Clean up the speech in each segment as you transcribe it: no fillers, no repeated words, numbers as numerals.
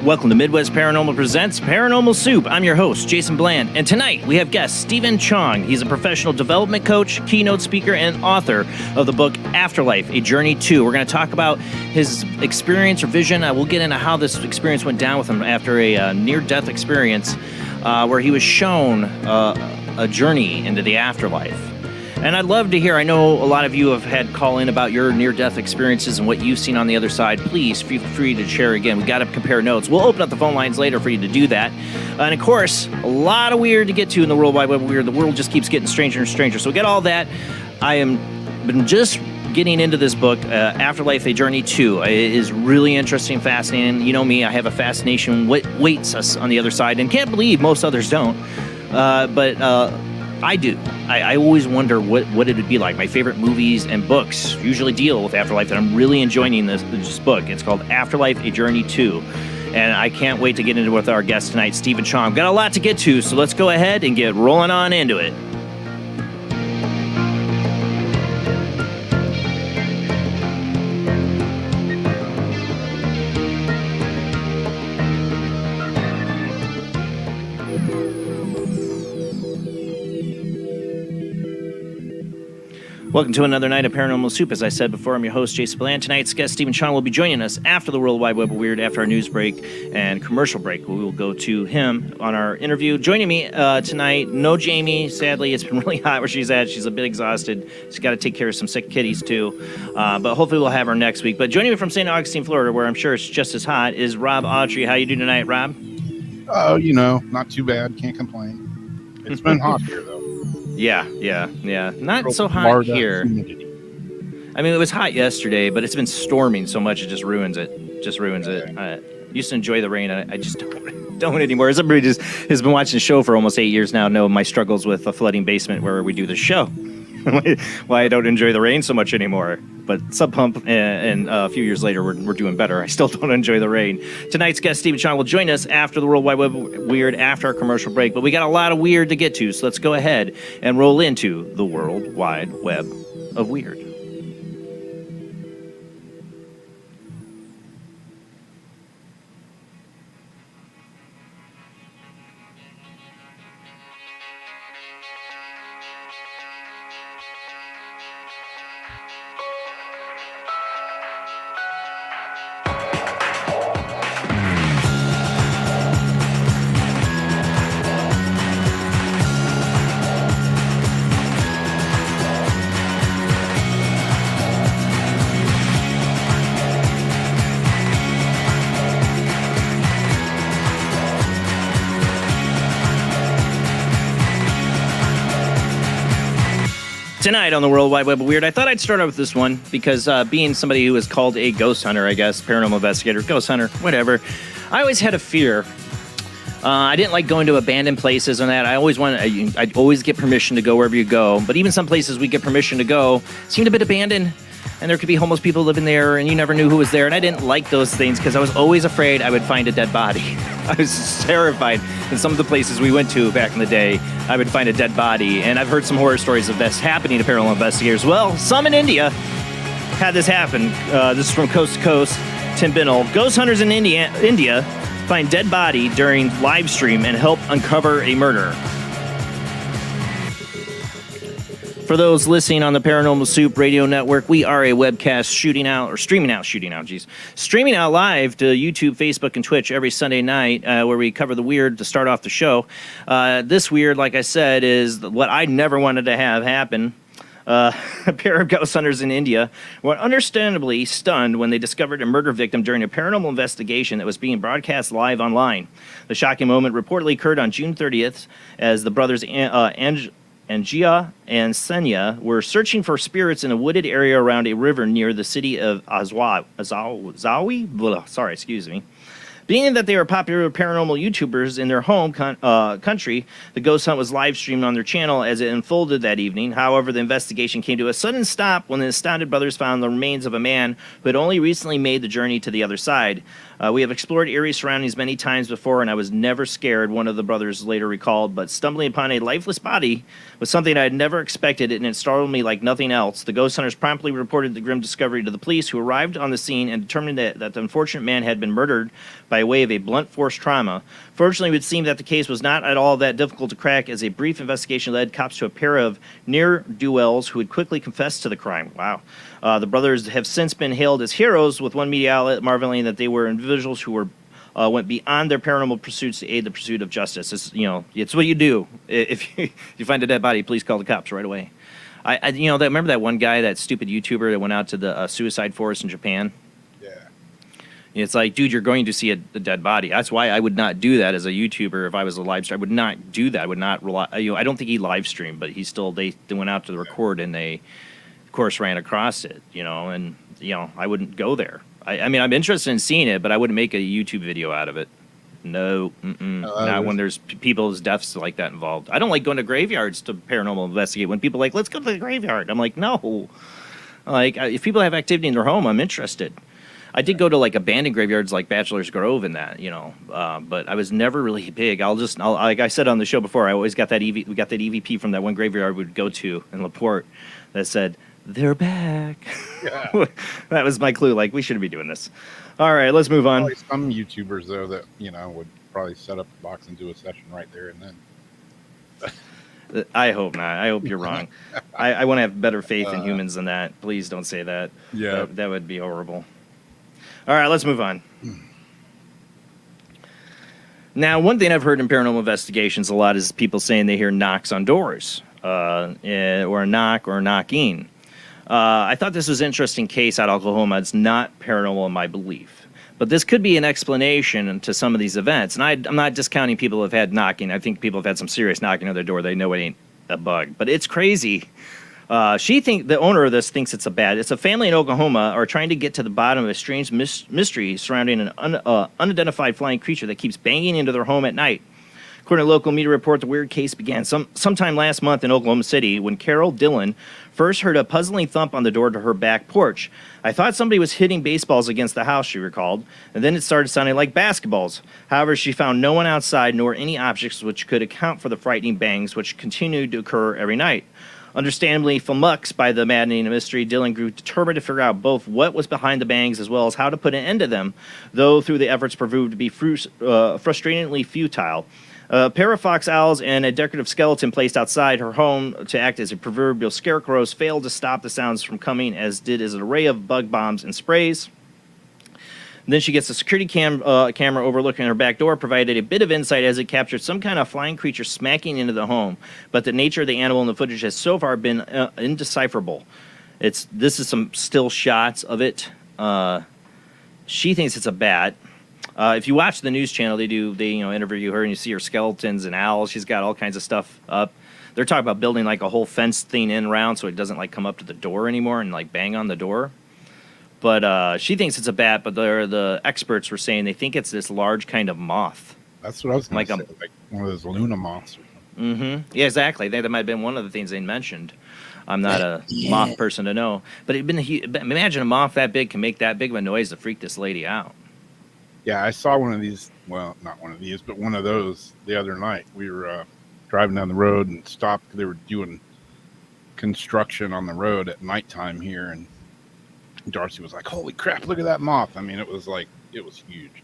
Welcome to Midwest Paranormal Presents Paranormal Soup. I'm your host, Jason Bland, and tonight we have guest Stephen Chong. He's a professional development coach, keynote speaker, and author of the book Afterlife, A Journey To. We're going to talk about his experience or vision. We'll get into how this experience went down with him after a near-death experience where he was shown a journey into the afterlife. And I'd love to hear, I know a lot of you have had call in about your near-death experiences and what you've seen on the other side. Please feel free to share again. We got to compare notes. We'll open up the phone lines later for you to do that. And of course, a lot of weird to get to in the World Wide Web of Weird. The world just keeps getting stranger and stranger. So we got all that. I am been just getting into this book, Afterlife, A Journey To. It is really interesting, fascinating. You know me, I have a fascination what waits us on the other side, and can't believe most others don't. But I do. I always wonder what it would be like. My favorite movies and books usually deal with afterlife, and I'm really enjoying this book. It's called Afterlife, A Journey To. And I can't wait to get into it with our guest tonight, Stephen Chong. Got a lot to get to, so let's go ahead and get rolling on into it. Welcome to another night of Paranormal Soup. As I said before, I'm your host, Jason Bland. Tonight's guest, Stephen Chong, will be joining us after the World Wide Web of Weird, after our news break and commercial break. We will go to him on our interview. Joining me tonight, no Jamie. Sadly, it's been really hot where she's at. She's a bit exhausted. She's got to take care of some sick kitties, too. But hopefully we'll have her next week. But joining me from St. Augustine, Florida, where I'm sure it's just as hot, is Rob Autry. How you doing tonight, Rob? Oh, not too bad. Can't complain. It's been hot here, though. Yeah. Not so hot here. Humidity. I mean, it was hot yesterday, but it's been storming so much it just ruins it. I used to enjoy the rain. I just don't anymore. As everybody just has been watching the show for almost 8 years now, know my struggles with a flooding basement where we do the show. Why I don't enjoy the rain so much anymore. But Sub Pump and a few years later, we're doing better. I still don't enjoy the rain. Tonight's guest, Stephen Chong, will join us after the World Wide Web of Weird, after our commercial break. But we got a lot of weird to get to, so let's go ahead and roll into the World Wide Web of Weird. Tonight on the World Wide Web of Weird, I thought I'd start out with this one because being somebody who is called a ghost hunter, I guess, paranormal investigator, ghost hunter, whatever, I always had a fear I didn't like going to abandoned places and that. I'd always get permission to go wherever you go. But even some places we get permission to go seemed a bit abandoned. And there could be homeless people living there, and you never knew who was there. And I didn't like those things because I was always afraid I would find a dead body. I was terrified. In some of the places we went to back in the day, I would find a dead body. And I've heard some horror stories of this happening to paranormal investigators. Well, some in India had this happen. This is from Coast to Coast. Tim Binnell. Ghost hunters in India find dead body during live stream and help uncover a murder. For those listening on the Paranormal Soup radio network, we are a webcast streaming out live to YouTube, Facebook, and Twitch every Sunday night, where we cover the weird to start off the show. This weird, like I said, is what I never wanted to have happen. A pair of ghost hunters in India were understandably stunned when they discovered a murder victim during a paranormal investigation that was being broadcast live online. The shocking moment reportedly occurred on June 30th as the brothers Angia and Senya were searching for spirits in a wooded area around a river near the city of Zawi? Sorry, excuse me. Being that they are popular paranormal YouTubers in their home country, the ghost hunt was live streamed on their channel as it unfolded that evening. However, the investigation came to a sudden stop when the astounded brothers found the remains of a man who had only recently made the journey to the other side. We have explored eerie surroundings many times before, and I was never scared, one of the brothers later recalled, but stumbling upon a lifeless body was something I had never expected, and it startled me like nothing else. The ghost hunters promptly reported the grim discovery to the police, who arrived on the scene and determined that the unfortunate man had been murdered by way of a blunt force trauma. Fortunately, it would seem that the case was not at all that difficult to crack, as a brief investigation led cops to a pair of ne'er-do-wells who had quickly confessed to the crime. Wow. The brothers have since been hailed as heroes, with one media outlet marveling that they were individuals who went beyond their paranormal pursuits to aid the pursuit of justice. It's what you do. If you find a dead body, please call the cops right away. Remember that one guy, that stupid YouTuber that went out to the suicide forest in Japan? It's like, dude, you're going to see a dead body. That's why I would not do that as a YouTuber if I was a live streamer. I would not do that. I would not rely. I don't think he live streamed, but they went out to the record and they, of course, ran across it. And I wouldn't go there. I mean, I'm interested in seeing it, but I wouldn't make a YouTube video out of it. No, not when there's people's deaths like that involved. I don't like going to graveyards to paranormal investigate. When people are like, let's go to the graveyard, I'm like, no. Like, if people have activity in their home, I'm interested. I did go to like abandoned graveyards like Bachelor's Grove and that, but I was never really big. Like I said on the show before, I always got that we got that EVP from that one graveyard we would go to in LaPorte that said, they're back. Yeah. That was my clue. Like, we shouldn't be doing this. All right, let's move on. Probably some YouTubers, though, that, would probably set up a box and do a session right there and then. I hope not. I hope you're wrong. I want to have better faith in humans than that. Please don't say that. Yeah. That would be horrible. All right, let's move on. Now, one thing I've heard in paranormal investigations a lot is people saying they hear knocks on doors, or a knock or a knocking. I thought this was an interesting case out of Oklahoma. It's not paranormal in my belief. But this could be an explanation to some of these events. And I'm not discounting people who have had knocking. I think people have had some serious knocking on their door. They know it ain't a bug. But it's crazy. The owner of this thinks it's a family in Oklahoma are trying to get to the bottom of a strange mystery surrounding an unidentified flying creature that keeps banging into their home at night. According to local media report, the weird case began sometime last month in Oklahoma City when Carol Dillon first heard a puzzling thump on the door to her back porch. I thought somebody was hitting baseballs against the house, she recalled, and then it started sounding like basketballs. However, she found no one outside nor any objects which could account for the frightening bangs which continued to occur every night. Understandably flummoxed by the maddening mystery, Dillon grew determined to figure out both what was behind the bangs as well as how to put an end to them, though through the efforts proved to be frustratingly futile. A pair of fox owls and a decorative skeleton placed outside her home to act as a proverbial scarecrows failed to stop the sounds from coming, as did an array of bug bombs and sprays. And then she gets a security camera overlooking her back door, provided a bit of insight as it captured some kind of flying creature smacking into the home. But the nature of the animal in the footage has so far been indecipherable. This is some still shots of it. She thinks it's a bat. If you watch the news channel, they interview her and you see her skeletons and owls. She's got all kinds of stuff up. They're talking about building like a whole fence thing in around so it doesn't like come up to the door anymore and like bang on the door. But she thinks it's a bat, but the experts were saying they think it's this large kind of moth. That's what I was going Like to say. Like one of those Luna moths or something. Yeah, exactly. That might have been one of the things they mentioned. I'm not a moth person to know, but imagine a moth that big can make that big of a noise to freak this lady out. Yeah, I saw one of these. Well, not one of these, but one of those the other night. We were driving down the road and stopped. They were doing construction on the road at nighttime here, and Darcy was like, "Holy crap! Look at that moth!" I mean, it was huge,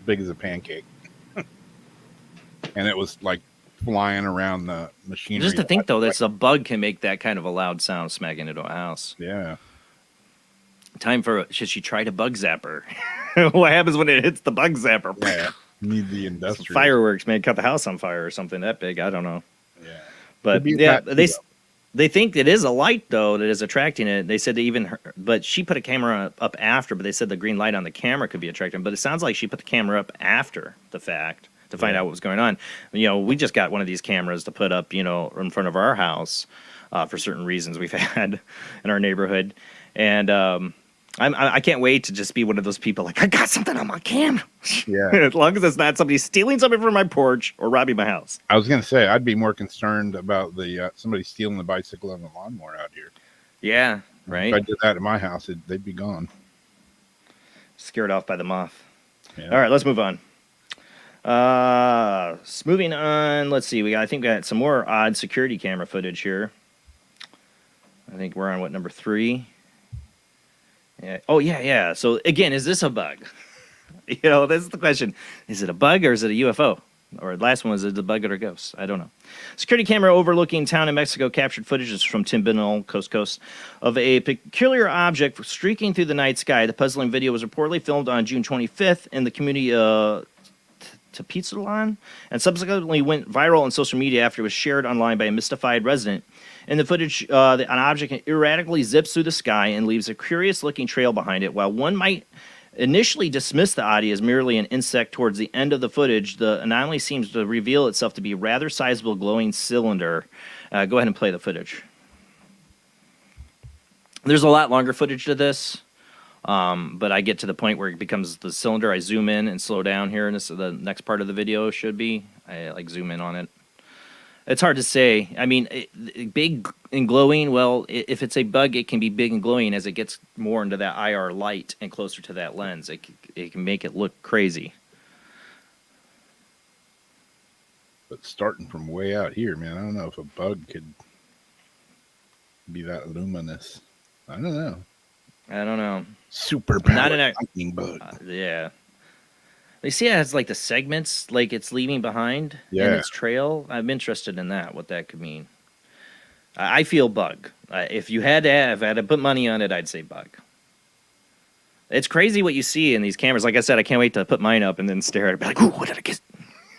big as a pancake, and it was like flying around the machinery. Just to think, though, that a bug can make that kind of a loud sound smacking into a house. Yeah. Should she try to bug zapper? What happens when it hits the bug zapper? Yeah. Need the industrial fireworks, man, cut the house on fire or something that big. I don't know. Yeah. But yeah, they think it is a light though that is attracting it. They said but she put a camera up after. But they said the green light on the camera could be attracting. But it sounds like she put the camera up after the fact to find out what was going on. We just got one of these cameras to put up, in front of our house for certain reasons we've had in our neighborhood, and I can't wait to just be one of those people like, I got something on my camera. Yeah. As long as it's not somebody stealing something from my porch or robbing my house. I was going to say, I'd be more concerned about somebody stealing the bicycle and the lawnmower out here. Yeah, right. If I did that at my house, they'd be gone. Scared off by the moth. Yeah. All right, let's move on. Moving on, let's see. I think we got some more odd security camera footage here. I think we're on number 3. Yeah. Oh, yeah. So, again, is this a bug? This is the question. Is it a bug or is it a UFO? Or the last one was it a bug or a ghost? I don't know. Security camera overlooking town in Mexico captured footage from Tim Binnell, Coast to Coast, of a peculiar object streaking through the night sky. The puzzling video was reportedly filmed on June 25th in the community Tepoztlan, and subsequently went viral on social media after it was shared online by a mystified resident. In the footage, an object erratically zips through the sky and leaves a curious-looking trail behind it. While one might initially dismiss the oddity as merely an insect, towards the end of the footage, the anomaly seems to reveal itself to be a rather sizable glowing cylinder. Go ahead and play the footage. There's a lot longer footage to this. But I get to the point where it becomes the cylinder. I zoom in and slow down here, and this is the next part of the video should be. I zoom in on it. It's hard to say. I mean, big and glowing, well, if it's a bug, it can be big and glowing as it gets more into that IR light and closer to that lens. It can make it look crazy. But starting from way out here, man, I don't know if a bug could be that luminous. I don't know. Super powered lightning bug. Yeah. They see it has like the segments, like it's leaving behind in its trail. I'm interested in that, what that could mean. I feel bug. If I had to put money on it, I'd say bug. It's crazy what you see in these cameras. Like I said, I can't wait to put mine up and then stare at it. Be like, ooh, what did I get?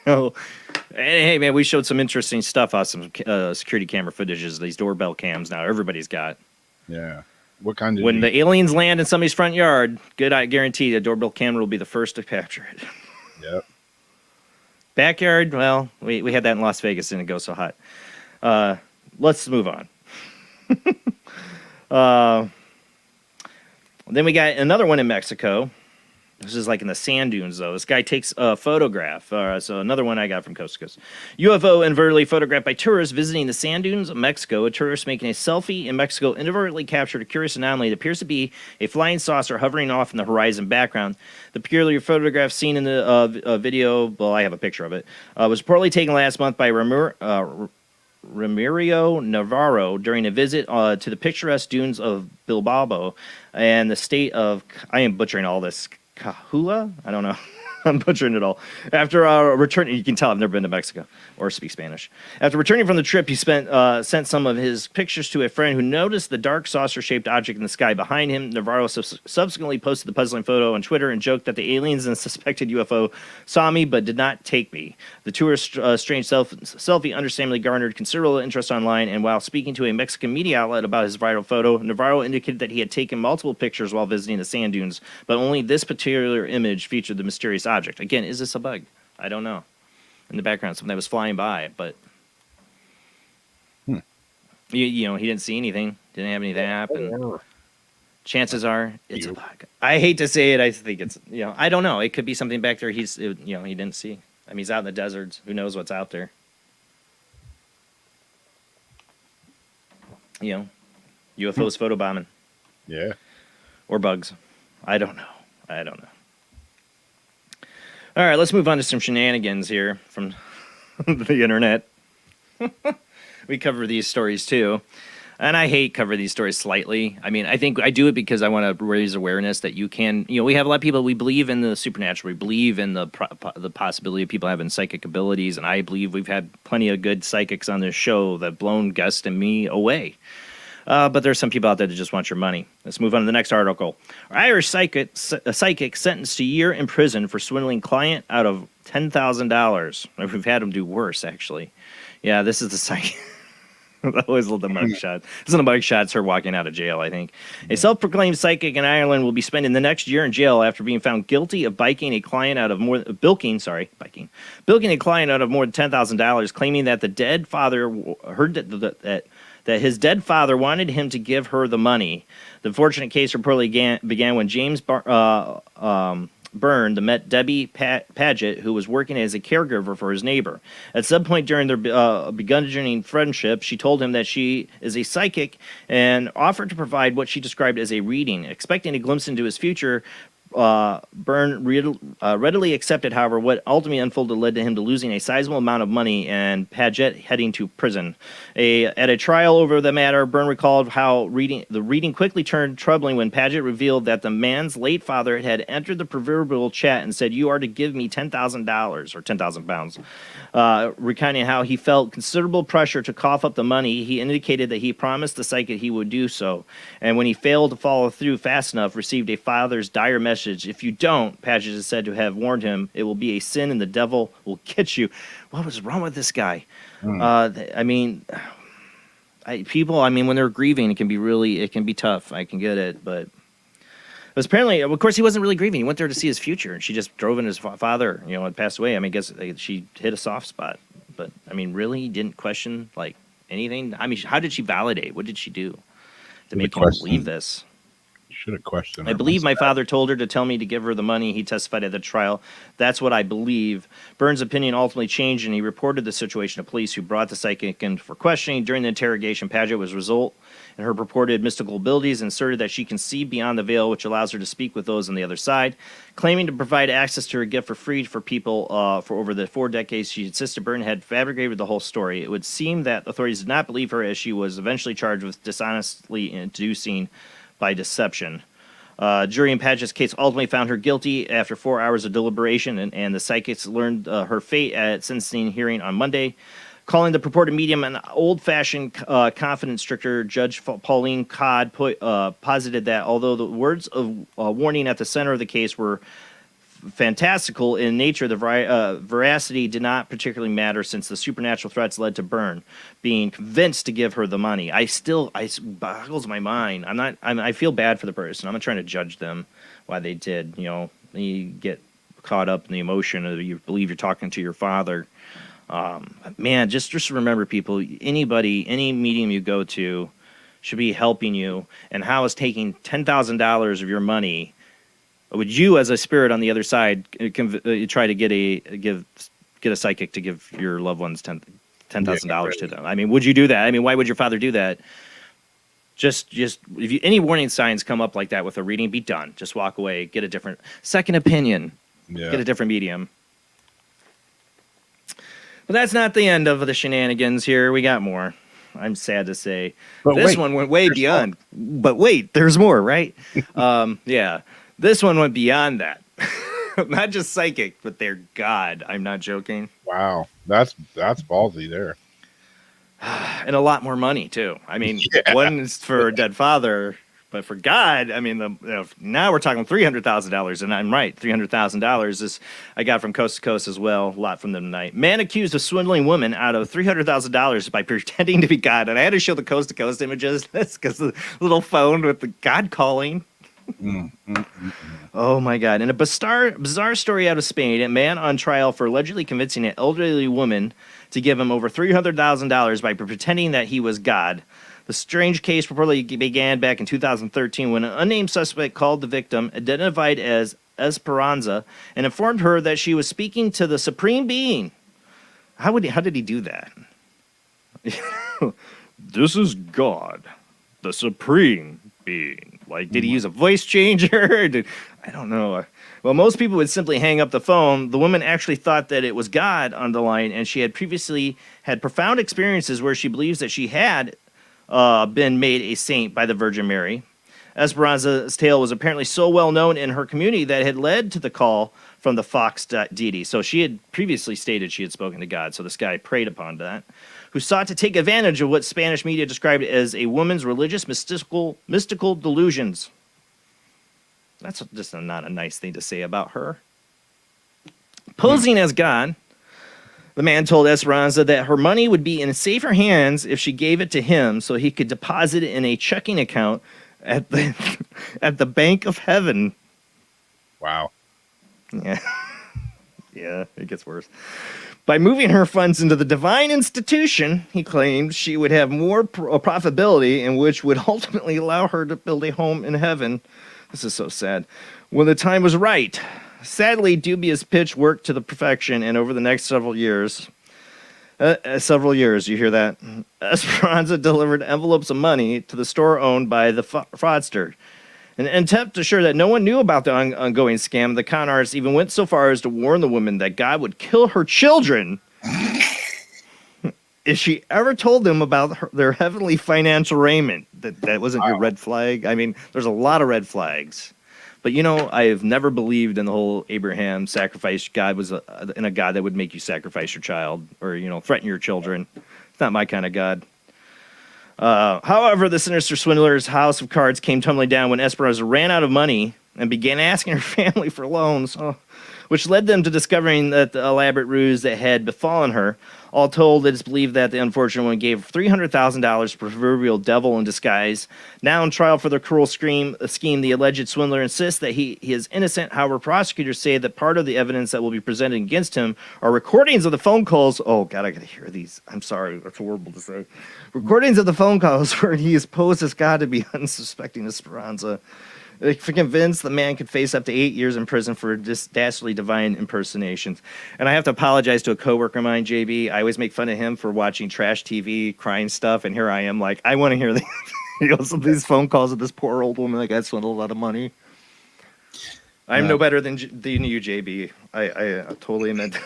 Oh, hey, man, we showed some interesting stuff on some security camera footages. These doorbell cams now everybody's got. Yeah. What kind of? When the aliens land in somebody's front yard, I guarantee the doorbell camera will be the first to capture it. Yep. Backyard, well, we had that in Las Vegas, didn't go so hot. Let's move on. Then we got another one in Mexico. This is like in the sand dunes, though. This guy takes a photograph. So another one I got from Coast to Coast. UFO inadvertently photographed by tourists visiting the sand dunes of Mexico. A tourist making a selfie in Mexico inadvertently captured a curious anomaly that appears to be a flying saucer hovering off in the horizon background. The peculiar photograph seen in the video, well, I have a picture of it, was reportedly taken last month by Ramiro Navarro during a visit to the picturesque dunes of Bilbao and the state of, I am butchering all this, Cahula? I don't know. I'm butchering it all. After returning, you can tell I've never been to Mexico or speak Spanish. After returning from the trip, he sent some of his pictures to a friend who noticed the dark saucer-shaped object in the sky behind him. Navarro subsequently posted the puzzling photo on Twitter and joked that the aliens and suspected UFO saw me but did not take me. The tourist's strange selfie understandably garnered considerable interest online, and while speaking to a Mexican media outlet about his viral photo, Navarro indicated that he had taken multiple pictures while visiting the sand dunes, but only this particular image featured the mysterious object. Again, is this a bug? I don't know. In the background, something that was flying by, but he didn't see anything, didn't have anything happen. Chances are it's a bug. I hate to say it. I think it's I don't know. It could be something back there. He didn't see. I mean, he's out in the deserts. Who knows what's out there? You know, UFOs photobombing. Yeah. Or bugs. I don't know. All right, let's move on to some shenanigans here from the internet. We cover these stories too. And I hate cover these stories slightly. I mean, I think I do it because I want to raise awareness that you can, we have a lot of people, we believe in the supernatural. We believe in the possibility of people having psychic abilities. And I believe we've had plenty of good psychics on this show that have blown Gust and me away. But there's some people out there that just want your money. Let's move on to the next article. Irish psychic sentenced to a year in prison for swindling client out of $10,000. We've had them do worse, actually. Yeah, this is the psychic. That was the mugshot. This is a mugshot. It's her walking out of jail, I think. A self-proclaimed psychic in Ireland will be spending the next year in jail after being found guilty of bilking a client out of more than $10,000, claiming that the dead father heard that his dead father wanted him to give her the money. The unfortunate case reportedly began when James Byrne met Debbie Paget, who was working as a caregiver for his neighbor. At some point during their beginning friendship, she told him that she is a psychic and offered to provide what she described as a reading. Expecting a glimpse into his future, Byrne readily accepted. However, what ultimately unfolded led to him to losing a sizable amount of money and Paget heading to prison. At a trial over the matter, Byrne recalled how the reading quickly turned troubling when Paget revealed that the man's late father had entered the proverbial chat and said, "You are to give me $10,000 or 10,000 pounds." Recounting how he felt considerable pressure to cough up the money, he indicated that he promised the psychic he would do so, and when he failed to follow through fast enough, received a father's dire message. "If you don't," Paget is said to have warned him, "it will be a sin and the devil will get you." What was wrong with this guy? When they're grieving, it can be tough. I can get it, but apparently, of course, he wasn't really grieving. He went there to see his future, and she just drove in his father, had passed away. I mean, I guess she hit a soft spot, but I mean, really didn't question like anything. I mean, how did she validate? What did she do to make him believe this? Should have questioned. I believe my father told her to tell me to give her the money. He testified at the trial. That's what I believe. Byrne's opinion ultimately changed, and he reported the situation to police, who brought the psychic in for questioning. During the interrogation, Paget was result in her purported mystical abilities and asserted that she can see beyond the veil, which allows her to speak with those on the other side. Claiming to provide access to her gift for free for people for over the 4 decades, she insisted Byrne had fabricated the whole story. It would seem that authorities did not believe her, as she was eventually charged with dishonestly inducing by deception. Jury in Paget's case ultimately found her guilty after 4 hours of deliberation, and the psychics learned her fate at sentencing hearing on Monday. Calling the purported medium an old-fashioned, confident stricter, Judge Pauline Codd posited that although the words of warning at the center of the case were fantastical in nature, the veracity did not particularly matter, since the supernatural threats led to Byrne being convinced to give her the money. It boggles my mind. I feel bad for the person. I'm not trying to judge them why they did. You get caught up in the emotion of you believe you're talking to your father. Man, just remember, people, any medium you go to should be helping you. And how is taking $10,000 of your money? Would you, as a spirit on the other side, try to get a psychic to give your loved ones $10,000 to them? I mean, would you do that? I mean, why would your father do that? Just if any warning signs come up like that with a reading, be done. Just walk away. Get a different second opinion. Yeah. Get a different medium. But that's not the end of the shenanigans here. We got more. I'm sad to say. But this one went way beyond. More. But wait, there's more, right? Yeah. This one went beyond that. Not just psychic, but they're God. I'm not joking. Wow. That's ballsy there. And a lot more money, too. I mean, one is for a dead father, but for God, I mean, now we're talking $300,000. And I'm right, $300,000 is I got from coast to coast as well. A lot from them tonight. Man accused of swindling woman out of $300,000 by pretending to be God. And I had to show the coast to coast images. That's because the little phone with the God calling. Oh my God. In a bizarre story out of Spain, a man on trial for allegedly convincing an elderly woman to give him over $300,000 by pretending that he was God. The strange case reportedly began back in 2013 when an unnamed suspect called the victim, identified as Esperanza and informed her that she was speaking to the Supreme Being. How did he do that? This is God, the Supreme Being. Like, did he use a voice changer? I don't know. Well, most people would simply hang up the phone. The woman actually thought that it was God on the line, and she had previously had profound experiences where she believes that she had been made a saint by the Virgin Mary. Esperanza's tale was apparently so well known in her community that it had led to the call from the fox deity. So she had previously stated she had spoken to God, so this guy preyed upon that, who sought to take advantage of what Spanish media described as a woman's religious mystical delusions. That's just not a nice thing to say about her. Posing as God, the man told Esperanza that her money would be in safer hands if she gave it to him so he could deposit it in a checking account at the Bank of Heaven. Wow. Yeah. Yeah, it gets worse. By moving her funds into the divine institution, he claimed she would have more profitability, and which would ultimately allow her to build a home in heaven. This is so sad. When the time was right. Sadly, dubious pitch worked to the perfection, and over the next several years, you hear that? Esperanza delivered envelopes of money to the store owned by the fraudster. In an attempt to assure that no one knew about the ongoing scam, the con artist even went so far as to warn the woman that God would kill her children if she ever told them about their heavenly financial raiment. That wasn't your red flag. I mean, there's a lot of red flags. But, I have never believed in the whole Abraham sacrifice. God was in a God that would make you sacrifice your child or, threaten your children. It's not my kind of God. However, the sinister swindler's house of cards came tumbling down when Esperanza ran out of money and began asking her family for loans, which led them to discovering that the elaborate ruse that had befallen her. All told, it is believed that the unfortunate one gave $300,000 to proverbial devil in disguise. Now in trial for the cruel scheme, the alleged swindler insists that he is innocent. However, prosecutors say that part of the evidence that will be presented against him are recordings of the phone calls. Oh, God, I got to hear these. I'm sorry. That's horrible to say. Recordings of the phone calls where he is posed as God to be unsuspecting Esperanza. For convinced the man could face up to 8 years in prison for dastardly divine impersonations. And I have to apologize to a coworker of mine, JB. I always make fun of him for watching trash TV, crime stuff, and here I am like, I want to hear some of these phone calls of this poor old woman that got swindled a lot of money. I'm no better than you, JB. I totally meant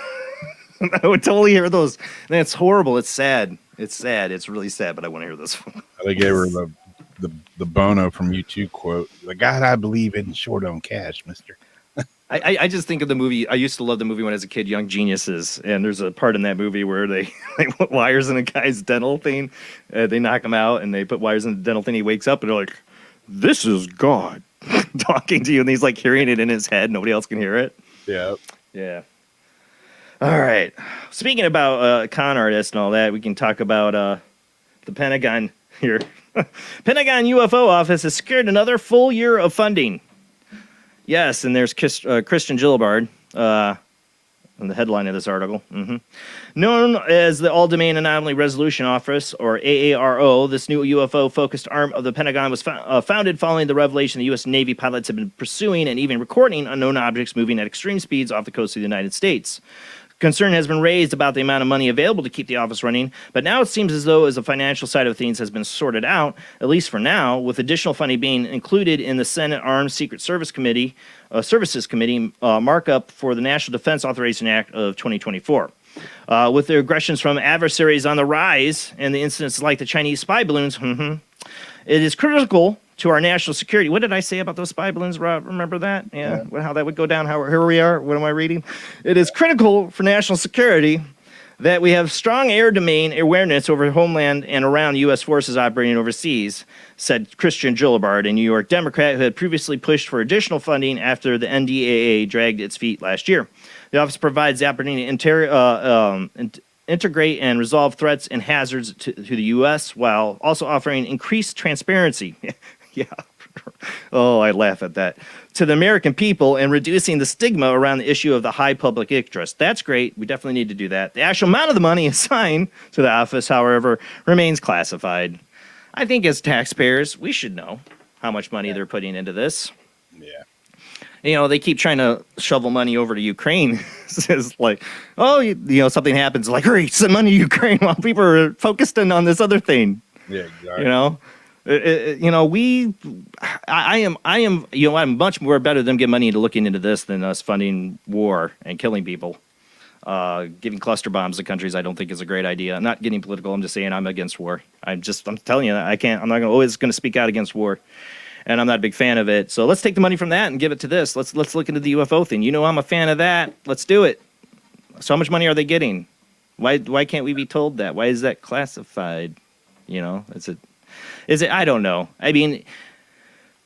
I would totally hear those. And it's horrible. It's sad. It's sad. It's really sad, but I want to hear this one. They gave her the Bono from U2 quote, "The God I believe in short on cash, mister." I just think of the movie. I used to love the movie when I was a kid, Young Geniuses. And there's a part in that movie where they put wires in a guy's dental thing. They knock him out and they put wires in the dental thing. He wakes up and they're like, "This is God talking to you." And he's like hearing it in his head. Nobody else can hear it. Yeah. Yeah. All right. Speaking about con artists and all that, we can talk about the Pentagon here. Pentagon UFO office has secured another full year of funding. Yes, and there's Christian Gillibrand on the headline of this article. Known as the All-Domain Anomaly Resolution Office, or AARO, this new UFO-focused arm of the Pentagon was founded following the revelation the U.S. Navy pilots have been pursuing and even recording unknown objects moving at extreme speeds off the coast of the United States. Concern has been raised about the amount of money available to keep the office running, but now it seems as though the financial side of things has been sorted out, at least for now, with additional funding being included in the Senate Armed Secret Services Committee markup for the National Defense Authorization Act of 2024. With the aggressions from adversaries on the rise and the incidents like the Chinese spy balloons, it is critical to our national security. What did I say about those spy balloons, Rob? Remember that? Yeah. How that would go down. Here we are. What am I reading? It is critical for national security that we have strong air domain awareness over homeland and around U.S. forces operating overseas, said Christian Gillibrand, a New York Democrat who had previously pushed for additional funding after the NDAA dragged its feet last year. The office provides the opportunity to integrate and resolve threats and hazards to the U.S. while also offering increased transparency. Yeah. Oh, I laugh at that. To the American people and reducing the stigma around the issue of the high public interest. That's great. We definitely need to do that. The actual amount of the money assigned to the office, however, remains classified. I think as taxpayers, we should know how much money they're putting into this. Yeah. they keep trying to shovel money over to Ukraine. It's like, oh, something happens, like, hurry, send money to Ukraine while people are focused in on this other thing. Yeah, exactly. I'm much more better than giving money into looking into this than us funding war and killing people. Giving cluster bombs to countries I don't think is a great idea. I'm not getting political. I'm just saying I'm against war. I'm telling you, I'm not always going to speak out against war. And I'm not a big fan of it. So let's take the money from that and give it to this. Let's look into the UFO thing. I'm a fan of that. Let's do it. So how much money are they getting? Why can't we be told that? Why is that classified? Is it? I don't know. I mean,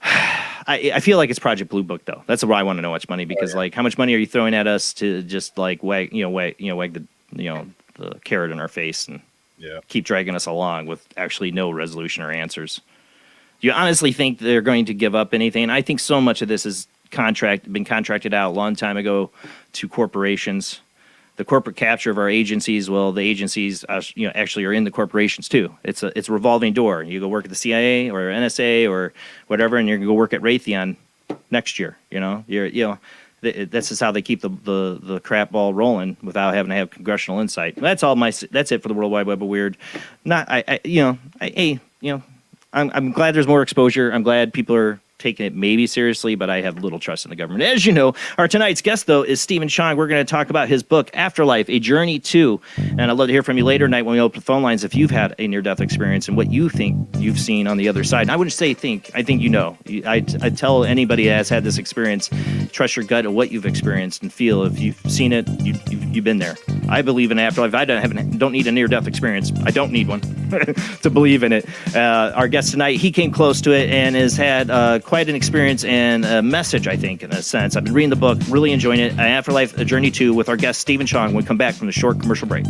I feel like it's Project Blue Book though. That's where I want to know how much money, because like, how much money are you throwing at us to just like wag the the carrot in our face and keep dragging us along with actually no resolution or answers? Do you honestly think they're going to give up anything? I think so much of this is been contracted out a long time ago to corporations. The corporate capture of our agencies, well, the agencies actually are in the corporations too. It's a revolving door. You go work at the CIA or NSA or whatever, and you're going to go work at Raytheon next year. This is how they keep the crap ball rolling without having to have congressional insight. That's it for the World Wide Web of Weird. I'm glad there's more exposure. I'm glad people are taking it maybe seriously, but I have little trust in the government. As you know, our tonight's guest, though, is Stephen Chong. We're going to talk about his book, Afterlife, A Journey To. And I'd love to hear from you later tonight when we open the phone lines if you've had a near-death experience and what you think you've seen on the other side. And I wouldn't say think. I think I tell anybody that has had this experience, trust your gut of what you've experienced and feel. If you've seen it, you've been there. I believe in afterlife. I don't need a near-death experience. I don't need one to believe in it. Our guest tonight, he came close to it and has had quite an experience and a message, I think, in a sense. I've been reading the book, really enjoying it. Afterlife, A Journey To, with our guest, Stephen Chong, when we come back from the short commercial break.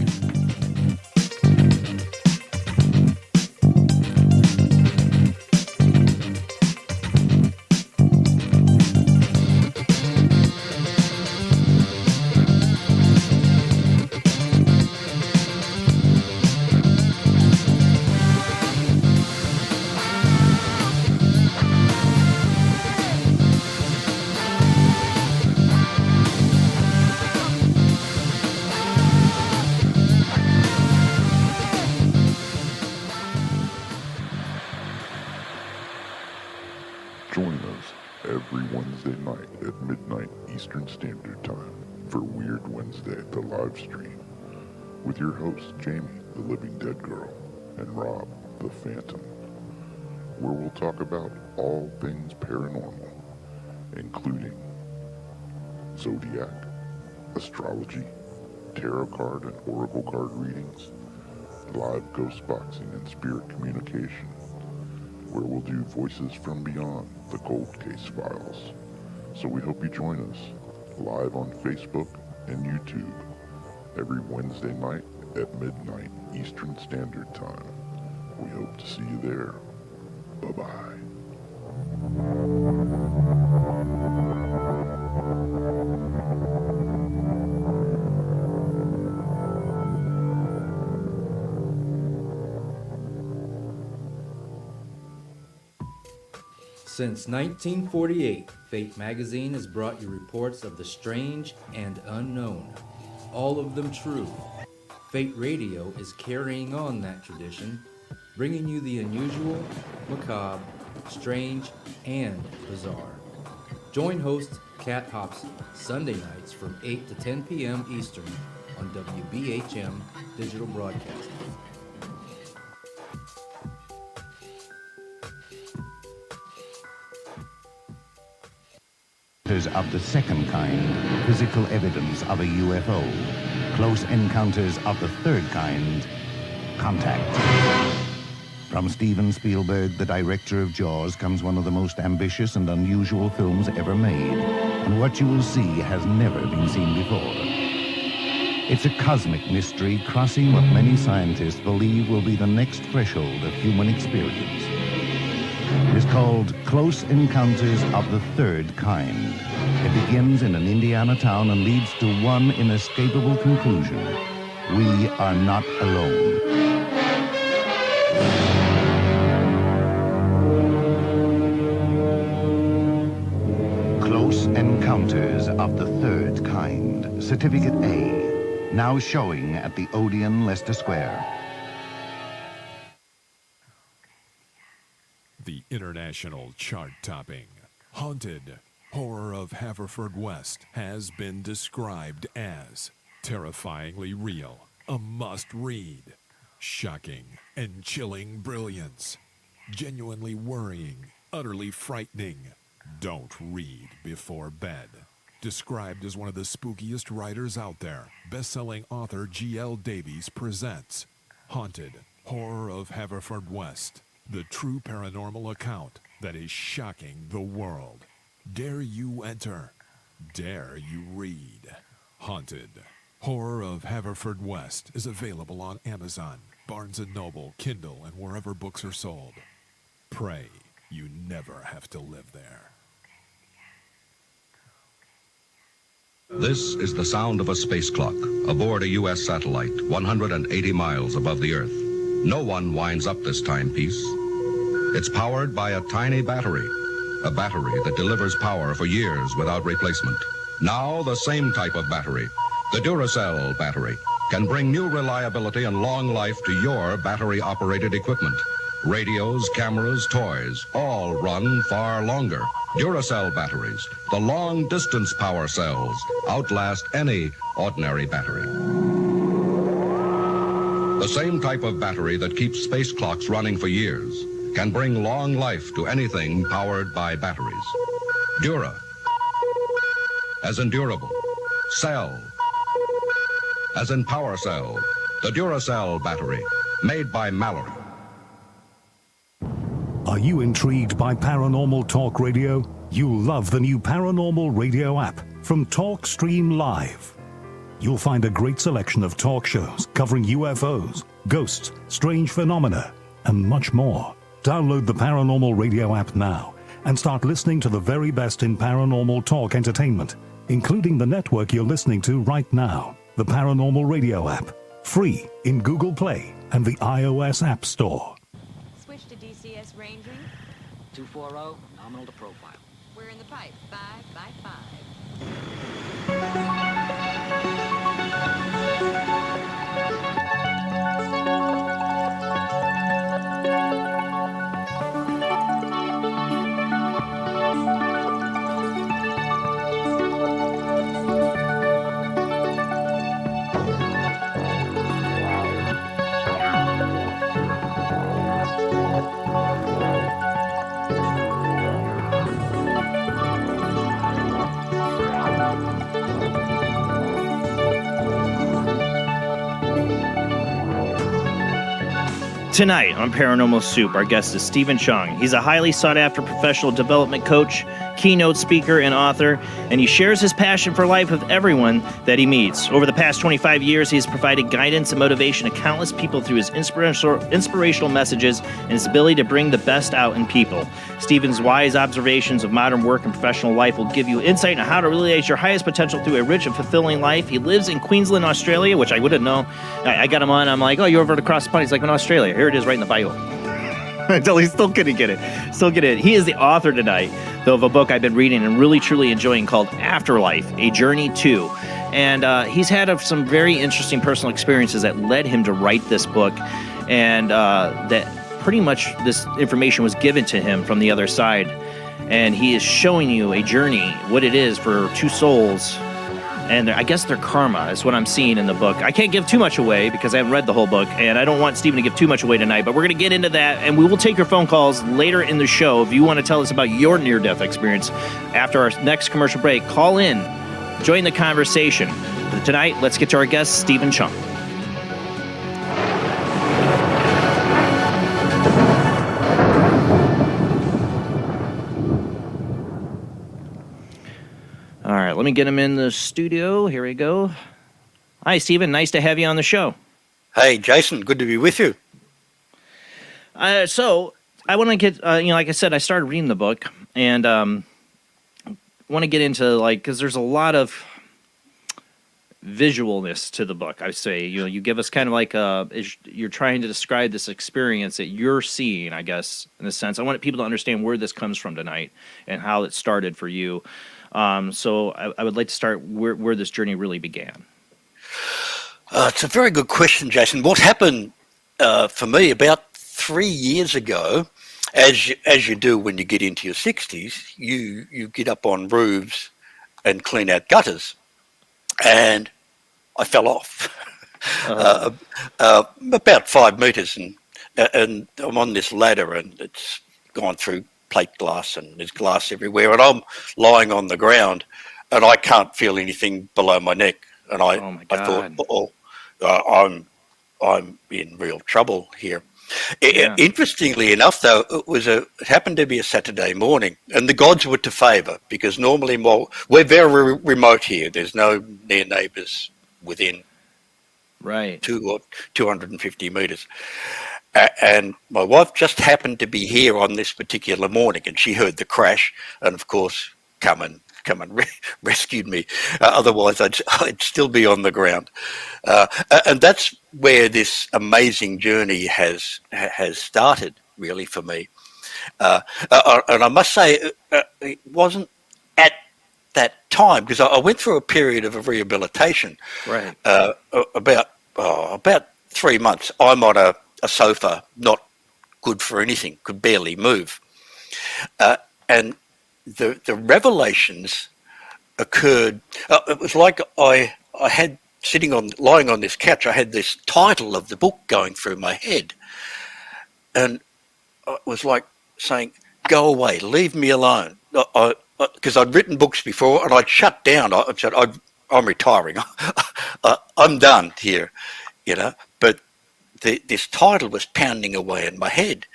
Join us every Wednesday night at midnight Eastern Standard Time for Weird Wednesday, the live stream, with your hosts Jamie, the Living Dead Girl, and Rob, the Phantom, where we'll talk about all things paranormal, including zodiac, astrology, tarot card and oracle card readings, live ghost boxing and spirit communication, where we'll do Voices from Beyond, the Cold Case Files. So we hope you join us live on Facebook and YouTube every Wednesday night at midnight Eastern Standard Time. We hope to see you there. Bye-bye. Since 1948, Fate magazine has brought you reports of the strange and unknown, all of them true. Fate Radio is carrying on that tradition, bringing you the unusual, macabre, strange, and bizarre. Join host Kat Hobson Sunday nights from 8 to 10 p.m. Eastern on WBHM Digital Broadcasting. Of the second kind, physical evidence of a UFO. Close encounters of the third kind, contact. From Steven Spielberg, the director of Jaws, comes one of the most ambitious and unusual films ever made. And what you will see has never been seen before. It's a cosmic mystery crossing what many scientists believe will be the next threshold of human experience. It is called Close Encounters of the Third Kind. It begins in an Indiana town and leads to one inescapable conclusion. We are not alone. Close Encounters of the third kind, Certificate A, now showing at the Odeon, Leicester Square. The international chart-topping Haunted Horror of Haverfordwest has been described as terrifyingly real, a must-read, shocking and chilling brilliance, genuinely worrying, utterly frightening. Don't read before bed. Described as one of the spookiest writers out there, best-selling author G.L. Davies presents Haunted Horror of Haverfordwest, the true paranormal account that is shocking the world. Dare you enter? Dare you read? Haunted Horror of Haverfordwest is available on Amazon, Barnes & Noble, Kindle, and wherever books are sold. Pray you never have to live there. This is the sound of a space clock aboard a U.S. satellite 180 miles above the Earth. No one winds up this timepiece. It's powered by a tiny battery, a battery that delivers power for years without replacement. Now the same type of battery, the Duracell battery, can bring new reliability and long life to your battery-operated equipment. Radios, cameras, toys, all run far longer. Duracell batteries, the long-distance power cells, outlast any ordinary battery. The same type of battery that keeps space clocks running for years can bring long life to anything powered by batteries. Dura, as in durable. Cell, as in power cell. The Duracell battery, made by Mallory. Are you intrigued by Paranormal Talk Radio? You'll love the new Paranormal Radio app from Talkstream Live. You'll find a great selection of talk shows covering UFOs, ghosts, strange phenomena, and much more. Download the Paranormal Radio app now and start listening to the very best in paranormal talk entertainment, including the network you're listening to right now, the Paranormal Radio app, free in Google Play and the iOS App Store. Switch to DCS range ring. 240, nominal to profile. We're in the pipe. 5 by 5. Tonight on Paranormal Soup, our guest is Stephen Chong. He's a highly sought-after professional development coach, keynote speaker, and author, and he shares his passion for life with everyone that he meets. Over the past 25 years, he has provided guidance and motivation to countless people through his inspirational messages and his ability to bring the best out in people. Stephen's wise observations of modern work and professional life will give you insight on how to realize your highest potential through a rich and fulfilling life. He lives in Queensland, Australia, which I wouldn't know. I got him on. I'm like, oh, you're over across the pond. He's like, in Australia. Here it is right in the bio. Until he still couldn't get it. He is the author tonight, though, of a book I've been reading and really, truly enjoying called Afterlife, A Journey To. And he's had some very interesting personal experiences that led him to write this book. And that pretty much this information was given to him from the other side. And he is showing you a journey, what it is for two souls. And I guess their karma is what I'm seeing in the book. I can't give too much away because I haven't read the whole book, and I don't want Stephen to give too much away tonight, but we're going to get into that, and we will take your phone calls later in the show. If you want to tell us about your near-death experience after our next commercial break, call in, join the conversation. But tonight, let's get to our guest, Stephen Chong. All right, let me get him in the studio. Here we go. Hi, Stephen. Nice to have you on the show. Hey, Jason. Good to be with you. So I want to get, like I said, I started reading the book and want to get into, because there's a lot of visualness to the book, I say. You give us kind of you're trying to describe this experience that you're seeing, I guess, in a sense. I want people to understand where this comes from tonight and how it started for you. So I would like to start where this journey really began. It's a very good question, Jason. What happened for me about 3 years ago, as you do when you get into your 60s, you get up on roofs and clean out gutters, and I fell off about 5 meters, and I'm on this ladder, and it's gone through plate glass, and there's glass everywhere, and I'm lying on the ground, and I can't feel anything below my neck, and I thought, I'm in real trouble here. Yeah. Interestingly enough, though, it happened to be a Saturday morning, and the gods were to favour, because normally we're very remote here. There's no near neighbours within Right. 250 metres. And my wife just happened to be here on this particular morning, and she heard the crash, and of course, come and rescued me. Otherwise, I'd still be on the ground. And that's where this amazing journey has started, really, for me. And I must say, it wasn't at that time, because I went through a period of rehabilitation. Right. About 3 months. I'm on a sofa, not good for anything, could barely move. And the revelations occurred. It was like I had lying on this couch. I had this title of the book going through my head, and it was like saying, "Go away, leave me alone." Because I'd written books before, and I'd shut down. I said, "I'm retiring. I'm done here," But this title was pounding away in my head,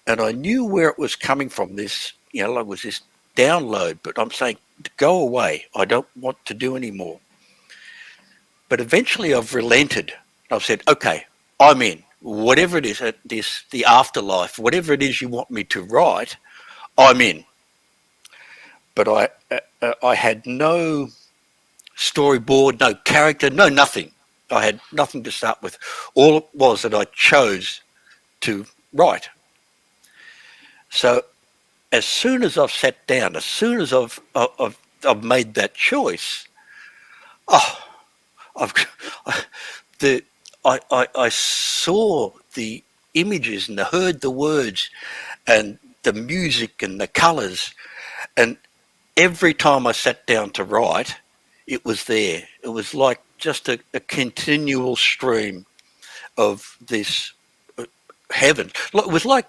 and I knew where it was coming from. This, it was this download, but I'm saying, go away. I don't want to do any more. But eventually I've relented. I've said, okay, I'm in. Whatever it is, the afterlife, whatever it is you want me to write, I'm in. But I had no storyboard, no character, no nothing. I had nothing to start with. All it was that I chose to write. So as soon as I've sat down, as soon as I've made that choice, I saw the images and I heard the words and the music and the colours, and every time I sat down to write, it was there. It was like just a continual stream of this heaven. It was like,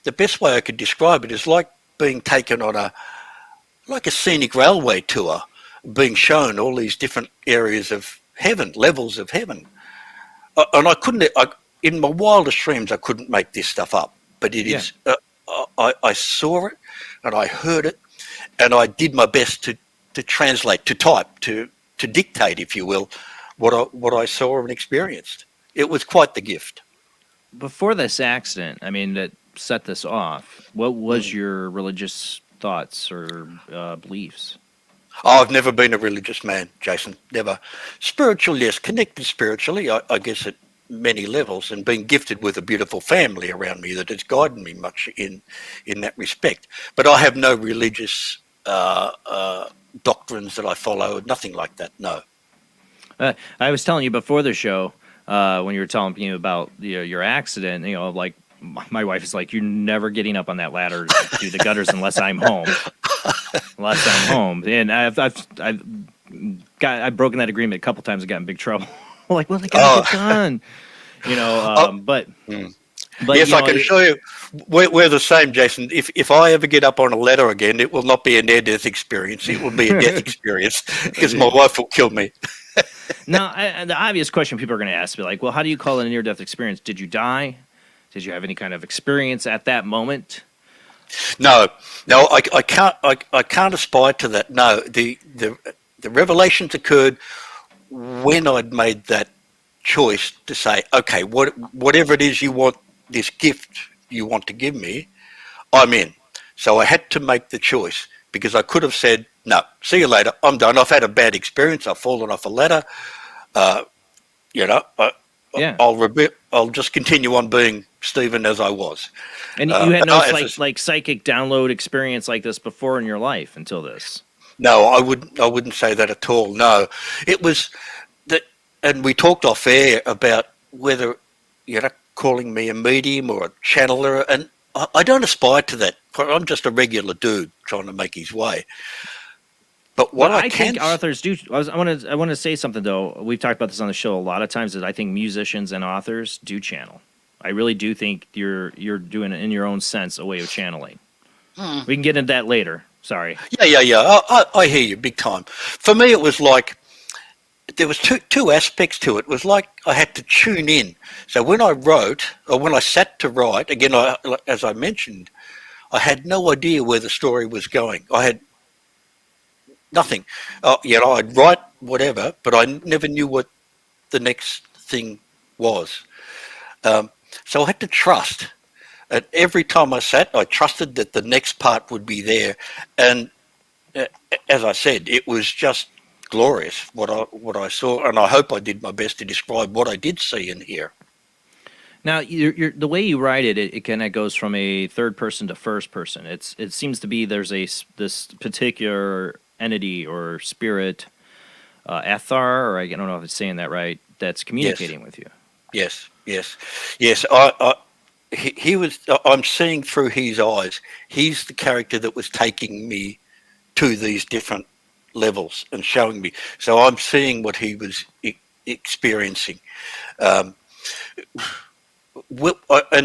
the best way I could describe it is like being taken on a scenic railway tour, being shown all these different areas of heaven, levels of heaven. And in my wildest dreams, I couldn't make this stuff up. But it is, I saw it and I heard it, and I did my best to translate, to type, to dictate, if you will, what I saw and experienced. It was quite the gift. Before this accident, that set this off, what was your religious thoughts or beliefs? I've never been a religious man, Jason. Never. Spiritual, yes. Connected spiritually, I guess, at many levels, and being gifted with a beautiful family around me that has guided me much in that respect. But I have no religious doctrines that I follow, nothing like that, no. I was telling you before the show, when you were telling me about your accident, like, my wife is like, you're never getting up on that ladder to the gutters unless I'm home. And I've broken that agreement a couple times and got in big trouble. Like, well, I gotta get done. But yes, I can show you. We're the same, Jason. If I ever get up on a ladder again, it will not be a near-death experience. It will be a death experience, because my wife will kill me. Now, the obvious question people are going to ask me, like, well, how do you call it a near-death experience? Did you die? Did you have any kind of experience at that moment? No, I can't aspire to that. No, the revelations occurred when I'd made that choice to say, okay, whatever it is you want, this gift you want to give me, I'm in. So I had to make the choice, because I could have said, no, see you later, I'm done. I've had a bad experience. I've fallen off a ladder. I'll just continue on being Stephen as I was. And you had no psychic download experience like this before in your life until this? No, I wouldn't say that at all. No, it was that, and we talked off air about whether calling me a medium or a channeler, and I don't aspire to that. I'm just a regular dude trying to make his way. But what But I I can think authors do. I want to say something though. We've talked about this on the show a lot of times. That I think musicians and authors do channel. I really do think you're doing it in your own sense a way of channeling. We can get into that later. Sorry. Yeah. I hear you big time. For me, it was like there was two aspects to it. It was like I had to tune in. So when I wrote, or when I sat to write, again, as I mentioned, I had no idea where the story was going. I had nothing. I'd write whatever, but I never knew what the next thing was. So I had to trust. And every time I sat, I trusted that the next part would be there. And as I said, it was just glorious what I saw, and I hope I did my best to describe what I did see and hear. Now, the way you write it kind of goes from a third person to first person. It seems to be there's this particular entity or spirit, Athar, or I don't know if it's saying that right, that's communicating with you. Yes. He was. I'm seeing through his eyes. He's the character that was taking me to these different levels and showing me. So I'm seeing what he was experiencing. And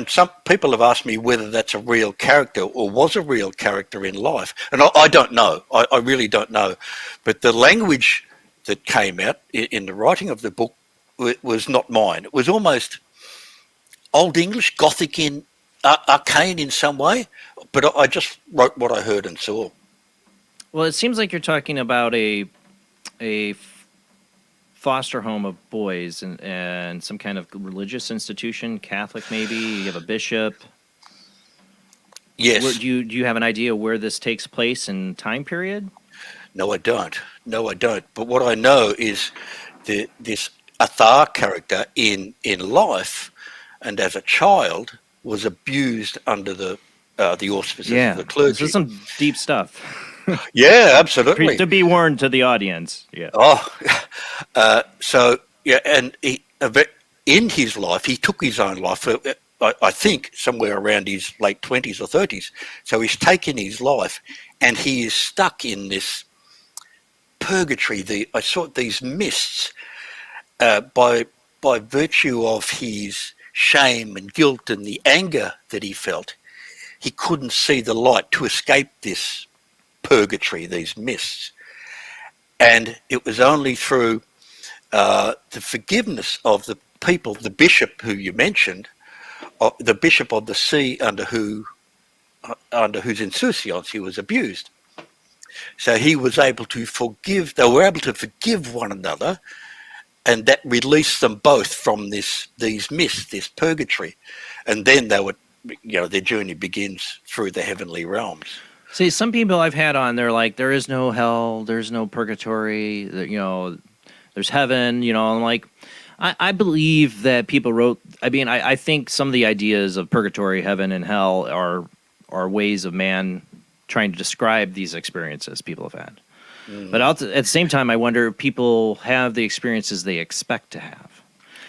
some people have asked me whether that's a real character or was a real character in life. And I don't know. I really don't know. But the language that came out in the writing of the book was not mine. It was almost Old English, Gothic, arcane in some way. But I just wrote what I heard and saw. Well, it seems like you're talking about a foster home of boys and some kind of religious institution, Catholic maybe. You have a bishop. Yes. Do you have an idea where this takes place in time period? No, I don't. But what I know is this Athar character in life and as a child was abused under the auspices of the clergy. This is some deep stuff. Yeah, absolutely. To be warned to the audience. Yeah. And in his life, he took his own life. I think somewhere around his late 20s or 30s. So he's taken his life, and he is stuck in this purgatory. I saw these mists by virtue of his shame and guilt and the anger that he felt. He couldn't see the light to escape this purgatory, these mists. And it was only through the forgiveness of the people, the bishop who you mentioned, the bishop of the see under whose insouciance he was abused. So he was able to forgive, they were able to forgive one another, and that released them both from these mists, this purgatory. And then they would, their journey begins through the heavenly realms. See, some people I've had on, they're like, there is no hell, there's no purgatory, there's heaven, I'm like, I believe that people wrote, I think some of the ideas of purgatory, heaven, and hell are ways of man trying to describe these experiences people have had. But at the same time, I wonder if people have the experiences they expect to have.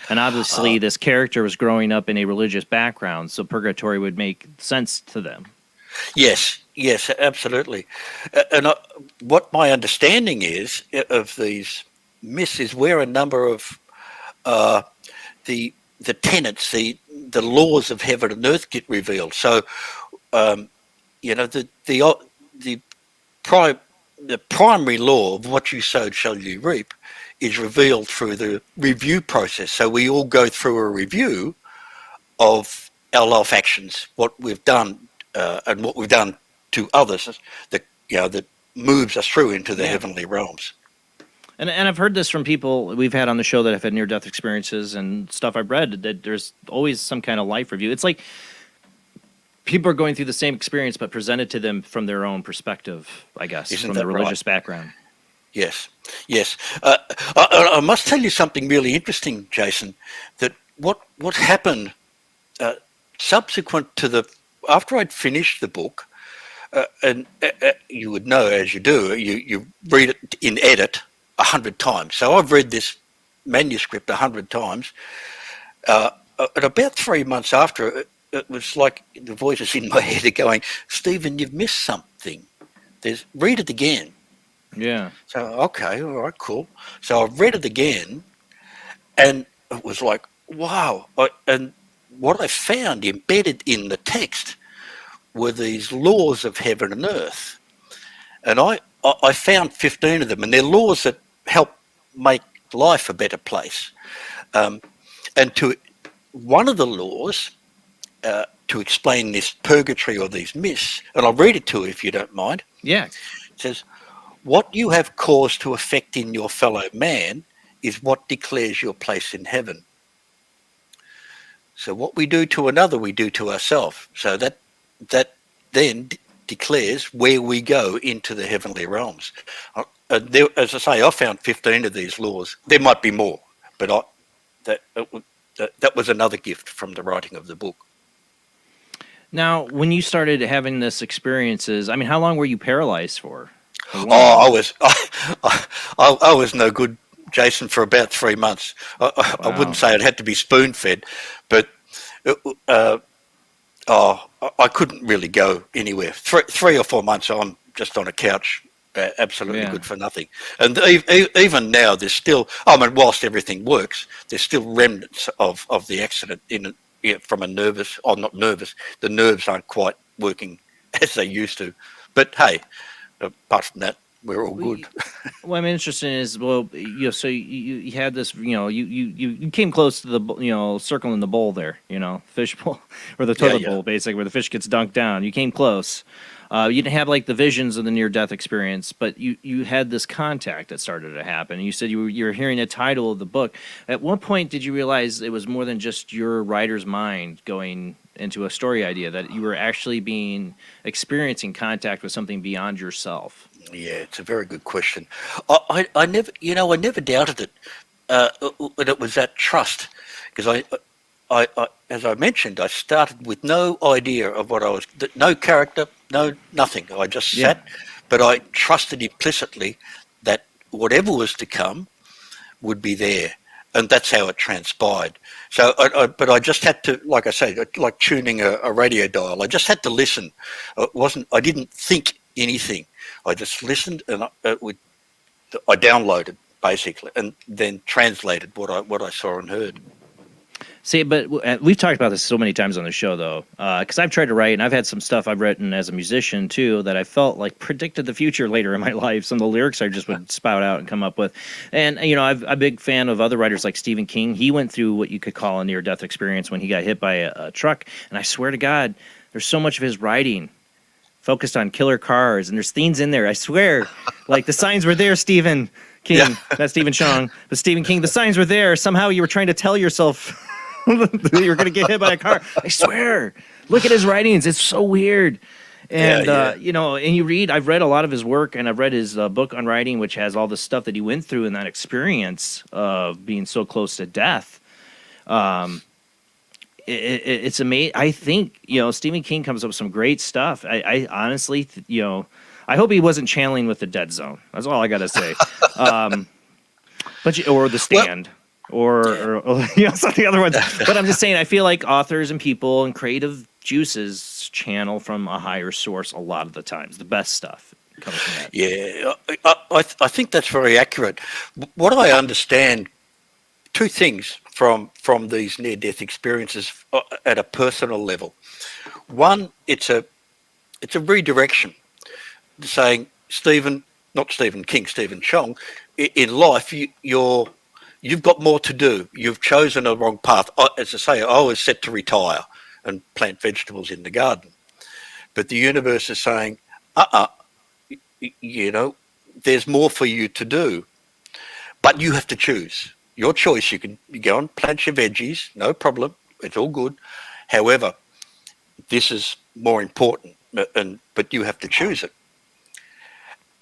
And obviously, this character was growing up in a religious background, so purgatory would make sense to them. Yes, absolutely. And what my understanding is of these myths is where a number of the tenets, the laws of heaven and earth get revealed. So, the primary law of what you sowed shall you reap is revealed through the review process. So we all go through a review of our life actions, what we've done and what we've done to others that moves us through into the heavenly realms. And I've heard this from people we've had on the show that have had near-death experiences and stuff I've read, that there's always some kind of life review. It's like people are going through the same experience but presented to them from their own perspective, I guess, from their religious background. Yes. I must tell you something really interesting, Jason, that what happened subsequent to after I'd finished the book, you would know, as you do, you read it in edit 100 times. So I've read this manuscript 100 times. And about 3 months after, it was like the voices in my head are going, Stephen, you've missed something. Read it again. Yeah. So, okay, all right, cool. So I've read it again, and it was like, wow. And what I found embedded in the text were these laws of heaven and earth. And I found 15 of them, and they're laws that help make life a better place. And to one of the laws, to explain this purgatory or these myths, and I'll read it to you if you don't mind. Yeah. It says, what you have cause to affect in your fellow man is what declares your place in heaven. So what we do to another, we do to ourselves. So that then declares where we go into the heavenly realms. As I say, I found 15 of these laws. There might be more, but that was another gift from the writing of the book. Now, when you started having this experiences, I mean, how long were you paralyzed for? I was no good, Jason, for about 3 months. I wouldn't say it had to be spoon-fed, but I couldn't really go anywhere. 3 or 4 months I'm just on a couch, absolutely good for nothing. And even now, there's still, whilst everything works, there's still remnants of the accident from a nervous, not nervous, the nerves aren't quite working as they used to. But hey, apart from that, we're all good. What I'm interested in is, so you had this, you came close to the, circling the bowl there, fish bowl, or the toilet bowl, basically, where the fish gets dunked down. You came close. You didn't have like the visions of the near-death experience, but you had this contact that started to happen. You said you were hearing the title of the book. At what point did you realize it was more than just your writer's mind going into a story idea, that you were actually experiencing contact with something beyond yourself? Yeah, it's a very good question. I never doubted it, and it was that trust, because I, as I mentioned, I started with no idea of what I was, no character, no nothing. I just sat, but I trusted implicitly that whatever was to come would be there, and that's how it transpired. So, but I just had to, like I say, like tuning a radio dial. I just had to listen. I didn't think anything. I just listened, and I downloaded basically, and then translated what I saw and heard. See, but we've talked about this so many times on the show, though, because I've tried to write, and I've had some stuff I've written as a musician, too, that I felt like predicted the future later in my life. Some of the lyrics I just would spout out and come up with. And, I'm a big fan of other writers like Stephen King. He went through what you could call a near-death experience when he got hit by a truck. And I swear to God, there's so much of his writing focused on killer cars, and there's themes in there, I swear. Like, the signs were there, Stephen King. Yeah. That's Stephen Chong. But Stephen King, the signs were there. Somehow you were trying to tell yourself you're going to get hit by a car. I swear. Look at his writings. It's so weird. And, and you read, I've read a lot of his work, and I've read his book on writing, which has all the stuff that he went through in that experience of being so close to death. It's amazing. I think, Stephen King comes up with some great stuff. I honestly, I hope he wasn't channeling with the Dead Zone. That's all I got to say. Or The Stand. Or some of the other ones. But I'm just saying, I feel like authors and people and creative juices channel from a higher source a lot of the times. The best stuff comes from that. Yeah, I think that's very accurate. What I understand, two things from these near-death experiences at a personal level. One, it's a redirection, saying, not Stephen King, Stephen Chong, in life you've got more to do. You've chosen a wrong path. As I say, I was set to retire and plant vegetables in the garden. But the universe is saying, there's more for you to do. But you have to choose. Your choice. You go and plant your veggies, no problem. It's all good. However, this is more important, but you have to choose it.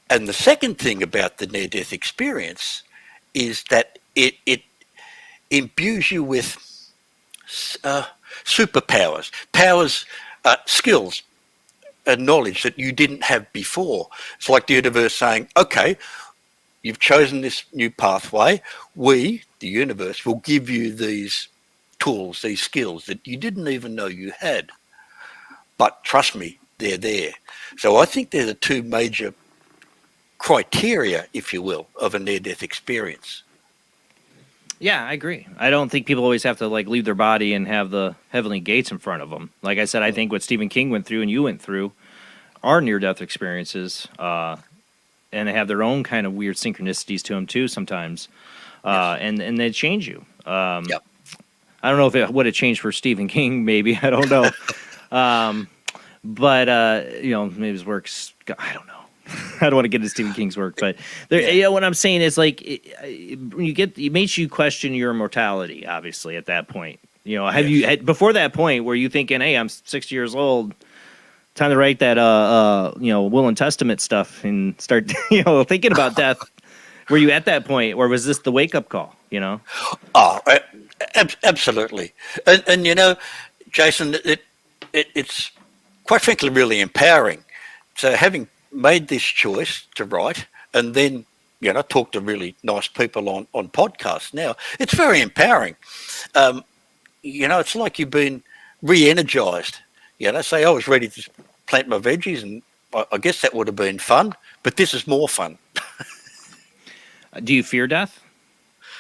And the second thing about the near-death experience is that it imbues you with superpowers, skills, a knowledge that you didn't have before. It's like the universe saying, okay, you've chosen this new pathway. We, the universe, will give you these tools, these skills that you didn't even know you had. But trust me, they're there. So I think they're the two major criteria, if you will, of a near-death experience. Yeah, I agree. I don't think people always have to like leave their body and have the heavenly gates in front of them. Like I said, I think what Stephen King went through and you went through are near-death experiences, and they have their own kind of weird synchronicities to them too sometimes, and they change you. Yep. I don't know if it would have changed for Stephen King. Maybe I don't know, but maybe his works. I don't know. I don't want to get into Stephen King's work, but what I'm saying is like when it makes you question your mortality. Obviously, at that point, have you before that point where you thinking, "Hey, I'm 60 years old, time to write that will and testament stuff and start thinking about death." Were you at that point, or was this the wake up call? Oh, absolutely, and Jason, it's quite frankly really empowering. So having made this choice to write and then talk to really nice people on podcasts now, it's very empowering. It's like you've been re-energized. Say I was ready to plant my veggies, and I guess that would have been fun, but this is more fun. Do you fear death?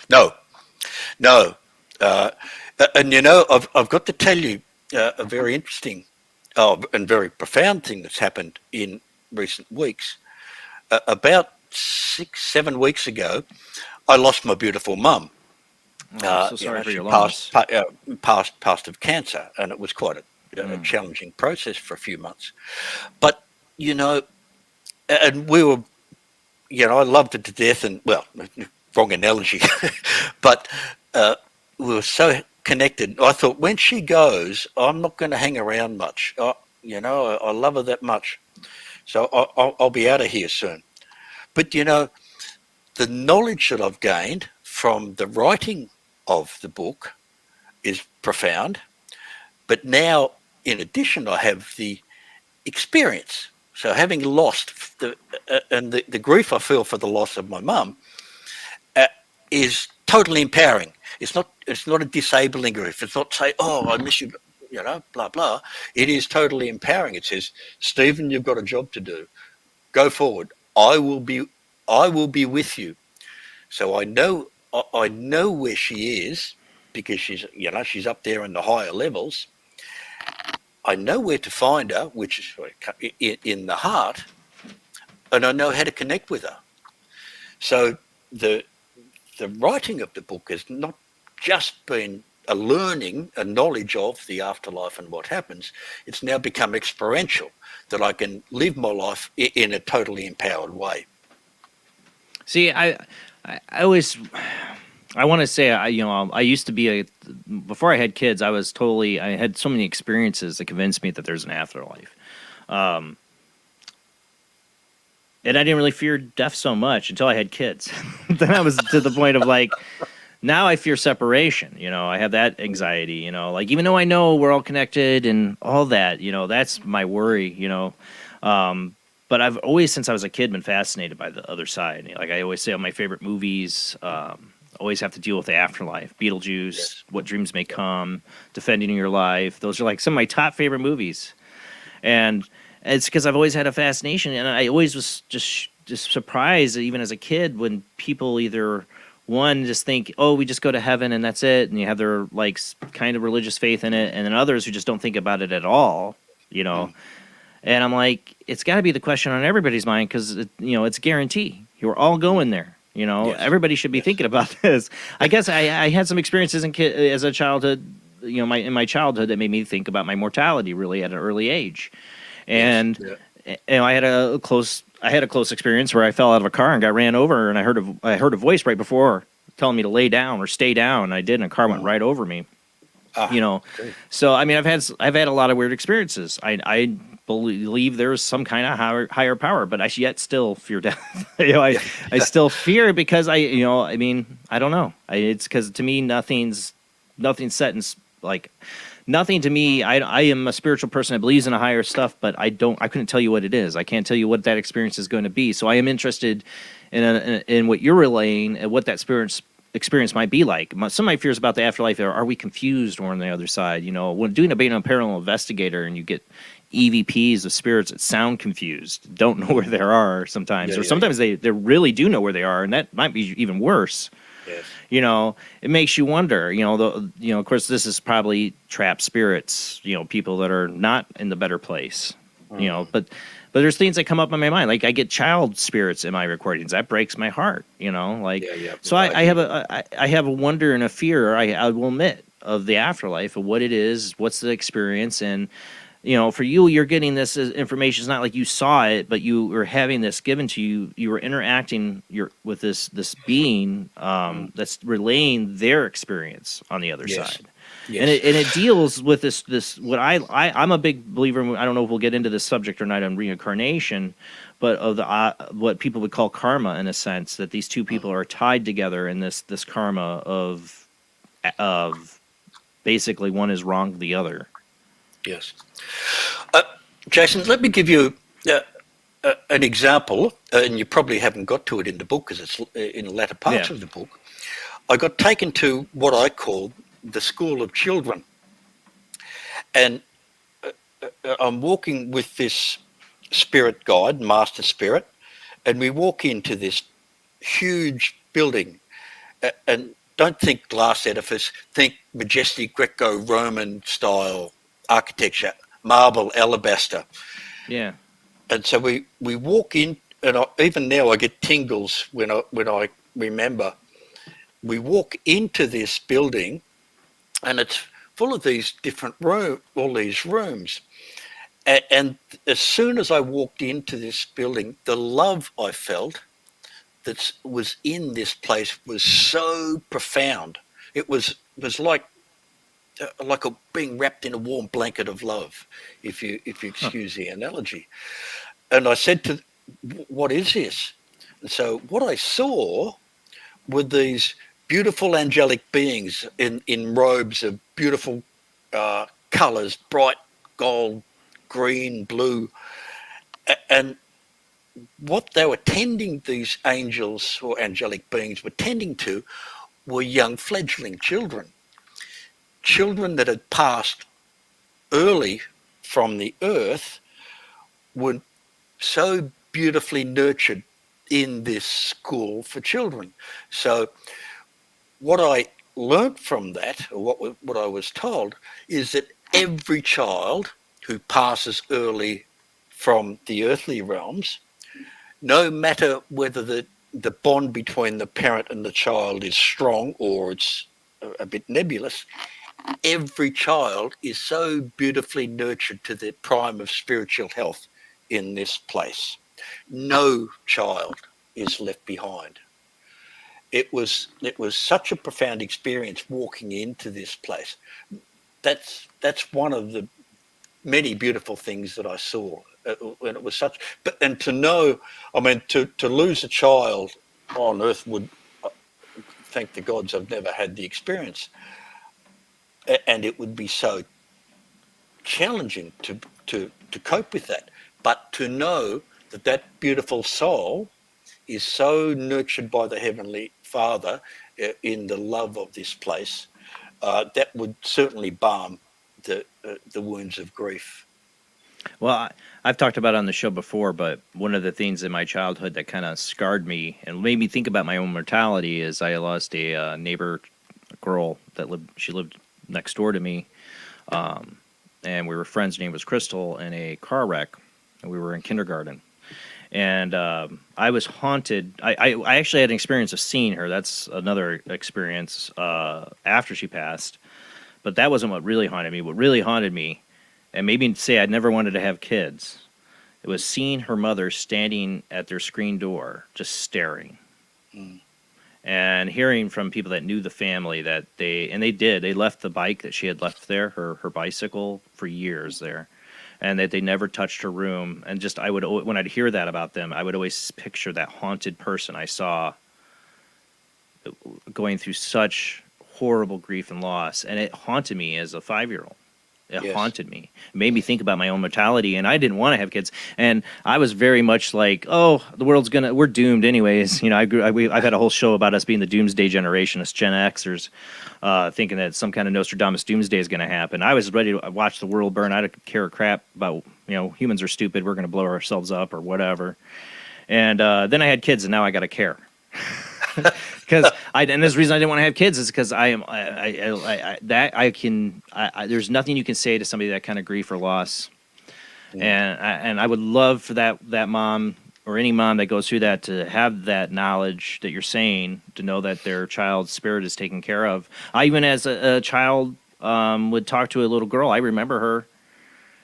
No. And I've got to tell you a very interesting and very profound thing that's happened in recent weeks. About 6-7 weeks ago, I lost my beautiful mum. So sorry for your loss. Passed of cancer, and it was quite a challenging process for a few months. But and we were, I loved it to death, and well, wrong analogy, but we were so connected. I thought when she goes, I'm not going to hang around much. I love her that much. So I'll be out of here soon. But, the knowledge that I've gained from the writing of the book is profound. But now, in addition, I have the experience. So having lost the grief I feel for the loss of my mum is totally empowering. It's not a disabling grief. It's not say, oh, I miss you, blah, blah. It is totally empowering. It says, Stephen, you've got a job to do. Go forward. I will be with you. So I know where she is because she's up there in the higher levels. I know where to find her, which is in the heart, and I know how to connect with her. So the writing of the book has not just been a learning, a knowledge of the afterlife and what happens. It's now become experiential, that I can live my life in a totally empowered way. See, I always, I want to say, I used to be before I had kids, I had so many experiences that convinced me that there's an afterlife. And I didn't really fear death so much until I had kids. Then I was to the point of like, now I fear separation. I have that anxiety, even though I know we're all connected and all that, that's my worry, but I've always, since I was a kid, been fascinated by the other side. Like I always say on my favorite movies, always have to deal with the afterlife. Beetlejuice, yes. What Dreams May Come, Defending Your Life. Those are like some of my top favorite movies. And it's because I've always had a fascination. And I always was just surprised, even as a kid, when people either, one, just think, oh, we just go to heaven and that's it. And you have their like kind of religious faith in it. And then others who just don't think about it at all, And I'm like, it's got to be the question on everybody's mind because, it's a guarantee. You're all going there. Yes. Everybody should be thinking about this. I guess I had some experiences as a childhood, in my childhood that made me think about my mortality really at an early age. And I had a close experience where I fell out of a car and got ran over, and I heard a voice right before telling me to lay down or stay down. And I did, and a car went right over me. Great. So I mean, I've had a lot of weird experiences. I believe there's some kind of higher power, but I yet still fear death. I still fear it because I don't know. It's because to me nothing's set like nothing to me. I am a spiritual person that believes in a higher stuff, but I couldn't tell you what it is. I can't tell you what that experience is going to be. So I am interested in what you're relaying and what that experience might be like. Some of my fears about the afterlife are we confused or on the other side? You know, when being a paranormal investigator and you get EVPs of spirits that sound confused, don't know where they are sometimes, or sometimes they really do know where they are, and that might be even worse. Yes. You know, it makes you wonder. You know, of course, this is probably trapped spirits. You know, people that are not in the better place. You know, but there's things that come up in my mind. Like I get child spirits in my recordings. That breaks my heart. You know, like so I have a wonder and a fear. I will admit of the afterlife, of what it is, what's the experience, and you know, for you, you're getting this information. It's not like you saw it, but you were having this given to you. You were interacting with this being that's relaying their experience on the other side. Yes. And it deals with this what I'm a big believer in. I don't know if we'll get into this subject or not on reincarnation, but of the what people would call karma, in a sense, that these two people are tied together in this karma of basically one is wrong the other. Yes. Jason, let me give you an example, and you probably haven't got to it in the book because it's in the latter parts of the book. I got taken to what I call the school of children. And I'm walking with this spirit guide, master spirit, and we walk into this huge building. And don't think glass edifice, think majestic Greco-Roman style architecture, marble, alabaster. Yeah. And so we walk in, and even now I get tingles when I remember. We walk into this building, and it's full of these different all these rooms. And as soon as I walked into this building, the love I felt that was in this place was so profound. It was like being wrapped in a warm blanket of love, if you excuse the analogy. And I said to, what is this? And so what I saw were these beautiful angelic beings in robes of beautiful colors, bright gold, green, blue. And what they were tending, these angels or angelic beings were tending to, were young fledgling children that had passed early from the earth, were so beautifully nurtured in this school for children. So what I learnt from that, or what I was told, is that every child who passes early from the earthly realms, no matter whether the bond between the parent and the child is strong or it's a bit nebulous, every child is so beautifully nurtured to the prime of spiritual health in this place. No child is left behind. It was such a profound experience walking into this place. That's one of the many beautiful things that I saw. And it was such, and to know, I mean, to lose a child on earth would, thank the gods I've never had the experience. And it would be so challenging to cope with that. But to know that beautiful soul is so nurtured by the Heavenly Father in the love of this place, that would certainly balm the wounds of grief. Well, I've talked about it on the show before, but one of the things in my childhood that kind of scarred me and made me think about my own mortality is I lost a neighbor girl that lived next door to me, and we were friends. Her name was Crystal, in a car wreck, and we were in kindergarten. And I was haunted. I actually had an experience of seeing her. That's another experience after she passed. But that wasn't what really haunted me. What really haunted me, and made me say I'd never wanted to have kids, it was seeing her mother standing at their screen door, just staring. And hearing from people that knew the family that they left the bike that she had left there, her bicycle, for years there. And that they never touched her room. And just when I'd hear that about them, I would always picture that haunted person I saw going through such horrible grief and loss, and it haunted me as a 5-year-old. It Yes. haunted me. It made me think about my own mortality, and I didn't want to have kids. And I was very much like, oh, we're doomed anyways. You know, I've had a whole show about us being the doomsday generation, us Gen Xers, thinking that some kind of Nostradamus doomsday is going to happen. I was ready to watch the world burn. I didn't care a crap about, humans are stupid. We're going to blow ourselves up or whatever. And then I had kids, and now I got to care. Because and there's the reason I didn't want to have kids is because there's nothing you can say to somebody that kind of grief or loss, and I would love for that mom or any mom that goes through that to have that knowledge that you're saying, to know that their child's spirit is taken care of. I even as a child would talk to a little girl. I remember her.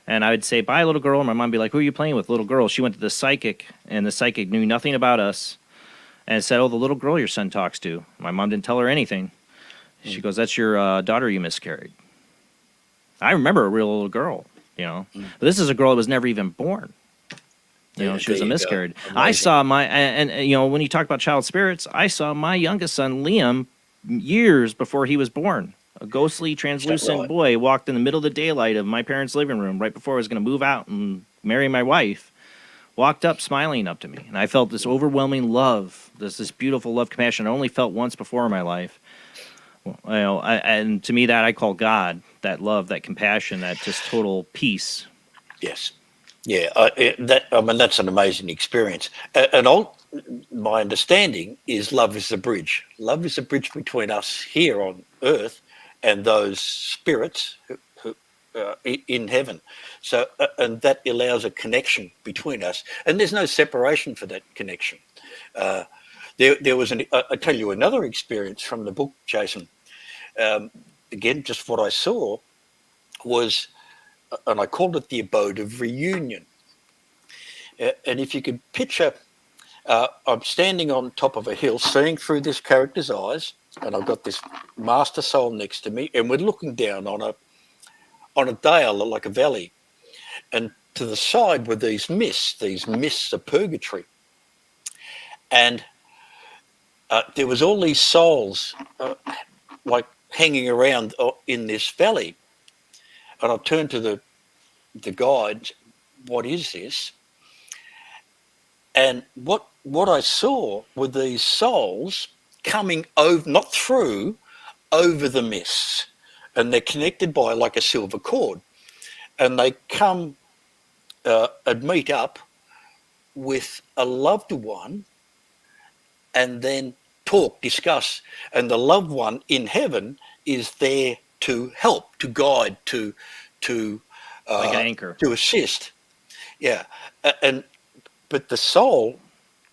And I would say, bye, little girl. And my mom would be like, who are you playing with, little girl? She went to the psychic, and the psychic knew nothing about us. And said, oh, the little girl your son talks to. My mom didn't tell her anything. She goes, that's your daughter you miscarried. I remember a real little girl, But this is a girl that was never even born. She was a miscarried. I saw when you talk about child spirits, I saw my youngest son, Liam, years before he was born. A ghostly, translucent boy walked in the middle of the daylight of my parents' living room right before I was going to move out and marry my wife. Walked up smiling up to me, and I felt this overwhelming love, this beautiful love, compassion I only felt once before in my life. And to me, that I call God, that love, that compassion, that just total peace. Yes. Yeah, that's an amazing experience. My understanding is love is the bridge. Love is the bridge between us here on earth and those spirits who in heaven. So, and that allows a connection between us. And there's no separation for that connection. There was I tell you another experience from the book, Jason. Again, just what I saw was, and I called it the abode of reunion. And if you could picture, I'm standing on top of a hill, seeing through this character's eyes, and I've got this master soul next to me, and we're looking down on a dale, like a valley, and to the side were these mists of purgatory, and there was all these souls like hanging around in this valley, and I turned to the guide, what is this? And what I saw were these souls coming over, not through, over the mists, and they're connected by like a silver cord, and they come and meet up with a loved one, and then talk, discuss, and the loved one in heaven is there to help, to guide, to like an anchor, to assist. Yeah, but the soul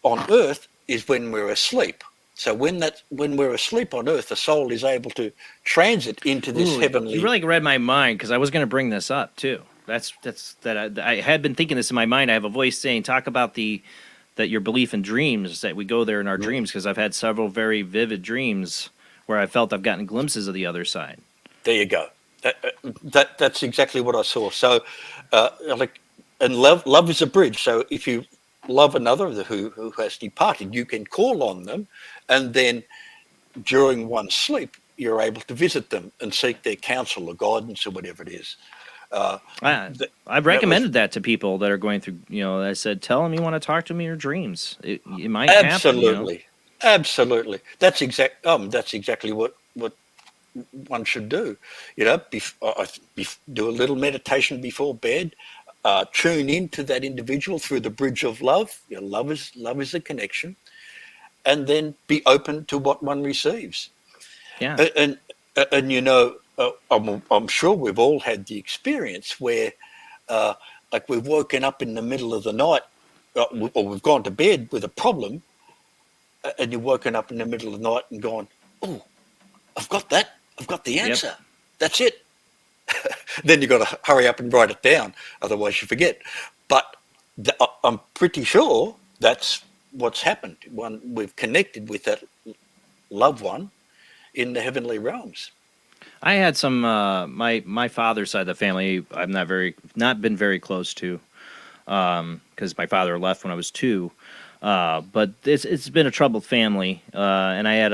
on earth is when we're asleep. So when we're asleep on earth, the soul is able to transit into this heavenly. You really read my mind, because I was going to bring this up too. I had been thinking this in my mind. I have a voice saying, talk about that your belief in dreams, that we go there in our dreams, because I've had several very vivid dreams where I felt I've gotten glimpses of the other side. There you go. That's exactly what I saw. So, and love is a bridge. So if you love another who has departed, you can call on them, and then during one's sleep, you're able to visit them and seek their counsel or guidance or whatever it is. I've recommended that to people that are going through, I said, tell them you want to talk to me in your dreams. It might happen. Absolutely. That's exactly what one should do. Do a little meditation before bed, tune into that individual through the bridge of love. Love is a connection, and then be open to what one receives. Yeah. And I'm sure we've all had the experience where, like, we've woken up in the middle of the night, or we've gone to bed with a problem, and you've woken up in the middle of the night and gone, oh, I've got that. I've got the answer. Yep. That's it. Then you've got to hurry up and write it down, otherwise you forget. But I'm pretty sure that's what's happened. We've connected with that loved one in the heavenly realms. I had some my father's side of the family I've not been very close to, because my father left when I was 2. But it's been a troubled family, and I had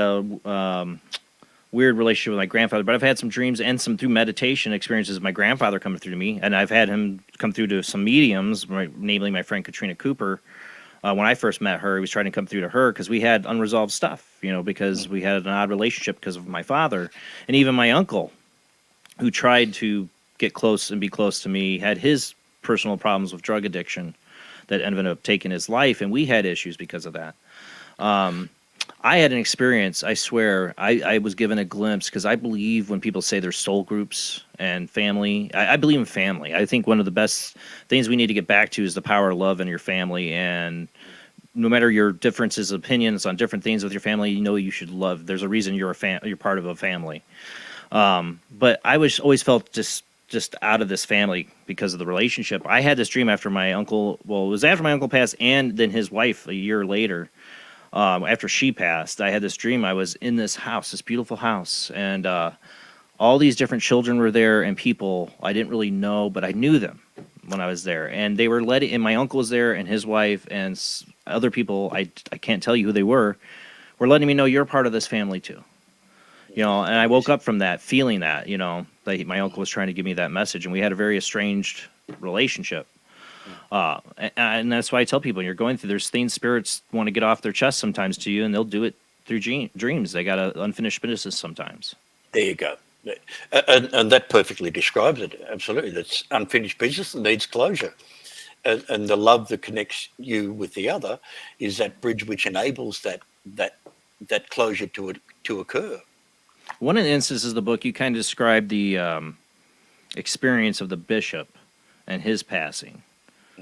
weird relationship with my grandfather, but I've had some dreams and some through meditation experiences of my grandfather coming through to me, and I've had him come through to some mediums, namely my friend Katrina Cooper. When I first met her, he was trying to come through to her because we had unresolved stuff, because we had an odd relationship because of my father. And even my uncle, who tried to get close and be close to me, had his personal problems with drug addiction that ended up taking his life, and we had issues because of that. I had an experience, I swear, I was given a glimpse, because I believe when people say there's soul groups and family, I believe in family. I think one of the best things we need to get back to is the power of love in your family, and no matter your differences of opinions on different things with your family, you should love. There's a reason you're you're part of a family. But I always felt just out of this family because of the relationship. I had this dream after my uncle, it was after my uncle passed, and then his wife a year later. After she passed, I had this dream. I was in this house, this beautiful house, and all these different children were there, and people I didn't really know, but I knew them when I was there. And they were and my uncle was there, and his wife, and other people I can't tell you who they were letting me know you're part of this family too. And I woke up from that, feeling that, that my uncle was trying to give me that message, and we had a very estranged relationship. And that's why I tell people, you're going through, there's things spirits want to get off their chest sometimes to you, and they'll do it through dreams. They got unfinished business sometimes. There you go. And that perfectly describes it. Absolutely. That's unfinished business that needs closure. And the love that connects you with the other is that bridge which enables that closure to occur. One of the instances of the book, you kind of described the experience of the bishop and his passing.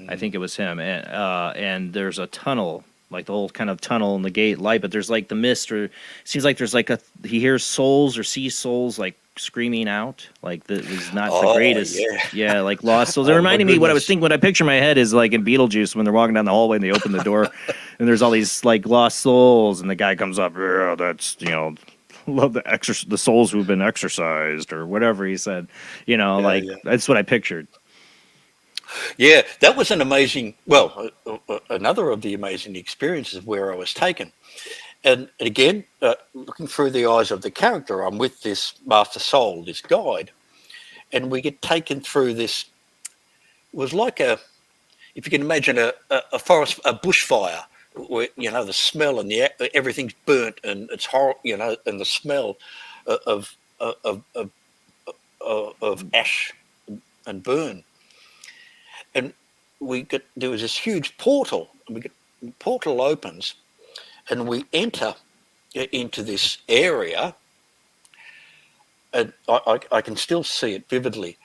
I think it was him, and there's a tunnel, like the whole kind of tunnel and the gate light, but there's like the mist, or it seems like there's like he hears souls or sees souls like screaming out, like that is not the greatest, like lost souls. It reminded me what I was thinking. What I picture in my head is like in Beetlejuice when they're walking down the hallway and they open the door, and there's all these like lost souls, and the guy comes up, that's love the souls who've been exorcised or whatever he said, that's what I pictured. Yeah, that was an amazing, another of the amazing experiences where I was taken. And again, looking through the eyes of the character, I'm with this master soul, this guide, and we get taken through this. It was like if you can imagine a forest, a bushfire, where, the smell and everything's burnt and it's horrible, and the smell of ash and burn. And there was this huge portal, and the portal opens, and we enter into this area, and I can still see it vividly.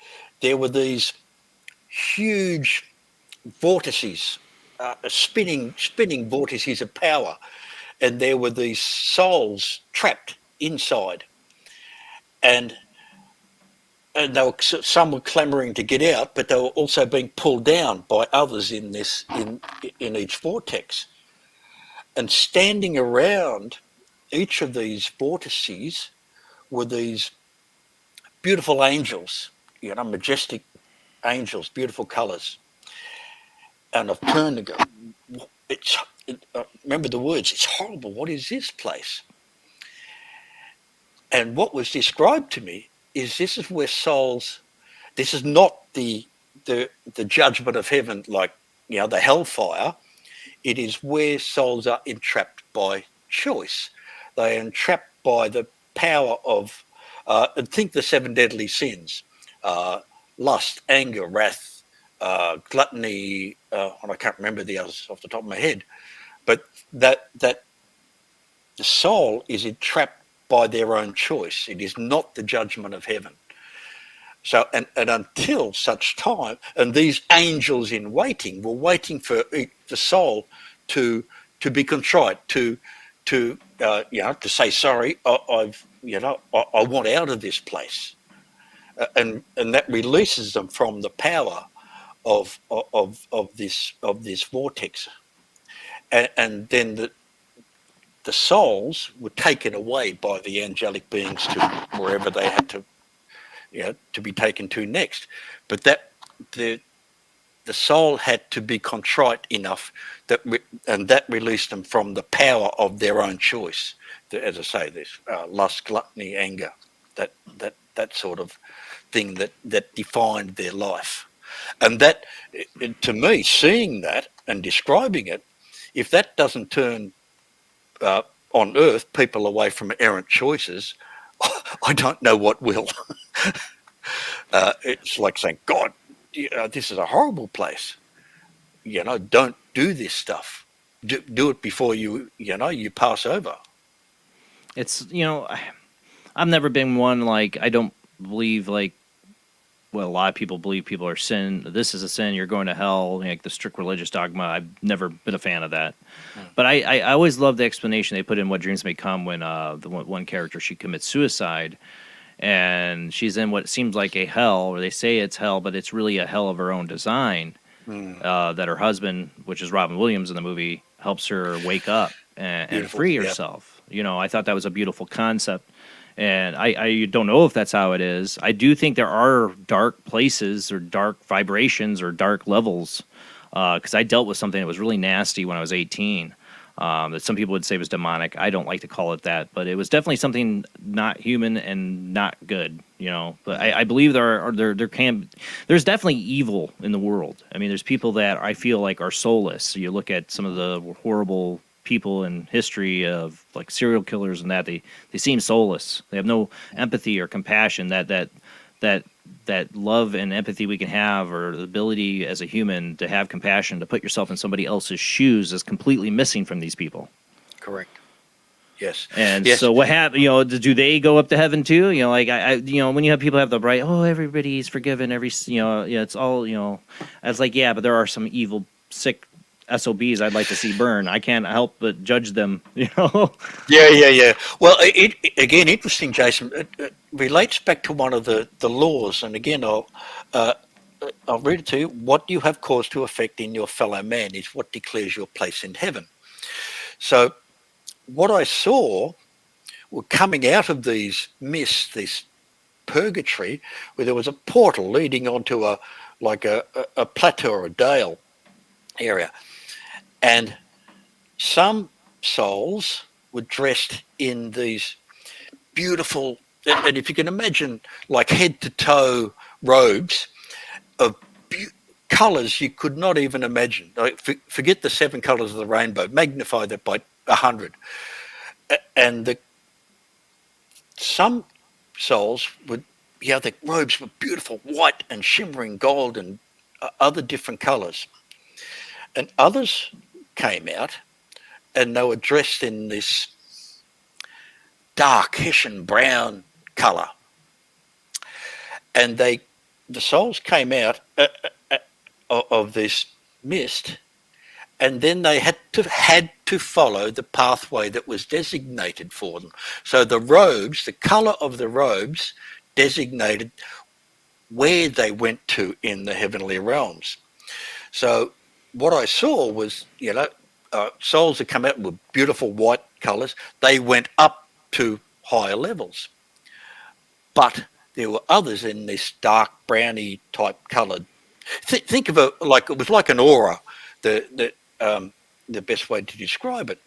There were these huge vortices, spinning vortices of power, and there were these souls trapped inside, and some were clamoring to get out, but they were also being pulled down by others in each vortex. And standing around each of these vortices were these beautiful angels, majestic angels, beautiful colours. And I've turned and go, remember the words, it's horrible, what is this place? And what was described to me is this is where souls, this is not the judgment of heaven, like, the hellfire. It is where souls are entrapped by choice. They are entrapped by the power of, and think the 7 deadly sins, lust, anger, wrath, gluttony, and I can't remember the others off the top of my head, but that the soul is entrapped by their own choice. It is not the judgment of heaven. So, and until such time, and these angels in waiting were waiting for the soul to be contrite, to say sorry. I want out of this place, and that releases them from the power of this vortex, and then the souls were taken away by the angelic beings to wherever they had to be taken to next. But the soul had to be contrite enough and that released them from the power of their own choice. As I say, this lust, gluttony, anger, that sort of thing that defined their life. And that, to me, seeing that and describing it, if that doesn't turn on earth people away from errant choices, I don't know what will. It's like saying, God, this is a horrible place. Don't do this stuff. Do it before you pass over. It's, I've never been one, like, I don't believe, like, well, a lot of people believe people are sin. This is a sin. You're going to hell. Like the strict religious dogma. I've never been a fan of that. But I always love the explanation they put in What Dreams May Come when the one character, she commits suicide. And she's in what seems like a hell, or they say it's hell, but it's really a hell of her own design. That her husband, which is Robin Williams in the movie, helps her wake up and free herself. I thought that was a beautiful concept. And I don't know if that's how it is. I do think there are dark places or dark vibrations or dark levels, because I dealt with something that was really nasty when I was 18, that some people would say was demonic. I don't like to call it that, but it was definitely something not human and not good, But I believe there's definitely evil in the world. I mean, there's people that I feel like are soulless. So you look at some of the horrible people in history of like serial killers and that they seem soulless. They have no empathy or compassion. That love and empathy we can have, or the ability as a human to have compassion, to put yourself in somebody else's shoes, is completely missing from these people. Correct. Yes. And yes. so what happened? Do they go up to heaven too? Like I when you have people have the right, everybody's forgiven, it's all, I was like, yeah, but there are some evil, sick SOBs I'd like to see burn. I can't help but judge them, Yeah. Well, again, interesting, Jason. It relates back to one of the laws, and again, I'll read it to you. What you have cause to affect in your fellow man is what declares your place in heaven. So, what I saw were coming out of these mists, this purgatory, where there was a portal leading onto a plateau or a dale area. And some souls were dressed in these beautiful, and if you can imagine, like head to toe robes of colors you could not even imagine. Like, forget the 7 colors of the rainbow, magnify that by 100. And some souls would, the robes were beautiful, white and shimmering gold and other different colors. And others came out and they were dressed in this dark Hessian brown color. And the souls came out of this mist, and then they had to follow the pathway that was designated for them. So the robes, the color of the robes, designated where they went to in the heavenly realms. So what I saw was, souls that come out with beautiful white colors, they went up to higher levels. But there were others in this dark browny type colored. Think of it was like an aura, the best way to describe it.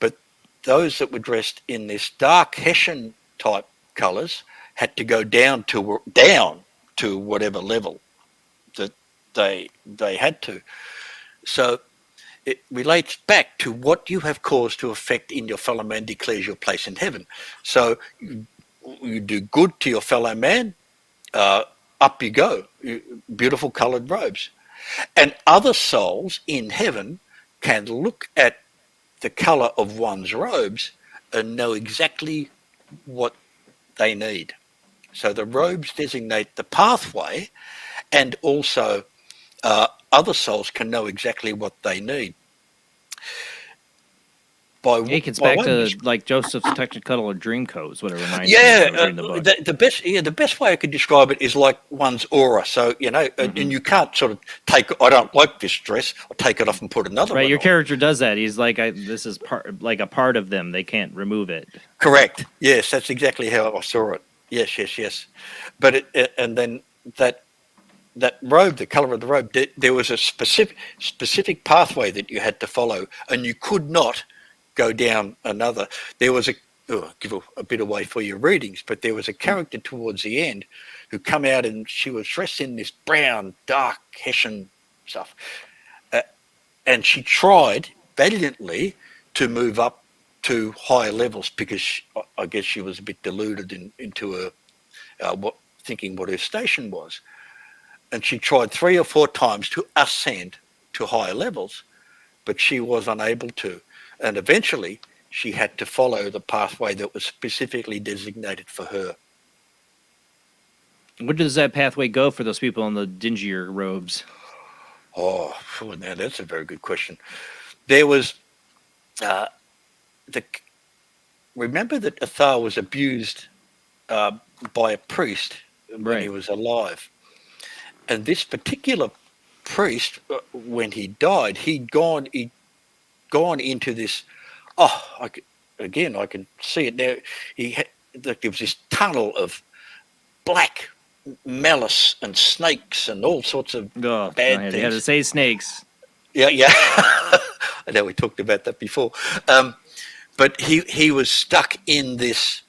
But those that were dressed in this dark Hessian type colors had to go down to whatever level that they had to. So it relates back to what you have cause to affect in your fellow man declares your place in heaven. So you do good to your fellow man, up you go, beautiful coloured robes. And other souls in heaven can look at the colour of one's robes and know exactly what they need. So the robes designate the pathway, and also other souls can know exactly what they need. It gets back to like Joseph's Technicolor or Dreamcoat is what it reminds me of the book. The best way I could describe it is like one's aura. So, and you can't sort of I don't like this dress, I'll take it off and put another one on. Your character does that. He's like, this is a part of them. They can't remove it. Correct. Yes, that's exactly how I saw it. Yes. But and then that that robe, the color of the robe, there was a specific pathway that you had to follow, and you could not go down another. There was I'll give a bit away for your readings, but there was a character towards the end who come out, and she was dressed in this brown, dark Hessian stuff, and she tried valiantly to move up to higher levels because I guess she was a bit deluded into thinking what her station was. And she tried 3 or 4 times to ascend to higher levels, but she was unable to. And eventually she had to follow the pathway that was specifically designated for her. Where does that pathway go for those people in the dingier robes? Oh, now that's a very good question. There was remember that Athar was abused by a priest when he was alive. And this particular priest, when he died, he'd gone into this. I can see it now. There was this tunnel of black malice and snakes and all sorts of bad things. You had to say snakes. Yeah. I know we talked about that before. But he was stuck in this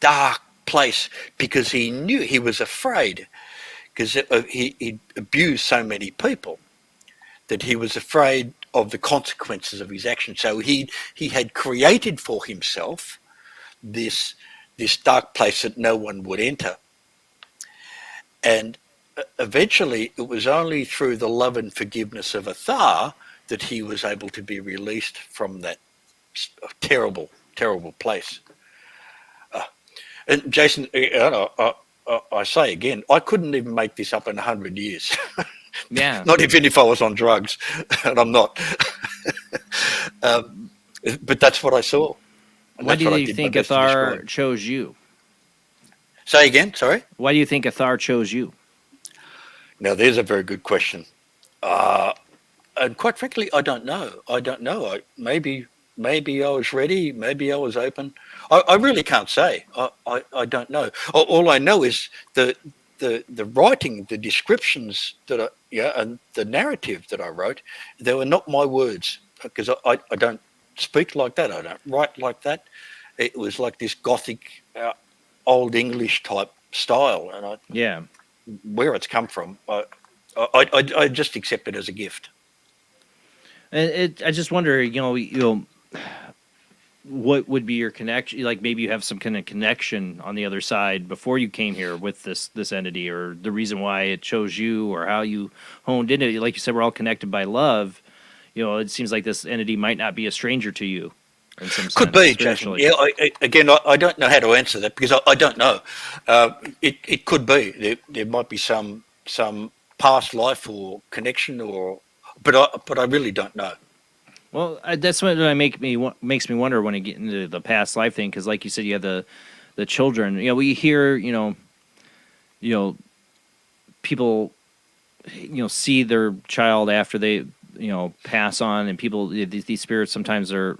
dark place because he knew, he was afraid, because he abused so many people that he was afraid of the consequences of his actions. So he had created for himself this dark place that no one would enter. And eventually it was only through the love and forgiveness of Athar that he was able to be released from that terrible, terrible place. And Jason, I say again, I couldn't even make this up in 100 years. Yeah. Not even if I was on drugs, and I'm not. But that's what I saw. Why do you think Athar chose you? Say again, sorry? Why do you think Athar chose you? Now, there's a very good question. And quite frankly, I don't know. Maybe I was ready. Maybe I was open. I really can't say. I don't know. All I know is the writing, the descriptions and the narrative that I wrote, they were not my words, because I don't speak like that. I don't write like that. It was like this Gothic, Old English type style, and where it's come from, I just accept it as a gift. And I just wonder, what would be your connection? Like maybe you have some kind of connection on the other side before you came here with this entity, or the reason why it chose you, or how you honed into it. Like you said, we're all connected by love. It seems like this entity might not be a stranger to you in some sense. Could be, Jason. Yeah, I don't know how to answer that because I don't know. It could be. There might be some past life or connection, but I really don't know. Well, that's what makes me wonder when I get into the past life thing, because like you said, you have the children. We hear people see their child after they pass on, and people, these spirits sometimes are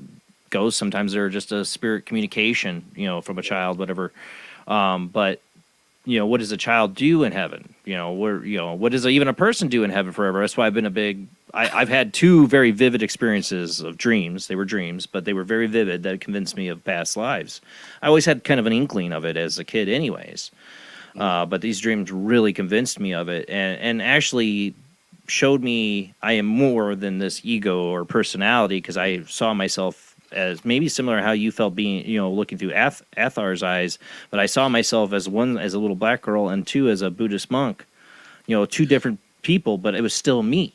ghosts, sometimes they're just a spirit communication from a child, whatever. But what does a child do in heaven? What does even a person do in heaven forever? That's why I've been I've had 2 very vivid experiences of dreams. They were dreams, but they were very vivid that convinced me of past lives. I always had kind of an inkling of it as a kid anyways. But these dreams really convinced me of it, and actually showed me I am more than this ego or personality, because I saw myself as maybe similar to how you felt being, looking through Athar's eyes, but I saw myself as one, as a little black girl, and 2, as a Buddhist monk. 2 different people, but it was still me.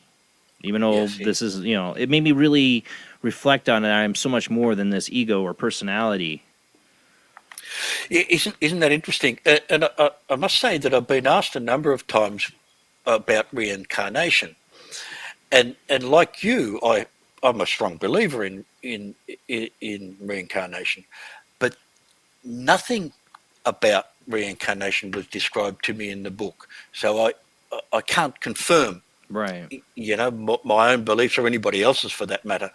Even though this is, it made me really reflect on it. I'm so much more than this ego or personality. Isn't that interesting? And I must say that I've been asked a number of times about reincarnation, and like you, I'm a strong believer in reincarnation, but nothing about reincarnation was described to me in the book, so I can't confirm. Right. My own beliefs, or anybody else's for that matter,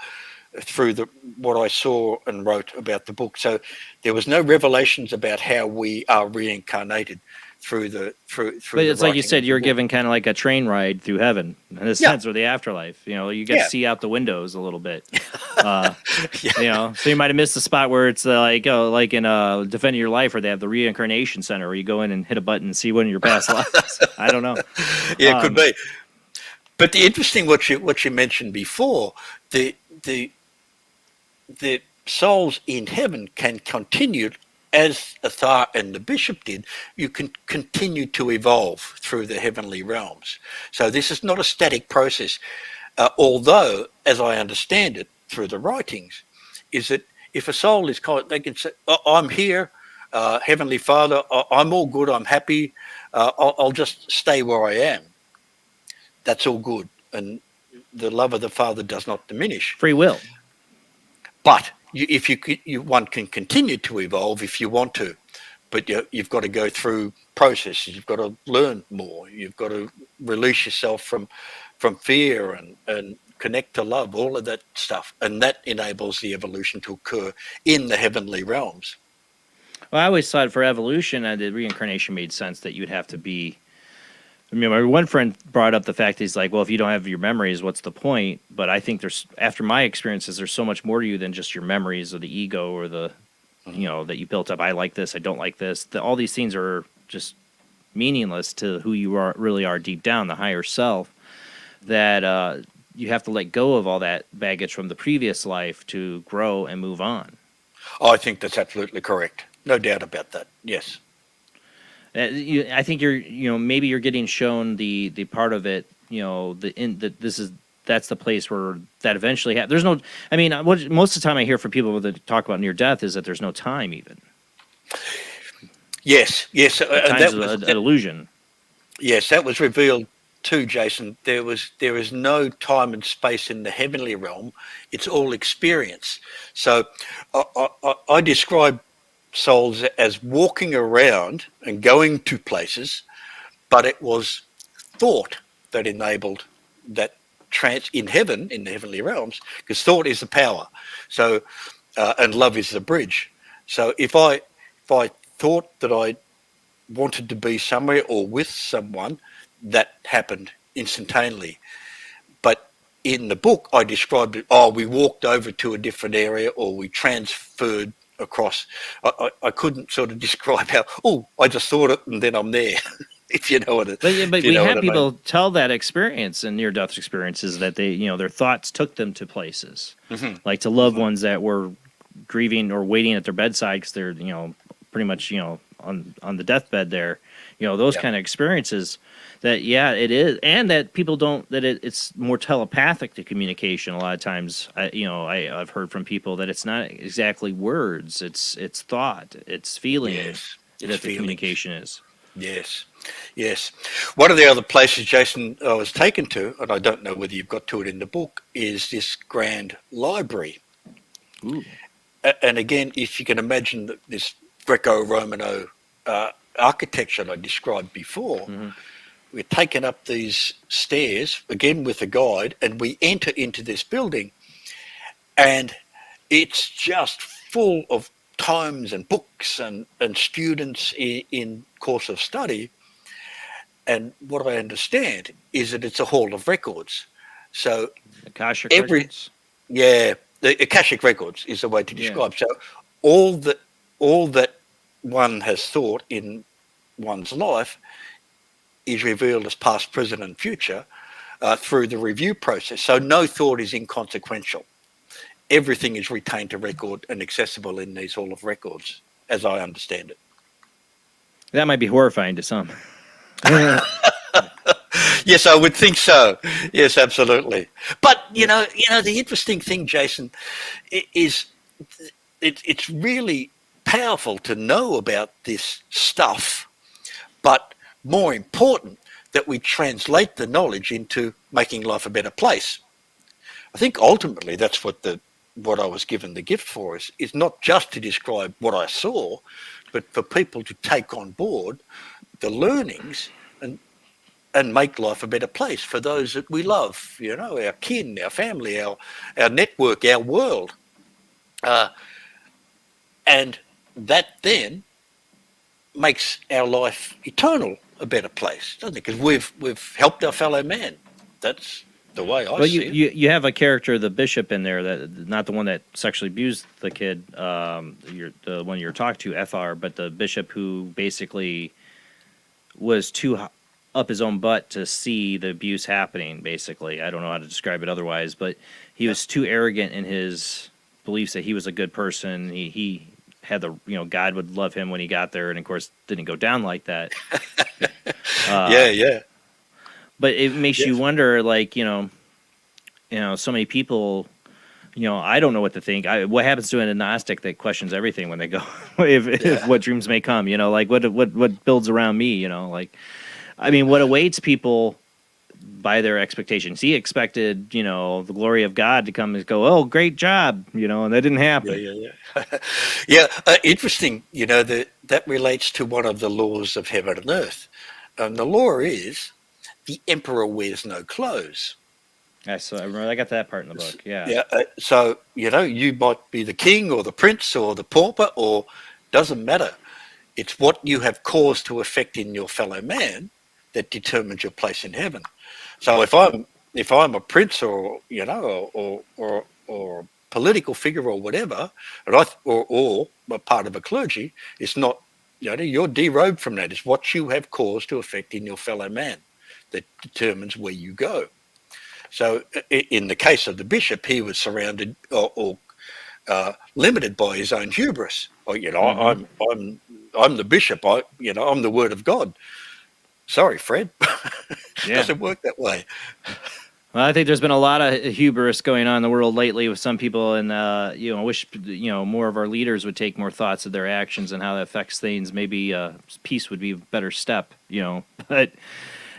through what I saw and wrote about the book. So there was no revelations about how we are reincarnated. through the through. But the it's like you writing said, of the you're book. given kind of like a train ride through heaven in a sense, or the afterlife. You know, you get to see out the windows a little bit. You know, so you might have missed the spot where it's like in Defending Your Life, where they have the reincarnation center, where you go in and hit a button and see one of your past lives. I don't know. Yeah, it could be. But the interesting what you mentioned before, the souls in heaven can continue, as Athar and the bishop did. You can continue to evolve through the heavenly realms. So this is not a static process. Although, as I understand it through the writings, is that if a soul is called, they can say, oh, I'm here, Heavenly Father, I'm all good, I'm happy, I'll just stay where I am. That's all good. And the love of the Father does not diminish. Free will. But if one can continue to evolve if you want to, but you've got to go through processes. You've got to learn more. You've got to release yourself from fear and connect to love, all of that stuff. And that enables the evolution to occur in the heavenly realms. Well, I always thought for evolution, the reincarnation made sense that you'd have to be. I mean, my one friend brought up the fact that he's like, well, if you don't have your memories, what's the point? But I think after my experiences, there's so much more to you than just your memories or the ego or the, that you built up. I like this. I don't like this. All these things are just meaningless to who you really are deep down, the higher self, that you have to let go of all that baggage from the previous life to grow and move on. I think that's absolutely correct. No doubt about that. Yes. I think maybe you're getting shown the part of it, that's the place where that eventually there's no, I mean, most of the time I hear from people that talk about near death is that there's no time even. Yes. Time's an illusion. Yes, that was revealed too, Jason. There is no time and space in the heavenly realm. It's all experience. So I describe souls as walking around and going to places, but it was thought that enabled that trance in heaven, in the heavenly realms, because thought is the power. So, and love is the bridge. So if I thought that I wanted to be somewhere or with someone, that happened instantaneously. But in the book, I described it, we walked over to a different area, or we transferred across. I couldn't sort of describe how, I just thought it and then I'm there. If you know what it is. But we have people tell that experience in near-death experiences that they, their thoughts took them to places, like to loved ones that were grieving or waiting at their bedside because they're, pretty much, on the deathbed there, those kind of experiences. That it is, and that people don't. That it's more telepathic to communication. A lot of times, I've heard from people that it's not exactly words. It's thought. It's feeling. Yes, that the communication is. Yes. One of the other places, Jason, I was taken to, and I don't know whether you've got to it in the book, is this grand library. Ooh. And again, if you can imagine this Greco-Romano architecture I described before. Mm-hmm. We're taking up these stairs, again with a guide, and we enter into this building, and it's just full of tomes and books and students in course of study. And what I understand is that it's a hall of records. So Akashic records? Yeah, the Akashic records is the way to describe. So all that one has thought in one's life is revealed as past, present, and future through the review process. So no thought is inconsequential. Everything is retained to record and accessible in these hall of records, as I understand it. That might be horrifying to some. Yes, I would think so. Yes, absolutely. But the interesting thing, Jason, is it's really powerful to know about this stuff, but more important that we translate the knowledge into making life a better place. I think ultimately that's what I was given the gift for is not just to describe what I saw, but for people to take on board the learnings and make life a better place for those that we love, our kin, our family, our network, our world. And that then makes our life eternal a better place, doesn't it? Because we've helped our fellow man. That's the way I Well, see it. you have a character, the bishop, in there, that not the one that sexually abused the kid, the one you're talking to, FR, but the bishop who basically was too up his own butt to see the abuse happening. Basically, I don't know how to describe it otherwise, but he was too arrogant in his beliefs that he was a good person. He had God would love him when he got there, and of course didn't go down like that. Yeah. But it makes you wonder, like, so many people, I don't know what to think. What happens to an agnostic that questions everything when they go, if what dreams may come, like what builds around me, like, I mean, what awaits people by their expectations. He expected, the glory of God to come and go, oh, great job, and that didn't happen. Yeah. Interesting, that relates to one of the laws of heaven and earth. And the law is the emperor wears no clothes. So I remember I got that part in the book. Yeah. Yeah. So, you might be the king or the prince or the pauper, or doesn't matter. It's what you have cause to affect in your fellow man that determines your place in heaven. So if I'm a prince or a political figure or whatever, and or a part of a clergy, it's not, you're derobed from that. It's what you have cause to affect in your fellow man that determines where you go. So in the case of the bishop, he was surrounded or limited by his own hubris. Or, I'm the bishop. I'm the word of God. Sorry, Fred. Doesn't work that way. Well, I think there's been a lot of hubris going on in the world lately with some people, and I wish more of our leaders would take more thoughts of their actions and how that affects things. Maybe peace would be a better step, but.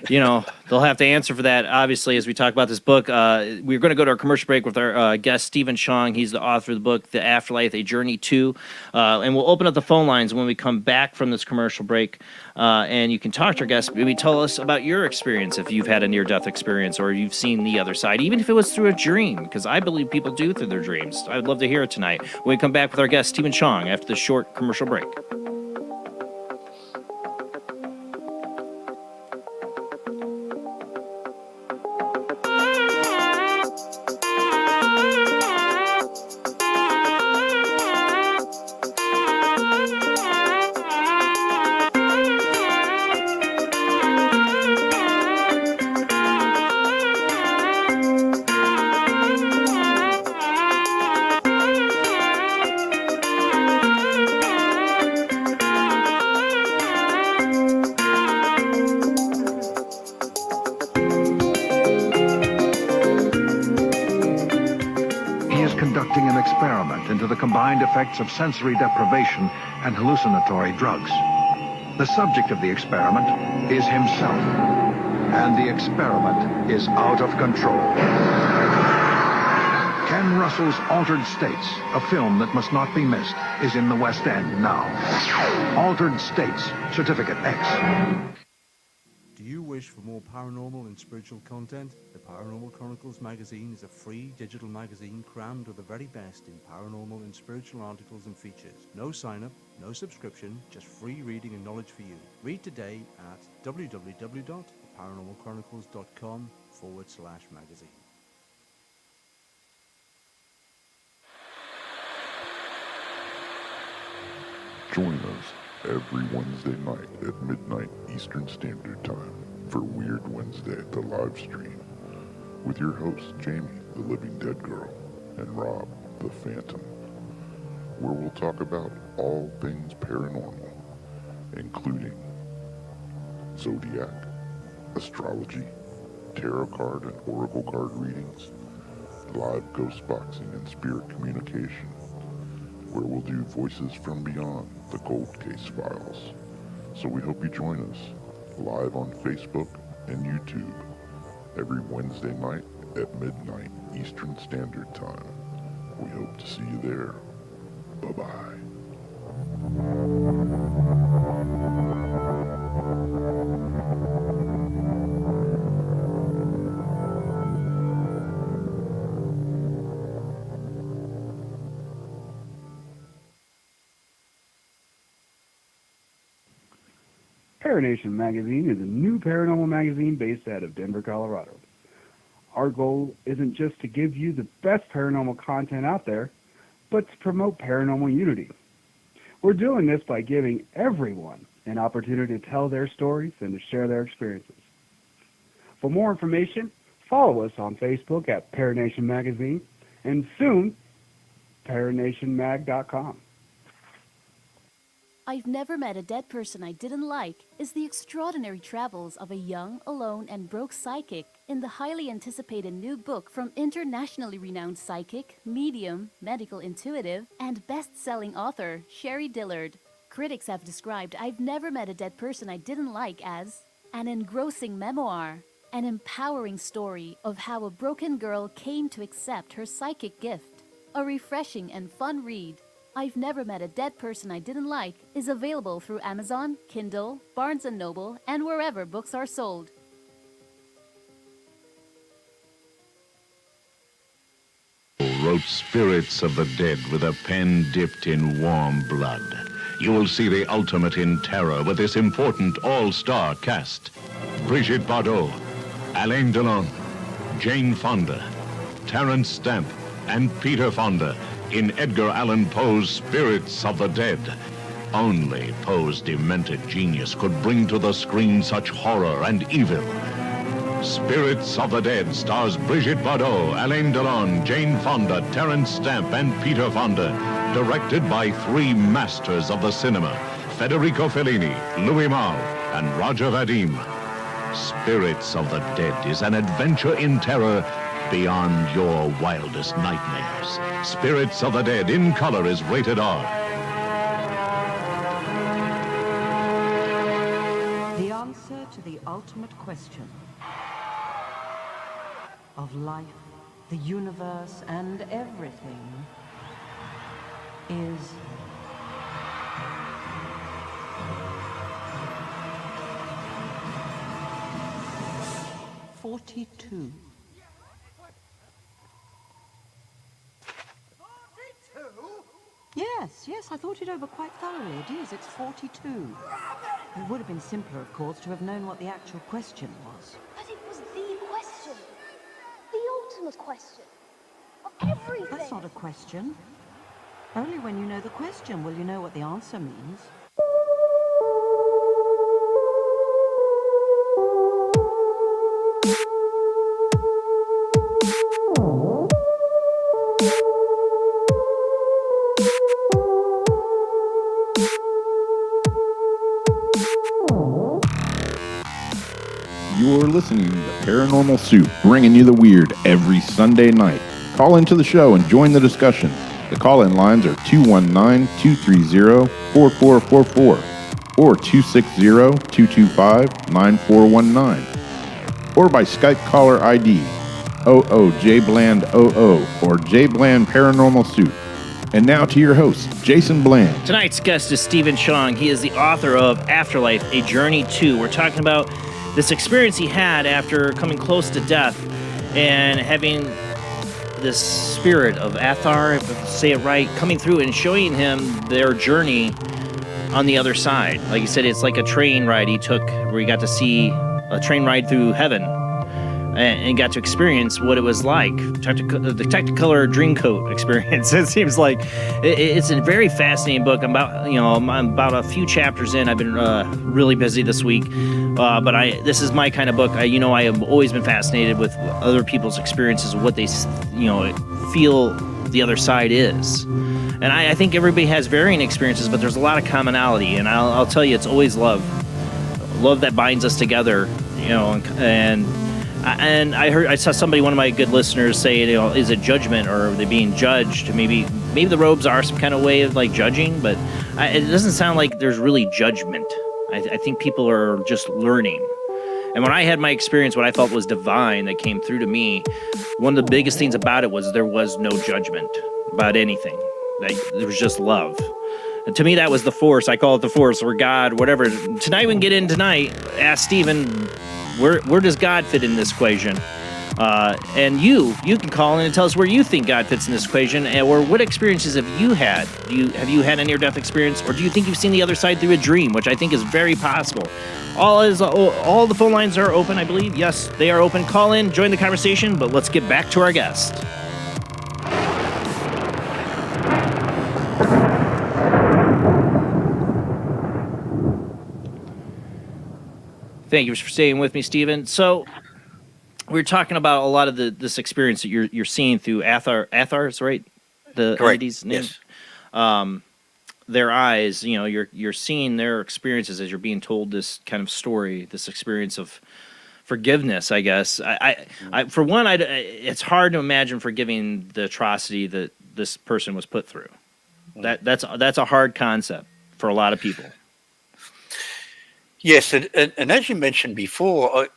They'll have to answer for that, obviously, as we talk about this book. We're going to go to our commercial break with our guest, Stephen Chong. He's the author of the book, The Afterlife, A Journey To. And we'll open up the phone lines when we come back from this commercial break. And you can talk to our guest. Maybe tell us about your experience, if you've had a near-death experience or you've seen the other side, even if it was through a dream, because I believe people do through their dreams. I'd love to hear it tonight when we come back with our guest, Stephen Chong, after this short commercial break. Effects of sensory deprivation and hallucinatory drugs. The subject of the experiment is himself, and the experiment is out of control. Ken Russell's Altered States, a film that must not be missed, is in the West End now. Altered States, Certificate X. Do you wish for more paranormal and spiritual content? The Paranormal Chronicles magazine is a free digital magazine crammed with the very best in paranormal and spiritual articles and features. No sign-up, no subscription, just free reading and knowledge for you. Read today at www.paranormalchronicles.com/magazine. Join us every Wednesday night at midnight Eastern Standard Time for Weird Wednesday, the live stream, with your hosts Jamie, the Living Dead Girl, and Rob, the Phantom, where we'll talk about all things paranormal, including zodiac, astrology, tarot card and oracle card readings, live ghost boxing and spirit communication, where we'll do Voices from Beyond, the Cold Case Files. So we hope you join us live on Facebook and YouTube every Wednesday night at midnight Eastern Standard Time. We hope to see you there. Bye-bye. Paranation Magazine is a new paranormal magazine based out of Denver, Colorado. Our goal isn't just to give you the best paranormal content out there, but to promote paranormal unity. We're doing this by giving everyone an opportunity to tell their stories and to share their experiences. For more information, follow us on Facebook at Paranation Magazine and soon, paranationmag.com. I've Never Met a Dead Person I Didn't Like is the extraordinary travels of a young, alone, and broke psychic in the highly anticipated new book from internationally renowned psychic, medium, medical intuitive, and best-selling author Sherry Dillard. Critics have described I've Never Met a Dead Person I Didn't Like as an engrossing memoir, an empowering story of how a broken girl came to accept her psychic gift, a refreshing and fun read. I've Never Met a Dead Person I Didn't Like is available through Amazon, Kindle, Barnes & Noble, and wherever books are sold. Wrote Spirits of the Dead with a pen dipped in warm blood. You will see the ultimate in terror with this important all-star cast. Brigitte Bardot, Alain Delon, Jane Fonda, Terence Stamp, and Peter Fonda in Edgar Allan Poe's Spirits of the Dead. Only Poe's demented genius could bring to the screen such horror and evil. Spirits of the Dead stars Brigitte Bardot, Alain Delon, Jane Fonda, Terence Stamp, and Peter Fonda. Directed by three masters of the cinema, Federico Fellini, Louis Malle, and Roger Vadim. Spirits of the Dead is an adventure in terror beyond your wildest nightmares. Spirits of the Dead in color is rated R. The answer to the ultimate question of life, the universe, and everything is $42. Yes, I thought it over quite thoroughly. It is, it's 42. It would have been simpler, of course, to have known what the actual question was. But it was the question. The ultimate question. Of everything. That's not a question. Only when you know the question will you know what the answer means. You're listening to Paranormal Soup, bringing you the weird every Sunday night. Call into the show and join the discussion. The call-in lines are 219-230-4444 or 260-225-9419 or by Skype caller ID OOJBland00 or JBland Paranormal Soup. And now to your host, Jason Bland. Tonight's guest is Stephen Chong. He is the author of Afterlife, A Journey to. We're talking about this experience he had after coming close to death and having this spirit of Athar, if I say it right, coming through and showing him their journey on the other side. Like you said, it's like a train ride he took where he got to see a train ride through heaven and got to experience what it was like. The Technicolor Dreamcoat experience. It seems like it's a very fascinating book. I'm about a few chapters in. I've been really busy this week, but this is my kind of book. I have always been fascinated with other people's experiences, what they feel the other side is. And I think everybody has varying experiences, but there's a lot of commonality. And I'll tell you, it's always love that binds us together. And I saw somebody, one of my good listeners, say, is it judgment or are they being judged? Maybe the robes are some kind of way of like judging, but it doesn't sound like there's really judgment. I think people are just learning. And when I had my experience, what I felt was divine that came through to me, one of the biggest things about it was there was no judgment about anything. There was just love. And to me, that was the force. I call it the force or God, whatever. Tonight we can get in tonight. Ask Stephen, where does God fit in this equation? And you can call in and tell us where you think God fits in this equation, or what experiences have you had? Have you had a near-death experience, or do you think you've seen the other side through a dream, which I think is very possible? All the phone lines are open, I believe. Yes, they are open. Call in, join the conversation, but let's get back to our guest. Thank you for staying with me, Stephen. So we're talking about a lot of this experience that you're seeing through Athars, right? The Correct. entities named. Yes. Their eyes. You're seeing their experiences as you're being told this kind of story, this experience of forgiveness. I guess. For one, it's hard to imagine forgiving the atrocity that this person was put through. That's a hard concept for a lot of people. Yes, and as you mentioned before,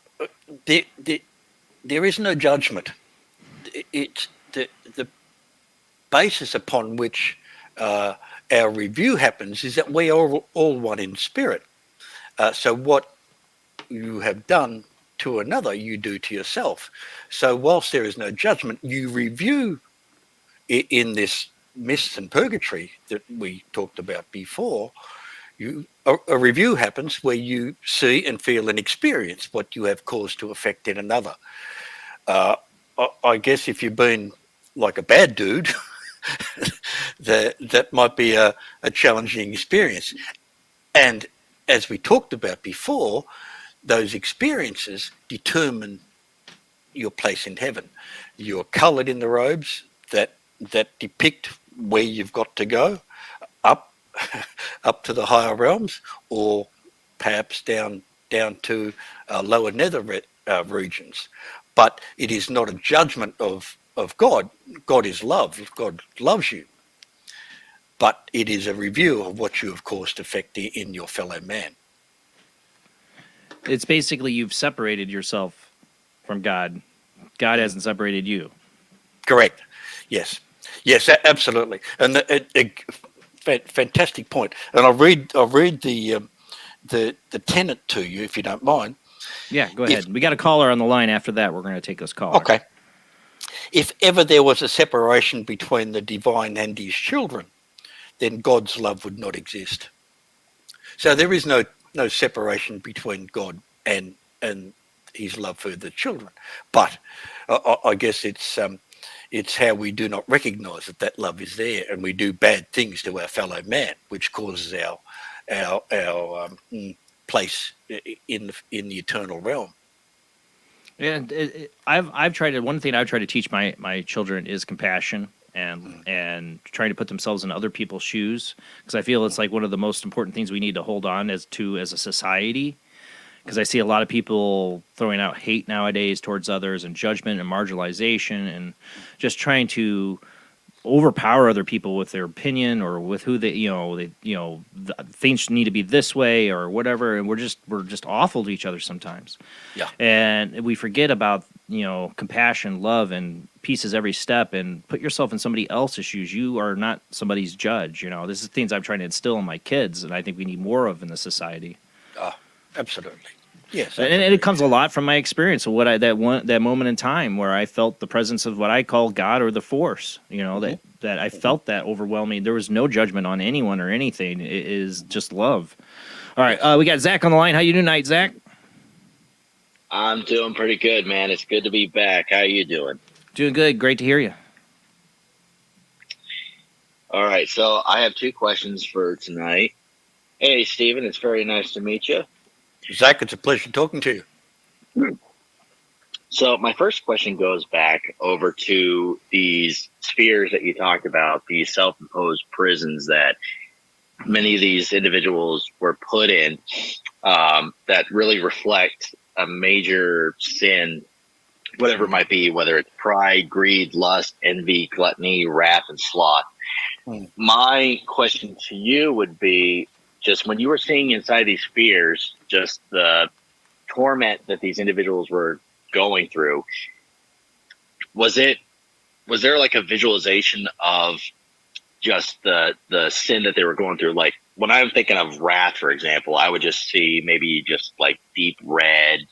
there is no judgment. It's the basis upon which our review happens is that we are all one in spirit. So what you have done to another, you do to yourself. So whilst there is no judgment, you review in this mist and purgatory that we talked about before. A review happens where you see and feel and experience what you have caused to affect in another. I guess if you've been like a bad dude, that might be a challenging experience. And as we talked about before, those experiences determine your place in heaven. You're coloured in the robes that depict where you've got to go, up to the higher realms, or perhaps down to lower nether regions. But it is not a judgment of God. God is love. God loves you. But it is a review of what you have caused effect in your fellow man. It's basically you've separated yourself from God. God hasn't separated you. Correct. Yes. Yes, absolutely. And fantastic point. And I'll read the tenet to you, if you don't mind. Yeah, go ahead. We got a caller on the line. After that, we're going to take this call. Okay. If ever there was a separation between the divine and his children, then God's love would not exist. So there is no separation between God and his love for the children. But I guess it's how we do not recognize that love is there, and we do bad things to our fellow man, which causes our place in the eternal realm. And I've tried to. One thing I've tried to teach my children is compassion and trying to put themselves in other people's shoes, because I feel it's like one of the most important things we need to hold on as a society. Because I see a lot of people throwing out hate nowadays towards others, and judgment and marginalization, and just trying to overpower other people with their opinion or with who things need to be this way or whatever. And we're just awful to each other sometimes. Yeah. And we forget about compassion, love, and peace is every step. And put yourself in somebody else's shoes. You are not somebody's judge. This is things I'm trying to instill in my kids, and I think we need more of in the society. Absolutely. Yes. Absolutely. And it comes a lot from my experience of that moment in time where I felt the presence of what I call God or the force, that I felt that overwhelming. There was no judgment on anyone or anything. It is just love. All right. We got Zach on the line. How you doing tonight, Zach? I'm doing pretty good, man. It's good to be back. How you doing? Doing good. Great to hear you. All right. So I have two questions for tonight. Hey, Stephen, it's very nice to meet you. Zach, it's a pleasure talking to you. So my first question goes back over to these spheres that you talked about, these self-imposed prisons that many of these individuals were put in, that really reflect a major sin, whatever it might be, whether it's pride, greed, lust, envy, gluttony, wrath, and sloth. My question to you would be, just when you were seeing inside these spheres, just the torment that these individuals were going through, was there like a visualization of just the sin that they were going through? Like when I'm thinking of wrath, for example, I would just see maybe just like deep red,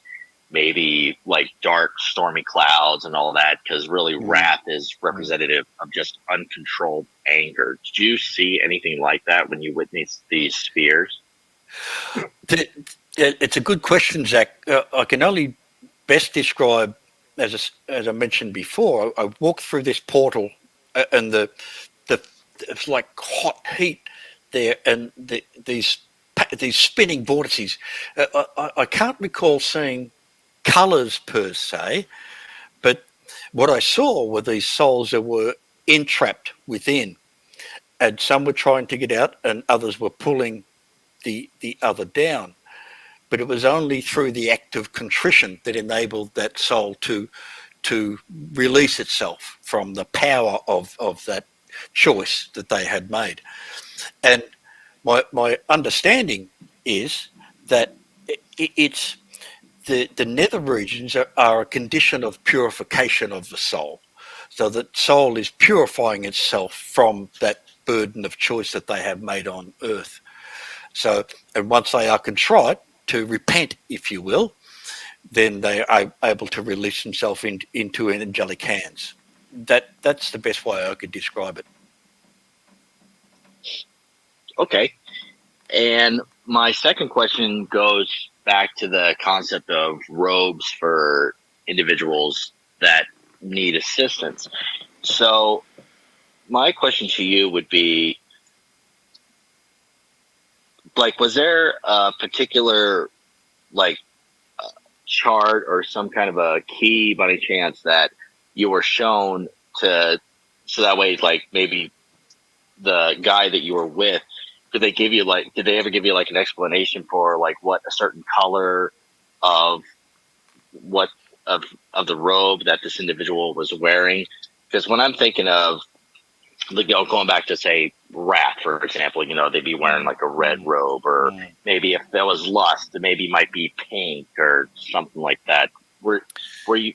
maybe like dark, stormy clouds and all that, because really wrath is representative of just uncontrolled anger. Did you see anything like that when you witnessed these spheres? It's a good question, Zach. I can only best describe, as I mentioned before, I walked through this portal, and the it's like hot heat there, and these spinning vortices. I can't recall seeing colours per se, but what I saw were these souls that were entrapped within, and some were trying to get out, and others were pulling the other down. But it was only through the act of contrition that enabled that soul to release itself from the power of that choice that they had made. And my understanding is that it's the nether regions are a condition of purification of the soul. So that soul is purifying itself from that burden of choice that they have made on earth. So, and once they are contrite, to repent, if you will, then they are able to release themselves into angelic hands. That's the best way I could describe it. Okay. And my second question goes back to the concept of robes for individuals that need assistance. So my question to you would be, like, was there a particular, like, chart or some kind of a key by any chance that you were shown to, so that way, like, maybe the guy that you were with, did they ever give you like an explanation for like what a certain color of the robe that this individual was wearing? Because when I'm thinking of, like, going back to say wrath, for example, they'd be wearing like a red robe, or maybe if there was lust, it maybe might be pink or something like that. Were you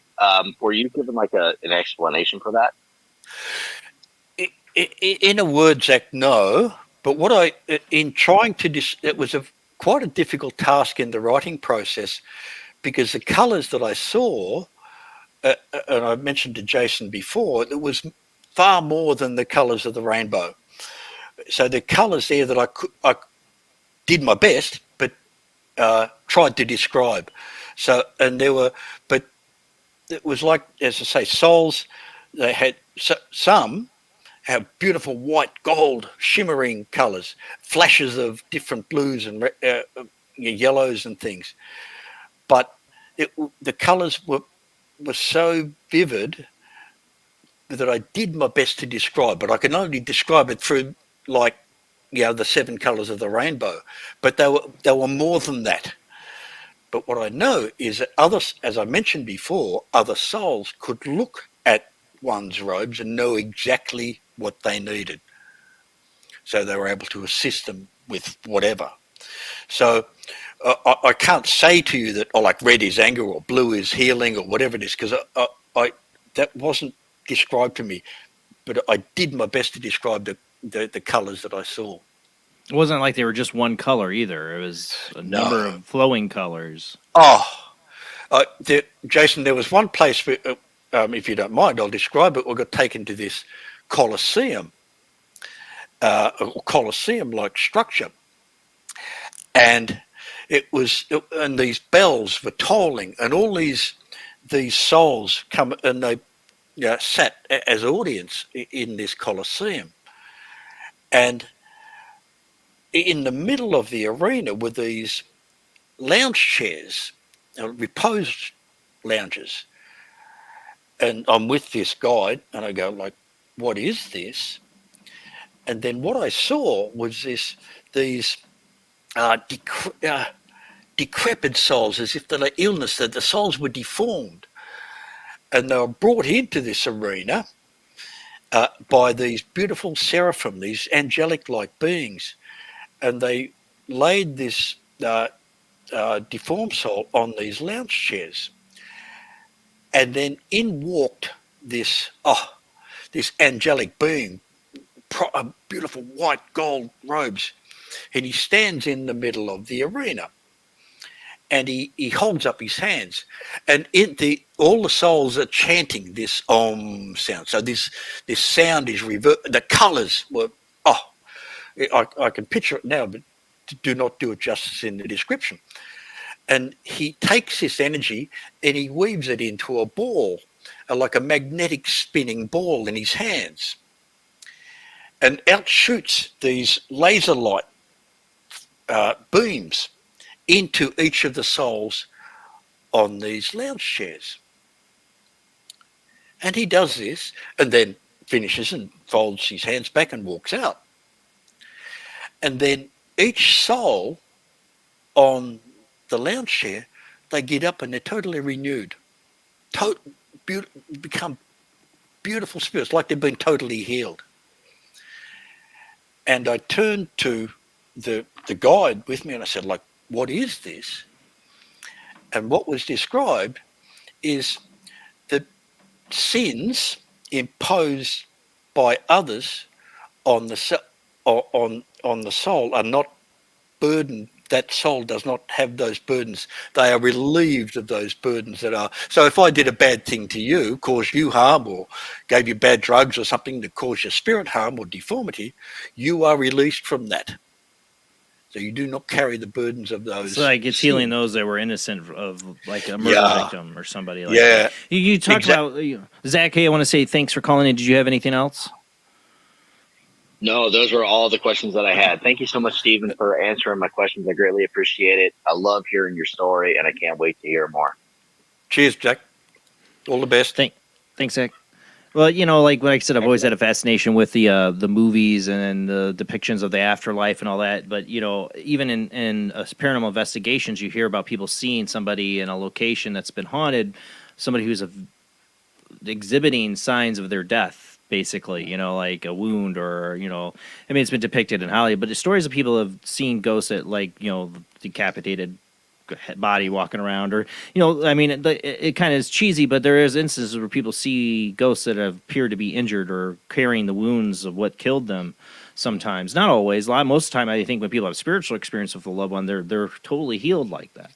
given like an explanation for that? In a word, Zach, no. But what in trying to, it was quite a difficult task in the writing process, because the colours that I saw, and I mentioned to Jason before, it was far more than the colours of the rainbow. So the colours there that I did my best, but tried to describe. So, and but it was like, as I say, souls. They had some have beautiful white, gold, shimmering colours, flashes of different blues and yellows and things. But the colours were so vivid that I did my best to describe, but I can only describe it through, like, the 7 colours of the rainbow. But they were more than that. But what I know is that others, as I mentioned before, other souls could look at one's robes and know exactly what they needed. So they were able to assist them with whatever. So I can't say to you that, like, red is anger or blue is healing or whatever it is, because that wasn't described to me. But I did my best to describe the colours that I saw. It wasn't like they were just one color either. It was a number of flowing colors. Jason, there was one place, where, if you don't mind, I'll describe it. We got taken to this Colosseum, a Colosseum-like structure. And and these bells were tolling, and all these souls come, and they sat as audience in this Colosseum. And in the middle of the arena were these lounge chairs, repose lounges. And I'm with this guide, and I go, like, what is this? And then what I saw was these decrepit souls, as if they're illness, that the souls were deformed. And they were brought into this arena by these beautiful seraphim, these angelic-like beings. And they laid this deformed soul on these lounge chairs. And then in walked this angelic being, beautiful white gold robes. And he stands in the middle of the arena. and he holds up his hands, and all the souls are chanting this Om sound. So this sound is the colors were, I can picture it now, but do not do it justice in the description. And he takes this energy and he weaves it into a ball, like a magnetic spinning ball in his hands, and out shoots these laser light beams into each of the souls on these lounge chairs. And he does this and then finishes and folds his hands back and walks out. And then each soul on the lounge chair, they get up and they're totally renewed, become beautiful spirits, like they've been totally healed. And I turned to the guide with me and I said, like, what is this? And what was described is that sins imposed by others on the soul are not burdened. That soul does not have those burdens. They are relieved of those burdens that are. So if I did a bad thing to you, caused you harm, or gave you bad drugs or something that caused your spirit harm or deformity, you are released from that. So you do not carry the burdens of those. So like it's healing those that were innocent of like a murder victim or somebody like that. You talked about, Zach, hey, I want to say thanks for calling in. Did you have anything else? No, those were all the questions that I had. Thank you so much, Stephen, for answering my questions. I greatly appreciate it. I love hearing your story, and I can't wait to hear more. Cheers, Jack. All the best. Thanks, Zach. Well, like I said, I've always had a fascination with the movies and the depictions of the afterlife and all that. But, even in paranormal investigations, you hear about people seeing somebody in a location that's been haunted, somebody who's exhibiting signs of their death. Basically, like a wound or, it's been depicted in Hollywood, but the stories of people have seen ghosts at decapitated body walking around or, it kind of is cheesy, but there is instances where people see ghosts that appear to be injured or carrying the wounds of what killed them sometimes. Not always. Most of the time, I think when people have spiritual experience with a loved one, they're totally healed like that.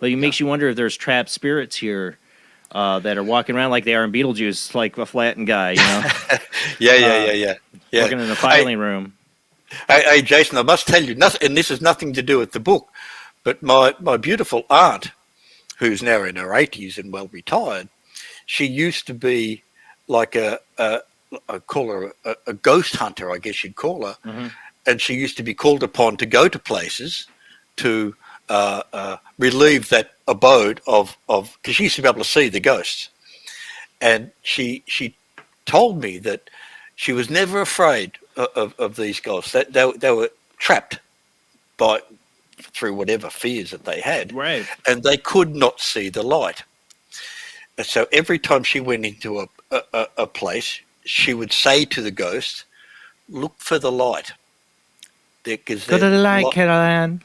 But it makes you wonder if there's trapped spirits here that are walking around like they are in Beetlejuice, like a flattened guy, Yeah. Working in a filing room. Hey, Jason, I must tell you, nothing, and this has nothing to do with the book, but my beautiful aunt, who's now in her 80s and well retired, she used to be like I call her a ghost hunter, I guess you'd call her, and she used to be called upon to go to places to relieve that abode of because she used to be able to see the ghosts, and she told me that she was never afraid of these ghosts. That they were trapped through whatever fears that they had, right? And they could not see the light. And so every time she went into a place, she would say to the ghost, "Look for the light." Go to the light, Caroline.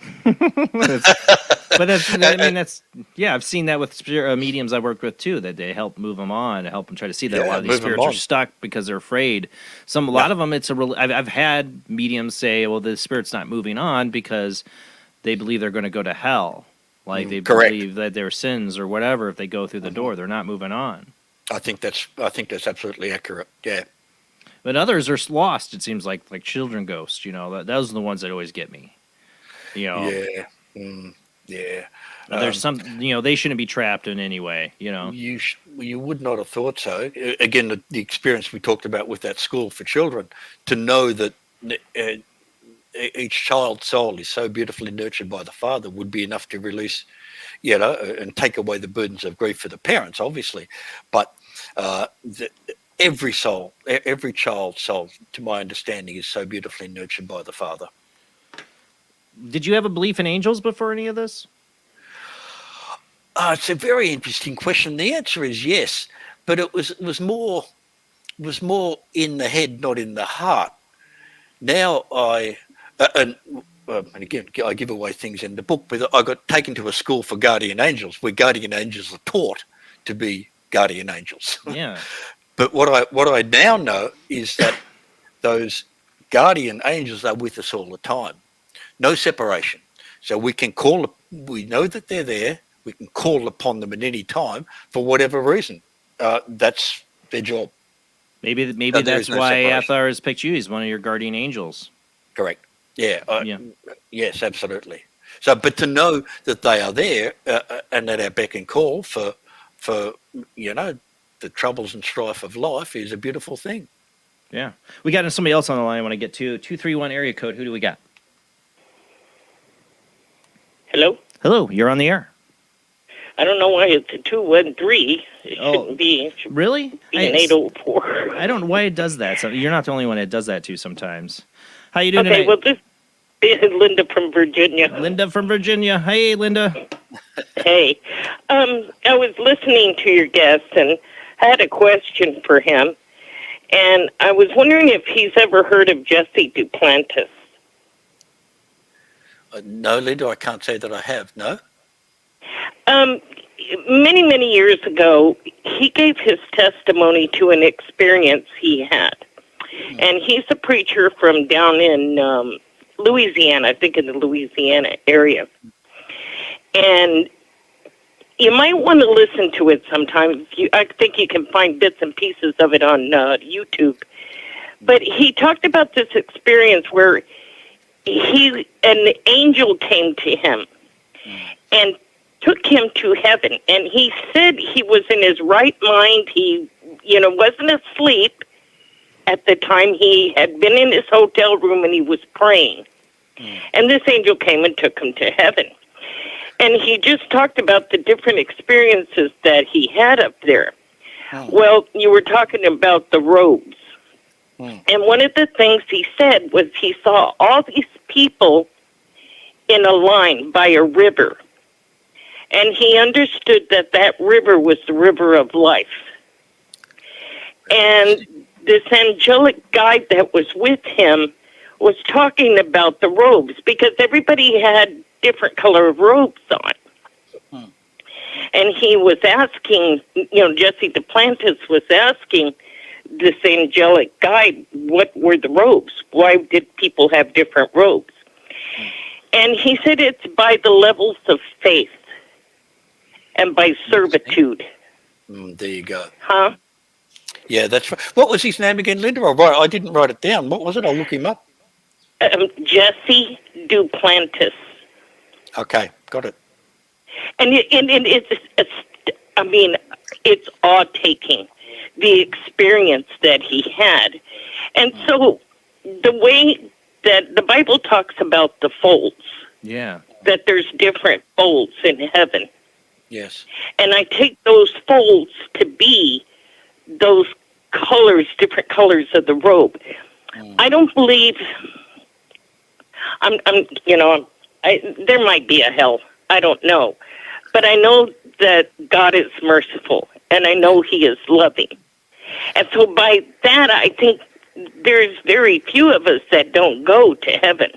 But I've seen that with mediums I worked with too, that they help move them on, help them try to see that a lot of these spirits are stuck because they're afraid. A lot of them, I've had mediums say, well, the spirit's not moving on because they believe they're going to go to hell. Like they believe that their sins or whatever, if they go through the door, they're not moving on. I think that's absolutely accurate. Yeah. But others are lost. It seems like children ghosts. Those are the ones that always get me. Yeah. There's some. They shouldn't be trapped in any way. You would not have thought so. Again, the experience we talked about with that school for children, to know that each child's soul is so beautifully nurtured by the father would be enough to release, and take away the burdens of grief for the parents, obviously. But every child's soul, to my understanding, is so beautifully nurtured by the father. Did you have a belief in angels before any of this? It's a very interesting question. The answer is yes, but it was more in the head, not in the heart. Now and again, I give away things in the book, but I got taken to a school for guardian angels, where guardian angels are taught to be guardian angels. Yeah. But what I now know is that those guardian angels are with us all the time. No separation. So we know that they're there. We can call upon them at any time for whatever reason. That's their job. Maybe there that's is no why separation. Athar has picked you. He's one of your guardian angels. Correct. Yeah. Yes, absolutely. So, but to know that they are there and at our beck and call for the troubles and strife of life is a beautiful thing. Yeah. We got somebody else on the line I want to get to. 231 area code. Who do we got? Hello? Hello, you're on the air. I don't know why it's a 213. It shouldn't be. It should Really? be an 804. I don't know why it does that. So you're not the only one it does that to sometimes. How you doing Okay, tonight? well, this is Linda from Virginia. Linda from Virginia. Hey, Linda. Hey. I was listening to your guest, and I had a question for him. And I was wondering if he's ever heard of Jesse Duplantis. No, Linda, I can't say that I have. No. Many, many years ago, he gave his testimony to an experience he had. And he's a preacher from down in Louisiana, I think in the Louisiana area. And you might want to listen to it sometime. I think you can find bits and pieces of it on YouTube. But he talked about this experience where an angel came to him and took him to heaven. And he said he was in his right mind. He, wasn't asleep at the time. He had been in his hotel room and he was praying. And this angel came and took him to heaven. And he just talked about the different experiences that he had up there. Well, you were talking about the robes. And one of the things he said was he saw all these people in a line by a river. And he understood that that river was the river of life. And this angelic guide that was with him was talking about the robes because everybody had different color of robes on. And he was asking, Jesse Duplantis was asking this angelic guide, what were the robes? Why did people have different robes? And he said it's by the levels of faith and by servitude. There you go. Huh? Yeah, that's right. What was his name again, Linda? I didn't write it down. What was it? I'll look him up. Jesse Duplantis. Okay, got it. And it's awe-taking, the experience that he had. And so the way that the Bible talks about the folds, that there's different folds in heaven. Yes. And I take those folds to be those colors, different colors of the robe. I don't believe, there might be a hell. I don't know. But I know that God is merciful, and I know He is loving. And so by that, I think there's very few of us that don't go to heaven.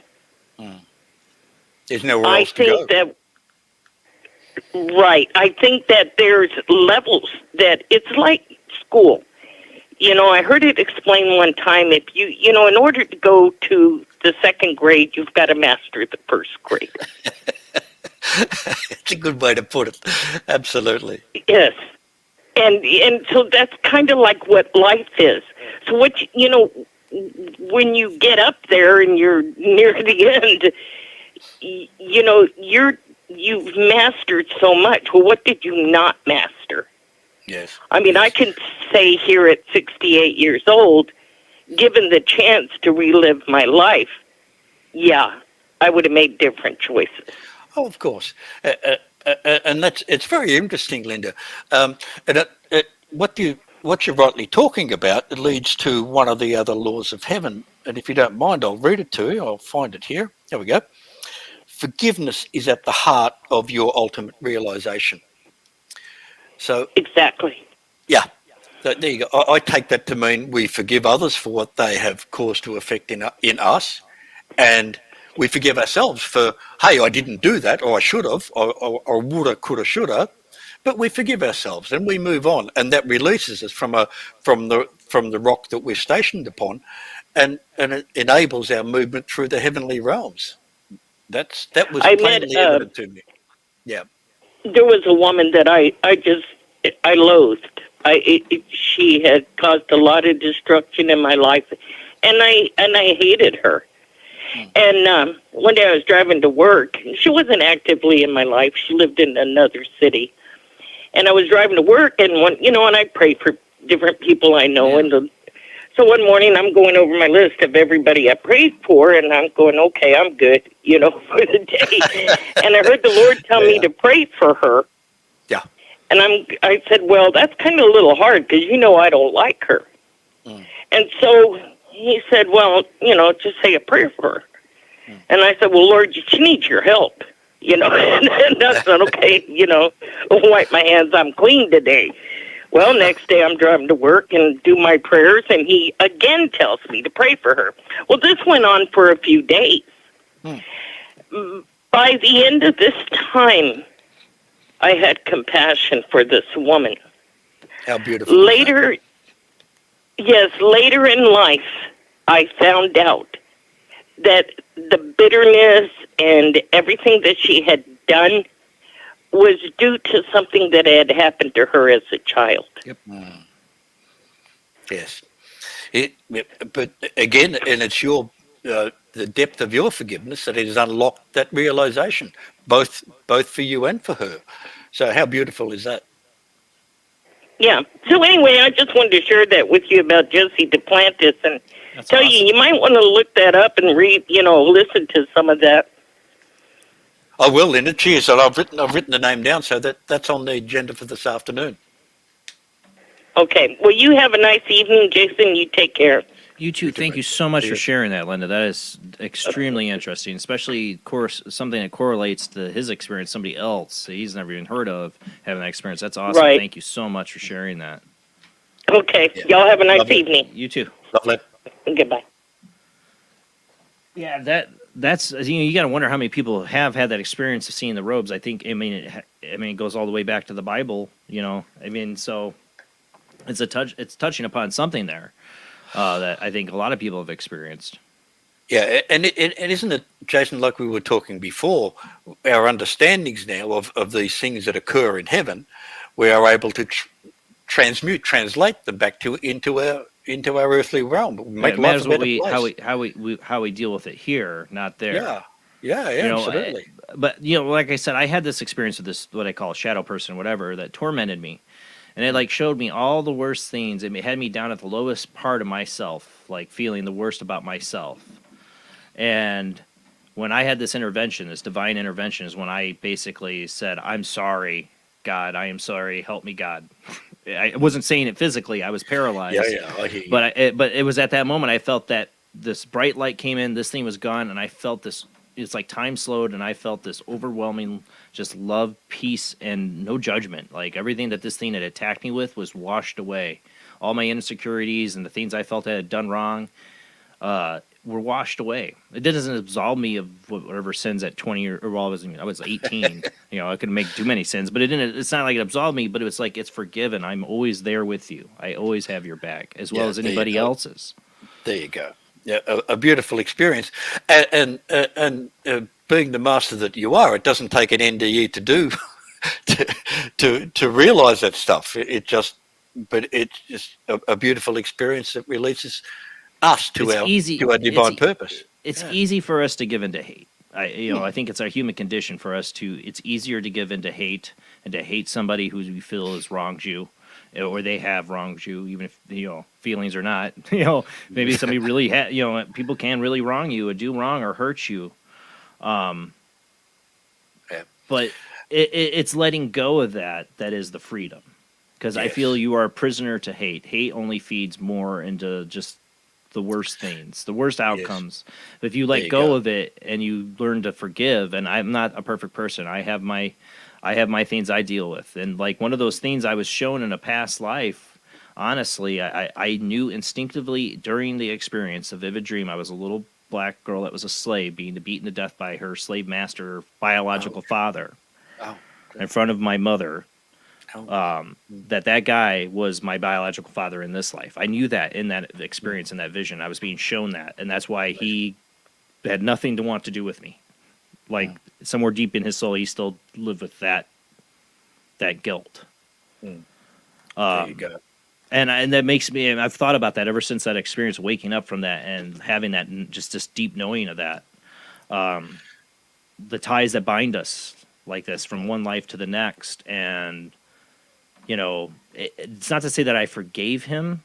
There's nowhere else to go. I think that there's levels that it's like school. I heard it explained one time, if in order to go to the second grade, you've got to master the first grade. It's a good way to put it. Absolutely. Yes. And so that's kind of like what life is. So when you get up there and you're near the end, you've mastered so much. Well, what did you not master? Yes. I mean, I can say here at 68 years old, given the chance to relive my life, I would have made different choices. Oh, of course. And it's very interesting, Linda. And what you're rightly talking about, it leads to one of the other laws of heaven. And if you don't mind, I'll read it to you. I'll find it here. There we go. Forgiveness is at the heart of your ultimate realization. So exactly. Yeah. So there you go. I take that to mean we forgive others for what they have caused to affect in us, and we forgive ourselves for, hey, I didn't do that, or I should have, or woulda, coulda, shoulda. But we forgive ourselves and we move on, and that releases us from the rock that we're stationed upon, and it enables our movement through the heavenly realms. That was I plainly met, evident to me. Yeah. there was a woman that I loathed. She had caused a lot of destruction in my life, and I hated her. And one day I was driving to work. She wasn't actively in my life. She lived in another city, and I was driving to work. And and I pray for different people I know. And so one morning I'm going over my list of everybody I prayed for, and I'm going, okay, I'm good, for the day. And I heard the Lord tell me to pray for her. Yeah. And I said, well, that's kind of a little hard because I don't like her. And so he said, well, just say a prayer for her. And I said, well, Lord, she needs your help. And that's not okay, wipe my hands, I'm clean today. Well, next day I'm driving to work and do my prayers, and he again tells me to pray for her. Well, this went on for a few days. By the end of this time, I had compassion for this woman. How beautiful. Later in life, I found out that the bitterness and everything that she had done was due to something that had happened to her as a child. Yep. Yes. But again, and it's the depth of your forgiveness that it has unlocked that realization, both for you and for her. So how beautiful is that? Yeah. So anyway, I just wanted to share that with you about Josie Duplantis and tell you might want to look that up and read, listen to some of that. I will, Linda. Cheers. And I've written the name down, so that's on the agenda for this afternoon. Okay. Well, you have a nice evening, Jason. You take care. You too. Thank you so much for sharing that, Linda. That is extremely interesting, especially, of course, something that correlates to his experience, somebody else that he's never even heard of having that experience. That's awesome. Right. Thank you so much for sharing that. Okay. Yeah. Y'all have a nice evening. You too. Lovely. Goodbye. Yeah, that's you got to wonder how many people have had that experience of seeing the robes. I think it goes all the way back to the Bible. So it's touching upon something there that I think a lot of people have experienced. Yeah, and isn't it, Jason, like we were talking before, our understandings now of these things that occur in heaven, we are able to translate them back into our earthly realm. Make It matters life a better place. how we deal with it here, not there. Yeah, absolutely. But like I said, I had this experience with this what I call a shadow person, whatever, that tormented me, and it showed me all the worst things. It had me down at the lowest part of myself, feeling the worst about myself. And when I had this intervention, this divine intervention, is when I basically said, "I'm sorry, God. I am sorry. Help me, God." I wasn't saying it physically. I was paralyzed. Yeah. I hear you. But it was at that moment I felt that this bright light came in, this thing was gone, and I felt this. It's like time slowed, and I felt this overwhelming just love, peace, and no judgment. Like everything that this thing had attacked me with was washed away. All my insecurities and the things I felt I had done wrong were washed away. It doesn't absolve me of whatever sins at 20 or I was 18. I couldn't make too many sins, but it didn't. It's not like it absolved me, but it was like it's forgiven. I'm always there with you. I always have your back, as well as anybody else's. There you go. Yeah, a beautiful experience, and being the master that you are, it doesn't take an NDE to do to realize that stuff. It's just a beautiful experience that releases us to our divine purpose. It's easy for us to give into hate. I think it's our human condition for us to. It's easier to give into hate and to hate somebody who we feel has wronged you, or they have wronged you, even if feelings or not. Maybe somebody really people can really wrong you or do wrong or hurt you. But it's letting go of that is the freedom, because I feel you are a prisoner to hate. Hate only feeds more into just the worst things, the worst outcomes. But if you let go of it and you learn to forgive, and I'm not a perfect person, I have my things I deal with, and one of those things I was shown in a past life. Honestly, I knew instinctively during the experience, a vivid dream. I was a little black girl that was a slave being beaten to death by her slave master, biological father, in front of my mother. That guy was my biological father in this life. I knew that in that experience, in that vision. I was being shown that, and that's why he had nothing to want to do with me. Like somewhere deep in his soul, he still lived with that guilt. There you go. And that makes me, and I've thought about that ever since that experience, waking up from that and having that, just this deep knowing of that. The ties that bind us like this from one life to the next. And, you know, it's not to say that I forgave him,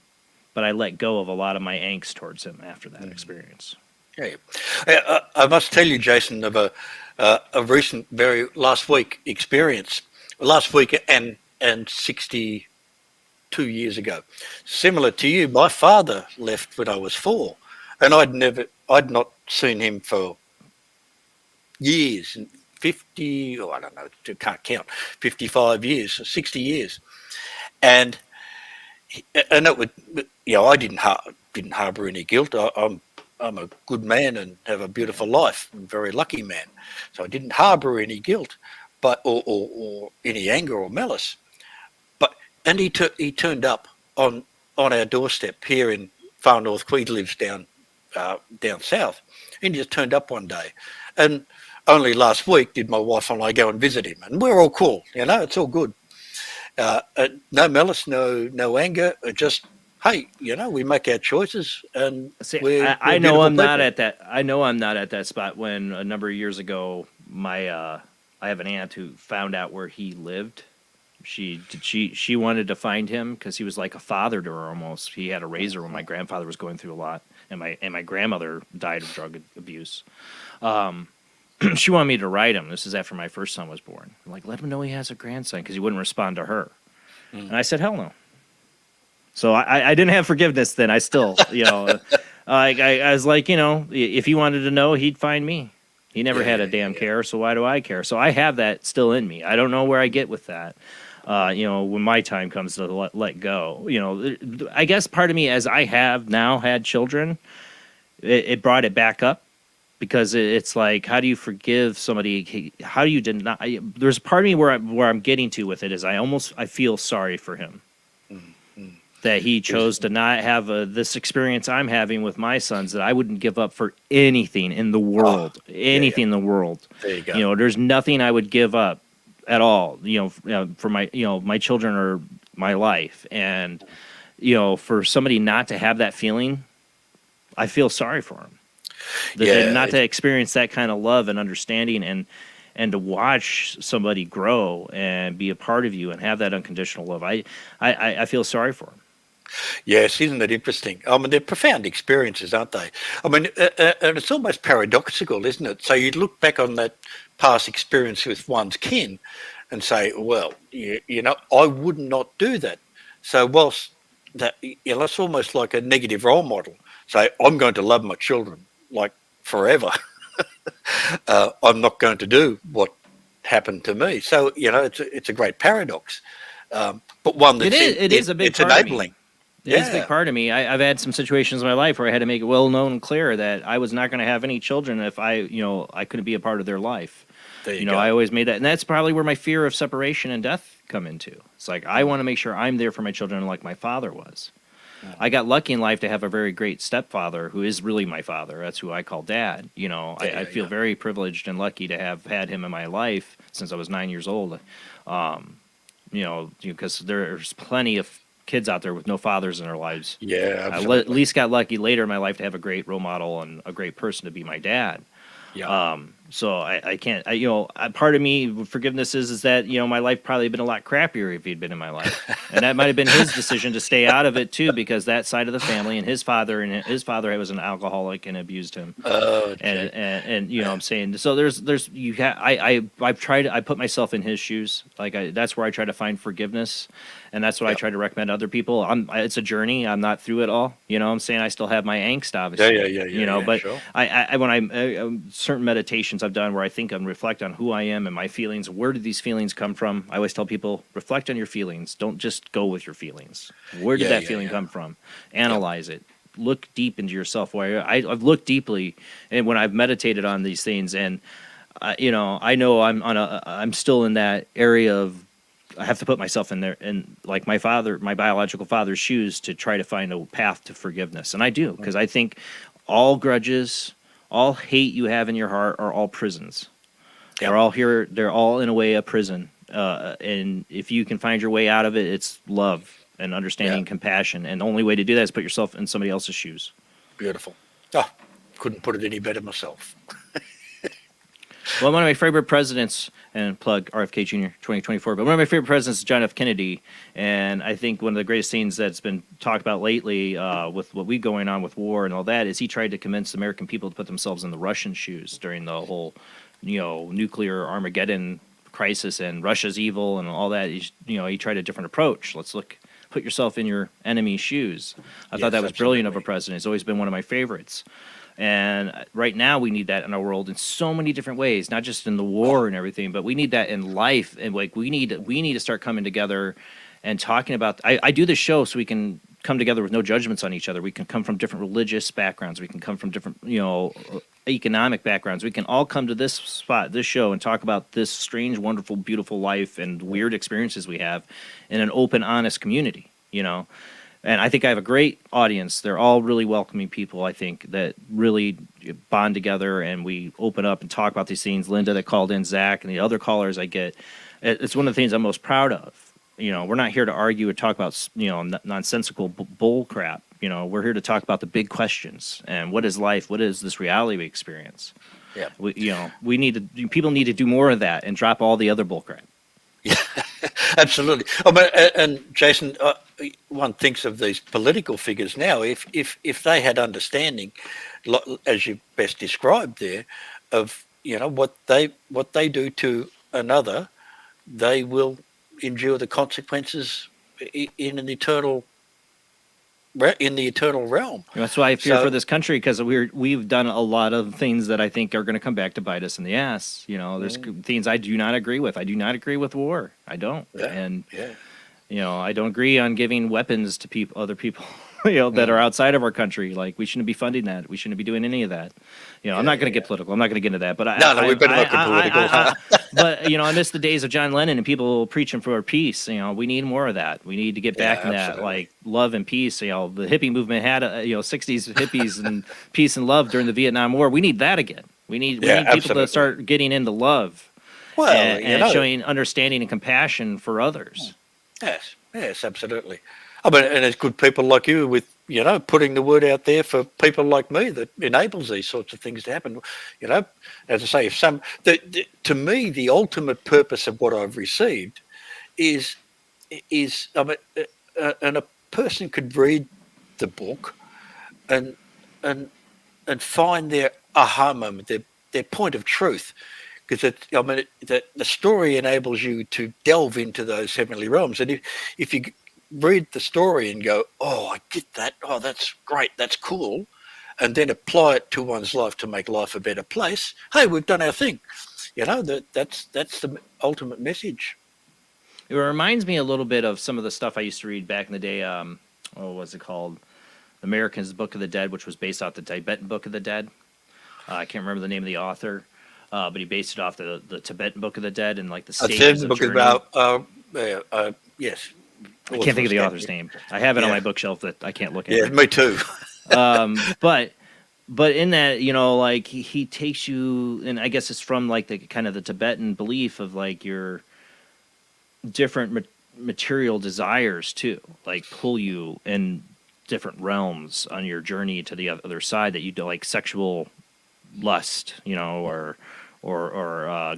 but I let go of a lot of my angst towards him after that experience. Yeah. I must tell you, Jason, of a recent, very last week experience, last week and 62 years ago. Similar to you, my father left when I was 4, and I'd not seen him for years, 50, I don't know, can't count, 55 years, 60 years. And it would, I didn't harbor any guilt. I'm a good man and have a beautiful life. I'm a very lucky man. So I didn't harbor any guilt, but or any anger or malice. And he turned up on our doorstep here in far north. He lives down south. And he just turned up one day. And only last week did my wife and I go and visit him. And we're all cool, it's all good. No malice, no anger, just, hey, we make our choices, and I know I'm not at that. I know I'm not at that spot. When a number of years ago, I have an aunt who found out where he lived. She wanted to find him because he was like a father to her almost. He had to raise her when my grandfather was going through a lot, and my grandmother died of drug abuse. She wanted me to write him. This is after my first son was born. I'm like, let him know he has a grandson, because he wouldn't respond to her. And I said, hell no. So I didn't have forgiveness then. I still, I was like, if he wanted to know, he'd find me. He never had a damn care, so why do I care? So I have that still in me. I don't know where I get with that. When my time comes to let go, I guess part of me, as I have now had children, it brought it back up. Because it's like, how do you forgive somebody? How do you deny? There's a part of me where I'm getting to with it is I feel sorry for him. That he chose to not have this experience I'm having with my sons that I wouldn't give up for anything in the world. Anything in the world. There you go. There's nothing I would give up at all, for my, my children or my life. And, for somebody not to have that feeling, I feel sorry for him. Not to experience that kind of love and understanding and to watch somebody grow and be a part of you and have that unconditional love. I feel sorry for him. Yes, isn't it interesting? I mean, they're profound experiences, aren't they? I mean, and it's almost paradoxical, isn't it? So you look back on that past experience with one's kin and say, well, I would not do that. So whilst that, that's almost like a negative role model. Say, I'm going to love my children like forever. I'm not going to do what happened to me. So, it's a great paradox. But one that is a big it's part enabling. Of me. It's a big part of me. I've had some situations in my life where I had to make it well known and clear that I was not going to have any children if I couldn't be a part of their life. There you go. I always made that, and that's probably where my fear of separation and death come into. It's like I want to make sure I'm there for my children like my father was. I got lucky in life to have a very great stepfather who is really my father. That's who I call dad. I feel very privileged and lucky to have had him in my life since I was 9 years old. Because there's plenty of kids out there with no fathers in their lives. Yeah, I at least got lucky later in my life to have a great role model and a great person to be my dad. Yeah. So I can't, part of me, forgiveness is that, my life probably been a lot crappier if he'd been in my life. And that might have been his decision to stay out of it too, because that side of the family and his father was an alcoholic and abused him. And I'm saying, so I've tried, I put myself in his shoes. That's where I try to find forgiveness. And that's what I try to recommend to other people. It's a journey. I'm not through it all. I'm saying I still have my angst, obviously. But sure. When certain meditations I've done where I think and reflect on who I am and my feelings, where did these feelings come from? I always tell people, reflect on your feelings. Don't just go with your feelings. Where did that feeling come from? Analyze it. Look deep into yourself. I've looked deeply, and when I've meditated on these things, and I know I'm still in that area of I have to put myself in there, in like my biological father's shoes to try to find a path to forgiveness, and I do, because I think all grudges, all hate you have in your heart are all prisons. They're all here. They're all in a way a prison. And if you can find your way out of it, it's love and understanding and compassion. And the only way to do that is put yourself in somebody else's shoes. Beautiful. Oh, couldn't put it any better myself. Well, one of my favorite presidents, and plug RFK Jr. 2024, but one of my favorite presidents is John F. Kennedy. And I think one of the greatest things that's been talked about lately with what we going on with war and all that is he tried to convince the American people to put themselves in the Russian shoes during the whole, nuclear Armageddon crisis and Russia's evil and all that. He tried a different approach. Put yourself in your enemy's shoes. I thought that was brilliant of a president. It's always been one of my favorites. And right now we need that in our world in so many different ways, not just in the war and everything, but we need that in life. And we need to start coming together and talking about. I do this show so we can come together with no judgments on each other. We can come from different religious backgrounds. We can come from different, economic backgrounds. We can all come to this show, and talk about this strange, wonderful, beautiful life and weird experiences we have in an open, honest community, And I think I have a great audience. They're all really welcoming people, I think, that really bond together, and we open up and talk about these things. Linda that called in, Zach, and the other callers I get. It's one of the things I'm most proud of. We're not here to argue or talk about, nonsensical bull crap. We're here to talk about the big questions and what is life? What is this reality we experience? Yeah. People need to do more of that and drop all the other bull crap. Yeah, absolutely. And Jason, one thinks of these political figures now. If they had understanding, as you best described there, of what they do to another, they will endure the consequences in the eternal realm. That's why I fear for this country, because we've done a lot of things that I think are going to come back to bite us in the ass. There's things I do not agree with. I do not agree with war. I don't. Yeah. And I don't agree on giving weapons to other people that are outside of our country. Like, we shouldn't be funding that. We shouldn't be doing any of that. I'm not going to get political. I'm not going to get into that. But we better not get political. But I miss the days of John Lennon and people preaching for peace. We need more of that. We need to get back in that, like, love and peace. The hippie movement had 60s hippies and peace and love during the Vietnam War. We need that again. We need people to start getting into love. Well, and showing understanding and compassion for others. Yes, absolutely. And it's good people like you with, putting the word out there for people like me that enables these sorts of things to happen. As I say, to me, the ultimate purpose of what I've received is and a person could read the book and find their aha moment, their point of truth. Because the story enables you to delve into those heavenly realms. And if you read the story and go, oh, I get that. Oh, that's great. That's cool. And then apply it to one's life to make life a better place. Hey, we've done our thing. That's the ultimate message. It reminds me a little bit of some of the stuff I used to read back in the day. What was it called? American's Book of the Dead, which was based off the Tibetan Book of the Dead. I can't remember the name of the author. But he based it off the Tibetan Book of the Dead and like the stages of journey. Yes. I can't think of the author's name. I have it on my bookshelf that I can't look at. Yeah, me too. But in that, like he takes you, and I guess it's from like the kind of the Tibetan belief of like your different material desires too, like pull you in different realms on your journey to the other side that you do, like sexual lust, or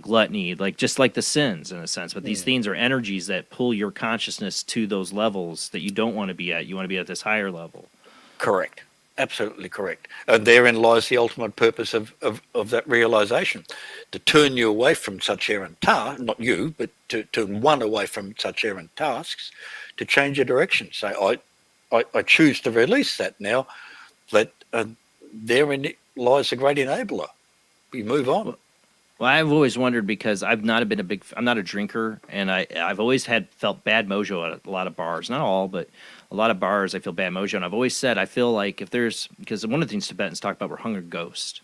gluttony, like just like the sins in a sense. But these things are energies that pull your consciousness to those levels that you don't want to be at. You want to be at this higher level. Correct. Absolutely correct. And therein lies the ultimate purpose of that realization, to turn you away from such errant tasks, not you, but to turn one away from such errant tasks, to change your direction. Say, I choose to release that now. That therein lies the great enabler. You move on. Well, I've always wondered, because I'm not a drinker, and I've always felt bad mojo at a lot of bars. Not all, but a lot of bars I feel like if there's, because one of the things Tibetans talk about were hunger ghosts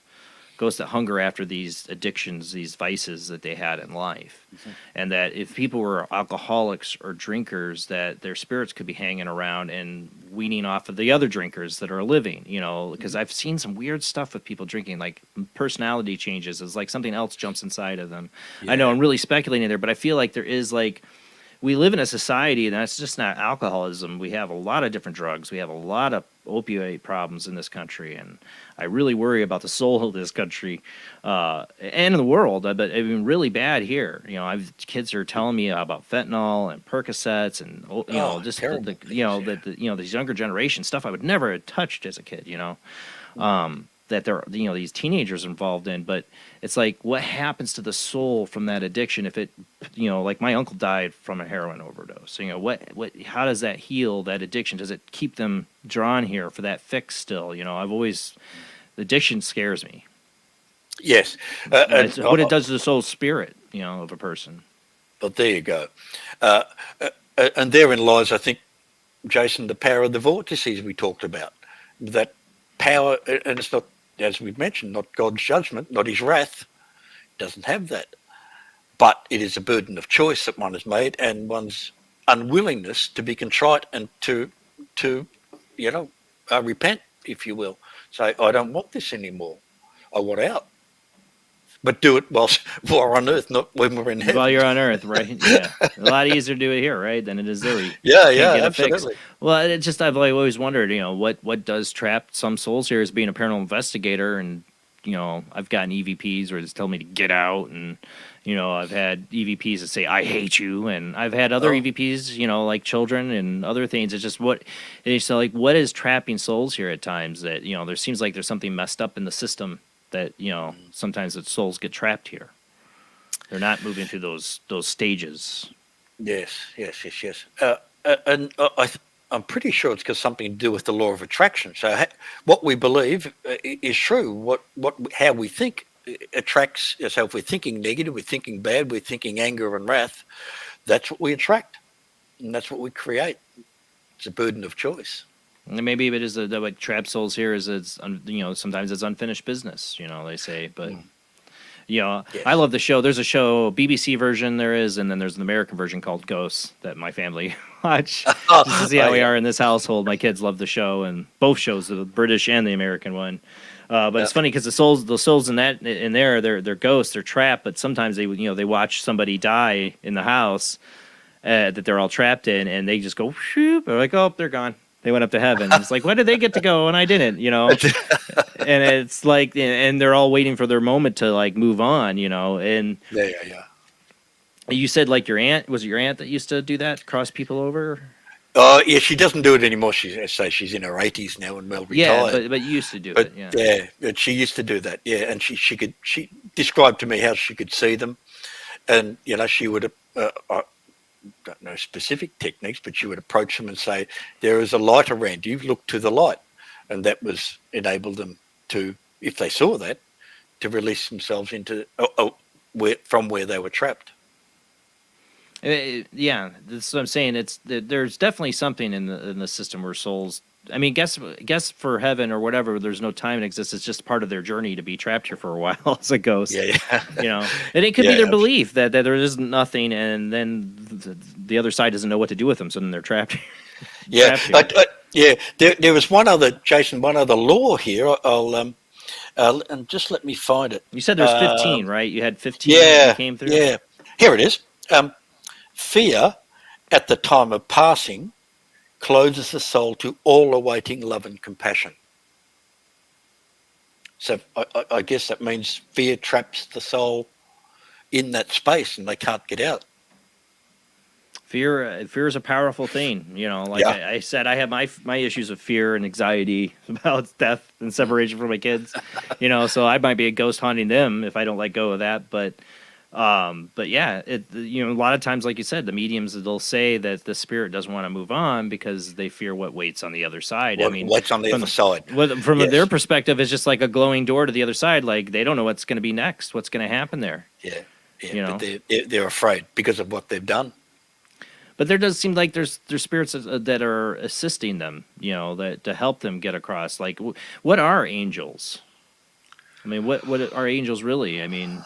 ghosts that hunger after these addictions, these vices that they had in life. And that if people were alcoholics or drinkers, that their spirits could be hanging around and weaning off of the other drinkers that are living, you know, because I've seen some weird stuff with people drinking, like personality changes. It's like something else jumps inside of them. I know I'm really speculating there, but I feel like there is like, we live in a society, and that's just not alcoholism. We have a lot of different drugs. We have a lot of opioid problems in this country, and I really worry about the soul of this country and in the world. But it's been really bad here. You know, kids are telling me about fentanyl and Percocets, and you know, just these younger generation stuff I would never have touched as a kid. You know. That there are, you know, these teenagers involved in, but it's like, what happens to the soul from that addiction if it, you know, like my uncle died from a heroin overdose. You know, how does that heal that addiction? Does it keep them drawn here for that fix still? You know, addiction scares me. Yes. What it does to the soul spirit, you know, of a person. Well, there you go. And therein lies, I think, Jason, the power of the vortices we talked about. That power, and it's not, as we've mentioned, not God's judgment, not his wrath. Doesn't have that. But it is a burden of choice that one has made, and one's unwillingness to be contrite and to you know, repent, if you will. Say, I don't want this anymore. I want out. But do it while we're on earth, not when we're in heaven. While you're on earth, right? Yeah. A lot easier to do it here, right, than it is there. Yeah, absolutely. Well, it's just, I've always wondered, you know, what does trap some souls here as being a paranormal investigator. And, you know, I've gotten EVPs where it's telling me to get out. And, you know, I've had EVPs that say, I hate you. And I've had other EVPs, you know, like children and other things. It's just what is trapping souls here at times that, you know, there seems like there's something messed up in the system that, you know, sometimes the souls get trapped here. They're not moving through those stages. Yes. And I'm pretty sure it's got something to do with the law of attraction. So what we believe is true. How we think attracts. So if we're thinking negative, we're thinking bad, we're thinking anger and wrath, that's what we attract, and that's what we create. It's a burden of choice. And maybe it is what trap souls here is. It's, you know, sometimes it's unfinished business. You know, they say, but. You know, yes. I love the show. There's a show, BBC version there is, and then there's an American version called Ghosts that my family watch just to see how we are in this household. My kids love the show, and both shows, the British and the American one. But it's funny because the souls in there, they're ghosts, they're trapped. But sometimes they watch somebody die in the house that they're all trapped in, and they just go, shoop. They're like, oh, they're gone. They went up to heaven. It's like, why did they get to go and I didn't, you know? And it's like, and they're all waiting for their moment to like move on, you know? And yeah. You said like your aunt, was it your aunt that used to do that, cross people over? Yeah, she doesn't do it anymore. She's in her 80s now and well retired. Yeah, but you used to do it. Yeah. Yeah, but she used to do that. Yeah, and she described to me how she could see them, and you know she would don't know specific techniques, but you would approach them and say, there is a light around you, look to the light. And that was enabled them to, if they saw that, to release themselves into from where they were trapped. Yeah, that's what I'm saying. There's definitely something in the system where souls, I mean, guess for heaven or whatever, there's no time it exists. It's just part of their journey to be trapped here for a while as a ghost. Yeah. You know, and it could be their belief that there is nothing, and then the other side doesn't know what to do with them, so then they're trapped. Yeah, There was one other law here. I'll and just let me find it. You said there's 15, right? You had 15 that came through. Yeah, here it is. Fear at the time of passing closes the soul to all awaiting love and compassion. So I guess that means fear traps the soul in that space and they can't get out. Fear is a powerful thing, you know. Like I said, I have my issues of fear and anxiety about death and separation from my kids, you know. So I might be a ghost haunting them if I don't let go of that. But yeah, a lot of times, like you said, the mediums, they'll say that the spirit doesn't want to move on because they fear what waits on the other side. What's on the other side? From their perspective, it's just like a glowing door to the other side. Like they don't know what's going to be next, what's going to happen there. Yeah. You know? But they're afraid because of what they've done. But there does seem like there's spirits that are assisting them, you know, that to help them get across. Like, what are angels? I mean, what are angels really? I mean,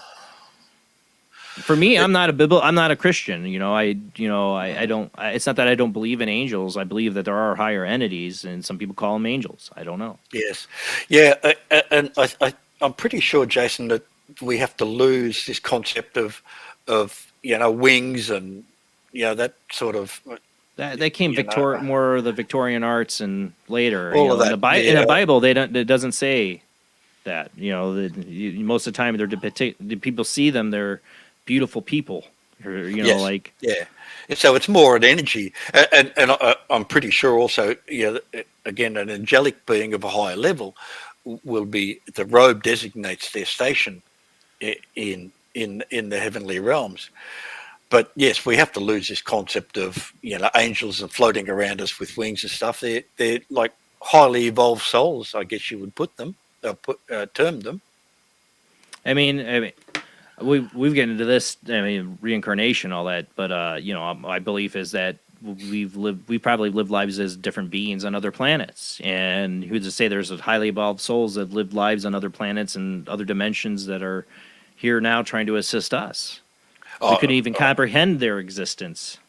for me, I'm not a Christian. I don't. It's not that I don't believe in angels. I believe that there are higher entities, and some people call them angels. I don't know. Yes, yeah, and I'm pretty sure, Jason, that we have to lose this concept of wings and that sort of That came more the Victorian arts and later. all of In that. in the Bible, it doesn't say that. Most of the time people see them. They're beautiful people. Or, Yes. Yeah. And so it's more an energy, and I'm pretty sure also, again, an angelic being of a higher level will be, the robe designates their station in the heavenly realms. But yes, we have to lose this concept of angels and floating around us with wings and stuff. They're like highly evolved souls, I guess you would term them. I mean, we've gotten into this. I mean, reincarnation, all that. But my belief is that we probably live lives as different beings on other planets. And who's to say there's highly evolved souls that lived lives on other planets and other dimensions that are here now trying to assist us. We couldn't even comprehend their existence.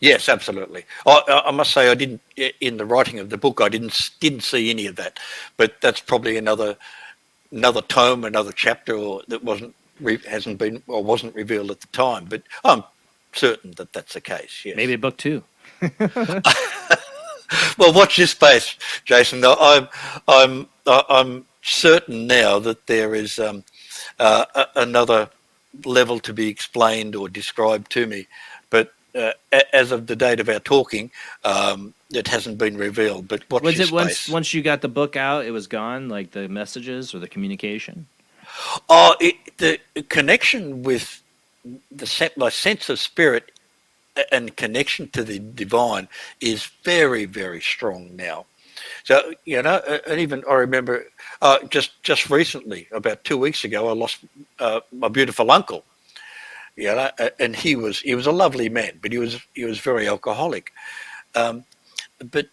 Yes, absolutely. I must say, I didn't, in the writing of the book, I didn't see any of that. But that's probably another tome, another chapter, that hasn't been or wasn't revealed at the time. But I'm certain that that's the case. Yes. Maybe a book 2. Well, watch this space, Jason. I'm certain now that there is another level to be explained or described to me, but as of the date of our talking, it hasn't been revealed. But watch was this it space. once you got the book out, it was gone, like the messages or the communication? The connection with my sense of spirit and connection to the divine is very, very strong now. So, and even I remember just recently, about 2 weeks ago, I lost my beautiful uncle. And he was a lovely man, but he was very alcoholic. But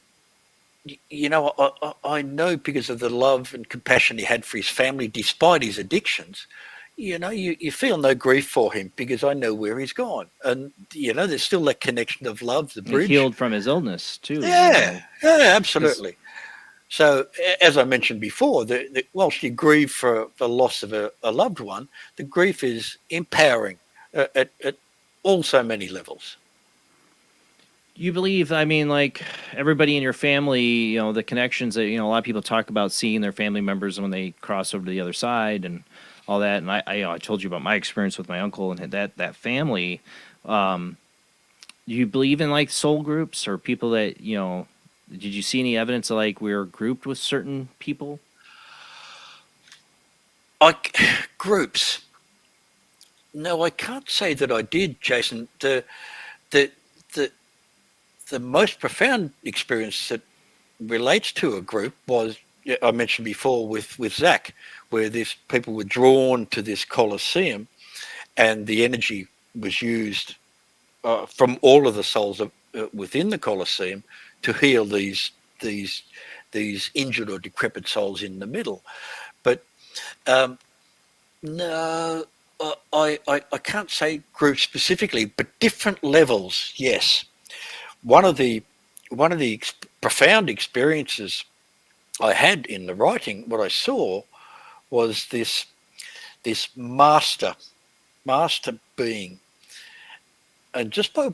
I know, because of the love and compassion he had for his family, despite his addictions, you feel no grief for him, because I know where he's gone. And, there's still that connection of love, the bridge. He healed from his illness, too. Yeah, absolutely. So, as I mentioned before, whilst you grieve for the loss of a loved one, the grief is empowering at all so many levels. You believe, I mean, like everybody in your family, the connections that, a lot of people talk about seeing their family members when they cross over to the other side and all that. And I told you about my experience with my uncle and that family. Do you believe in like soul groups or people that, did you see any evidence of like we're grouped with certain people? Groups. No, I can't say that I did, Jason. The most profound experience that relates to a group was, I mentioned before, with Zach, where these people were drawn to this Colosseum, and the energy was used from all of the souls within the Colosseum to heal these injured or decrepit souls in the middle. But no, I can't say groups specifically, but different levels, yes. One of the profound experiences I had in the writing, what I saw was this master being. And just by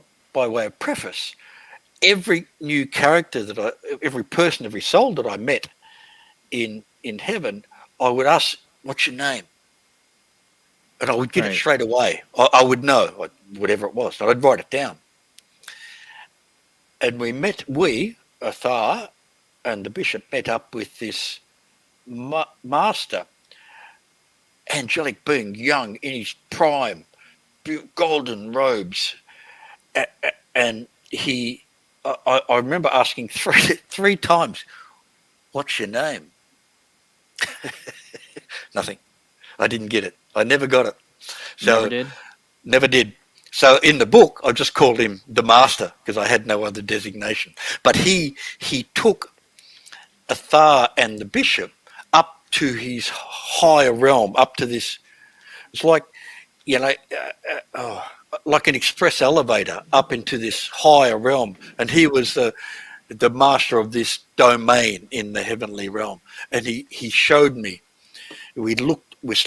way of preface, every new character every person, every soul that I met in heaven, I would ask, "What's your name?" And I would get it straight away. I would know, whatever it was. I'd write it down. And Athar and the bishop, met up with this master, angelic being, young, in his prime, golden robes. And I remember asking three times, "What's your name?" Nothing. I didn't get it. I never got it. So, Never did. So in the book, I just called him the master because I had no other designation. But he took Athar and the bishop up to his higher realm, up to this. It's like, like an express elevator up into this higher realm, and he was the master of this domain in the heavenly realm, and he showed me. We're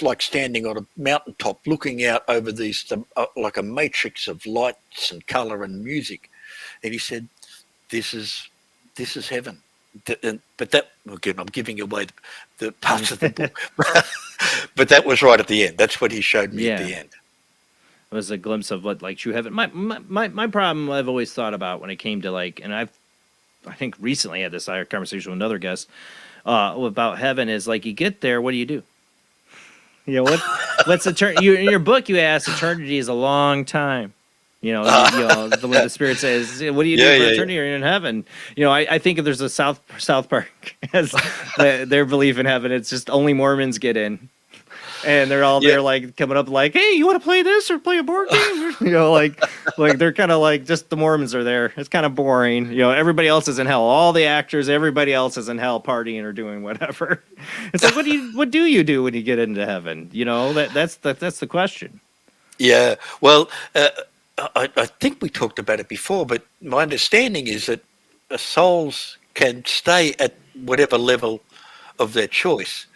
like standing on a mountaintop looking out over these like a matrix of lights and color and music, and he said, this is heaven. But that, again, I'm giving away the parts of the book, but that was right at the end. That's what he showed me at the end. It was a glimpse of what like true heaven. My problem I've always thought about when it came to like, and I think recently had this conversation with another guest about heaven is like, you get there, what do you do? What's eternity? In your book, you ask, eternity is a long time. The way the Spirit says, what do you do for eternity? You're in heaven. I think if there's a South Park as their belief in heaven, it's just only Mormons get in. And they're all there, like coming up, like, "Hey, you want to play this or play a board game?" Like they're kind of like just the Mormons are there. It's kind of boring. Everybody else is in hell. All the actors, everybody else is in hell, partying or doing whatever. It's like, what do you do when you get into heaven? That's the question. Yeah. Well, I think we talked about it before, but my understanding is that souls can stay at whatever level of their choice.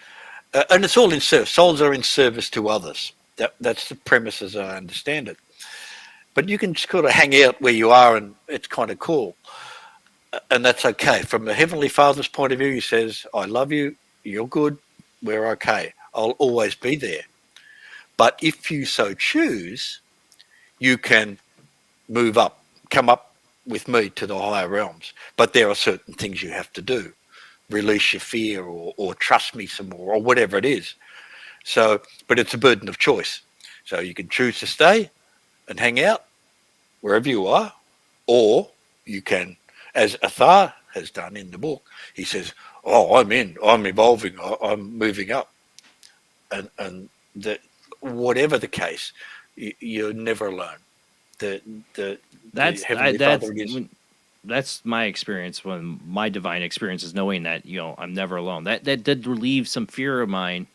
And it's all in service. Souls are in service to others. That's the premise as I understand it. But you can just kind of hang out where you are, and it's kind of cool. And that's okay. From the Heavenly Father's point of view, he says, I love you, you're good, we're okay. I'll always be there. But if you so choose, you can move up, come up with me to the higher realms. But there are certain things you have to do. Release your fear or trust me some more or whatever it is. So, but it's a burden of choice. So you can choose to stay and hang out wherever you are, or you can, as Athar has done in the book, he says, I'm evolving, I'm moving up. And whatever the case, you're never alone. That's my experience. When my divine experience is knowing that I'm never alone. That did relieve some fear of mine.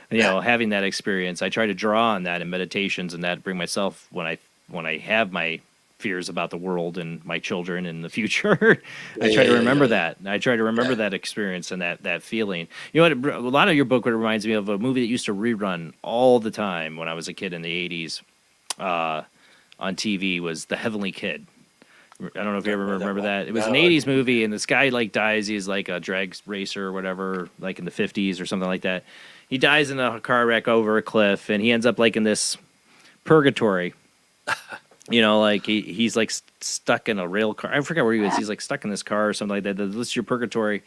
Having that experience, I try to draw on that in meditations and that bring myself when I have my fears about the world and my children and the future. I try to remember that. I try to remember that experience and that feeling. A lot of your book reminds me of a movie that used to rerun all the time when I was a kid in the 80s on TV. Was The Heavenly Kid. I don't know if you ever remember that. It was an 80s movie, and this guy dies. He's like a drag racer or whatever, like in the 50s or something like that. He dies in a car wreck over a cliff, and he ends up like in this purgatory. He's like stuck in a rail car. I forget where he was. He's like stuck in this car or something like that. This is your purgatory,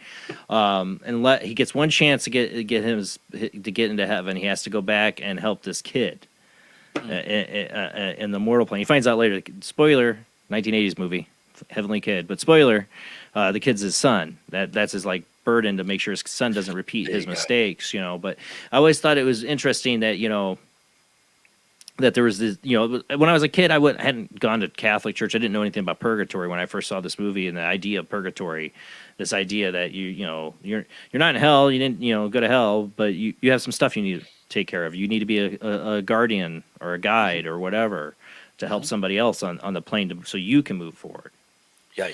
and he gets one chance to get into heaven. He has to go back and help this kid in the mortal plane. He finds out later. Spoiler. 1980s movie, Heavenly Kid. But spoiler, the kid's his son. That's his burden to make sure his son doesn't repeat his mistakes. But I always thought it was interesting that that there was this. When I was a kid, I hadn't gone to Catholic church. I didn't know anything about purgatory when I first saw this movie and the idea of purgatory. This idea that you're not in hell. You didn't go to hell, but you have some stuff you need to take care of. You need to be a guardian or a guide or whatever, to help somebody else on the plane so you can move forward. Yeah,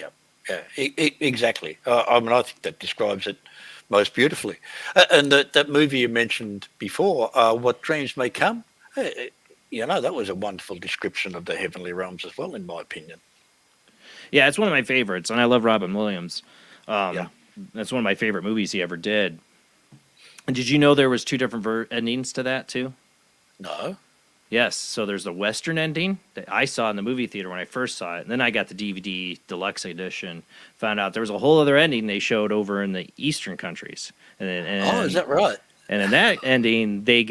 exactly. I think that describes it most beautifully. And that movie you mentioned before, What Dreams May Come, that was a wonderful description of the heavenly realms as well, in my opinion. Yeah, it's one of my favorites, and I love Robin Williams. That's one of my favorite movies he ever did. And did you know there was two different endings to that, too? No. Yes, so there's the Western ending that I saw in the movie theater when I first saw it, and then I got the DVD deluxe edition. Found out there was a whole other ending they showed over in the Eastern countries. Is that right? And in that ending, they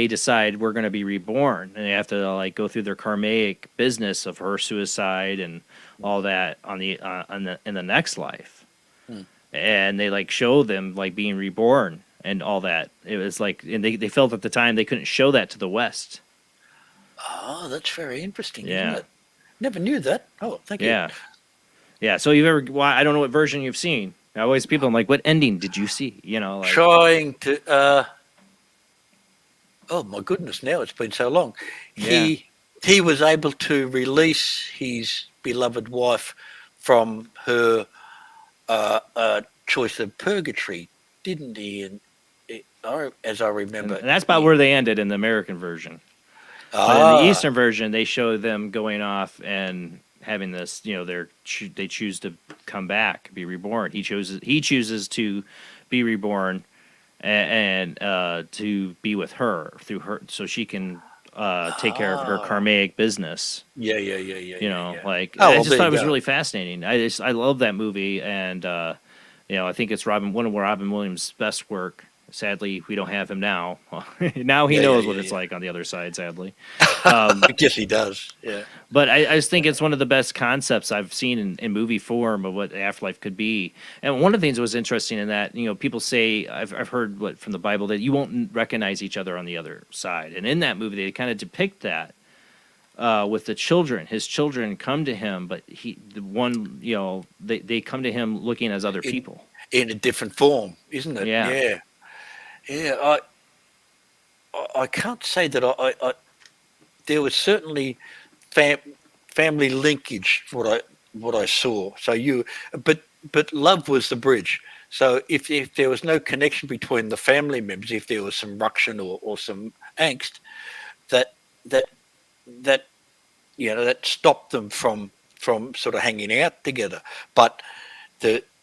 decide we're going to be reborn, and they have to go through their karmic business of her suicide and all that in the next life, and they show them being reborn and all that. It was and they felt at the time they couldn't show that to the West. Oh, that's very interesting, isn't it? Never knew that. Oh, thank you. Yeah. So you've ever? Well, I don't know what version you've seen. Always people, I'm like, what ending did you see? You know, like, trying to. Oh my goodness! Now it's been so long. Yeah. He was able to release his beloved wife from her choice of purgatory, didn't he? And as I remember, and that's about where they ended in the American version. But in the Eastern version, they show them going off and having this, you know, they choose to come back, be reborn. He chooses to be reborn and to be with her through her, so she can take care of her karmic business. Yeah. You know, like Oh, I well, just there thought you it was go. really fascinating. I love that movie, and you know, I think it's one of Robin Williams' best work. Sadly, we don't have him now. Now he knows what it's like on the other side. Sadly, I guess he does. Yeah. but I just think it's one of the best concepts I've seen in movie form of what the afterlife could be. And one of the things that was interesting in that, you know, people say, I've heard from the Bible that you won't recognize each other on the other side. And in that movie, they kind of depict that with the children. His children come to him, but they come to him looking as other people. In a different form, isn't it? Yeah. Yeah. I can't say that I there was certainly family linkage what I saw. So but love was the bridge. So if there was no connection between the family members, if there was some ruction or some angst, that you know, that stopped them from sort of hanging out together. But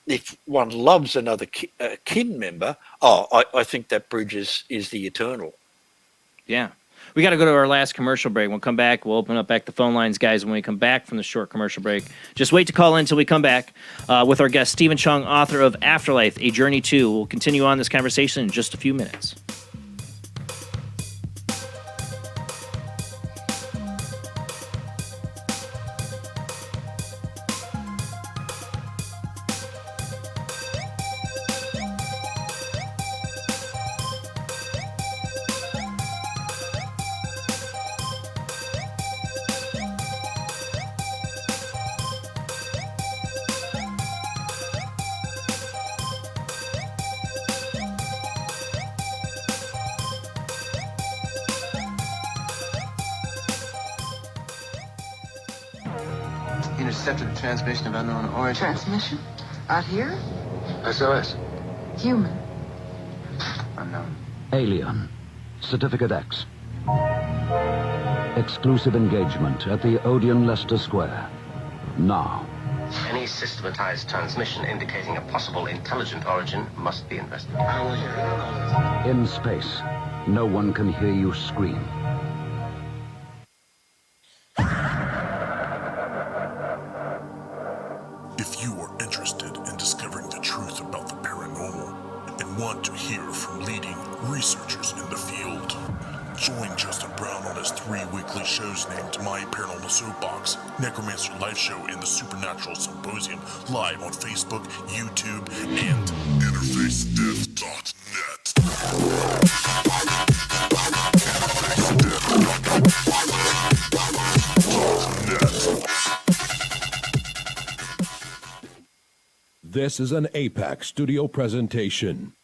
if one loves another kin member, I think that bridge is the eternal. Yeah. We got to go to our last commercial break. We'll come back. We'll open up back the phone lines, guys, when we come back from the short commercial break. Just wait to call in until we come back with our guest, Stephen Chong, author of Afterlife, A Journey To. We'll continue on this conversation in just a few minutes. Intercepted a transmission of unknown origin. Transmission? Out here? SOS. Human. Unknown. Alien. Certificate X. Exclusive engagement at the Odeon Leicester Square. Now. Any systematized transmission indicating a possible intelligent origin must be investigated. How will you? In space, no one can hear you scream. If you are interested in discovering the truth about the paranormal and want to hear from leading researchers in the field, join Justin Brown on his 3 weekly shows named My Paranormal Soapbox, Necromancer Live Show, and the Supernatural Symposium, live on Facebook, YouTube, and InterfaceDeath.net. This is an APAC studio presentation.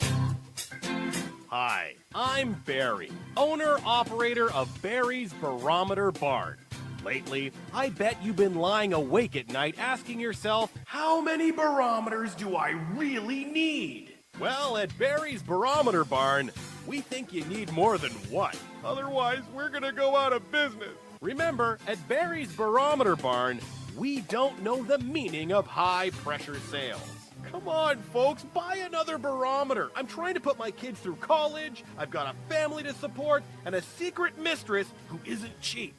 Hi, I'm Barry, owner-operator of Barry's Barometer Barn. Lately, I bet you've been lying awake at night asking yourself, how many barometers do I really need? Well, at Barry's Barometer Barn, we think you need more than one. Otherwise, we're gonna go out of business. Remember, at Barry's Barometer Barn, we don't know the meaning of high-pressure sales. Come on, folks, buy another barometer. I'm trying to put my kids through college, I've got a family to support, and a secret mistress who isn't cheap.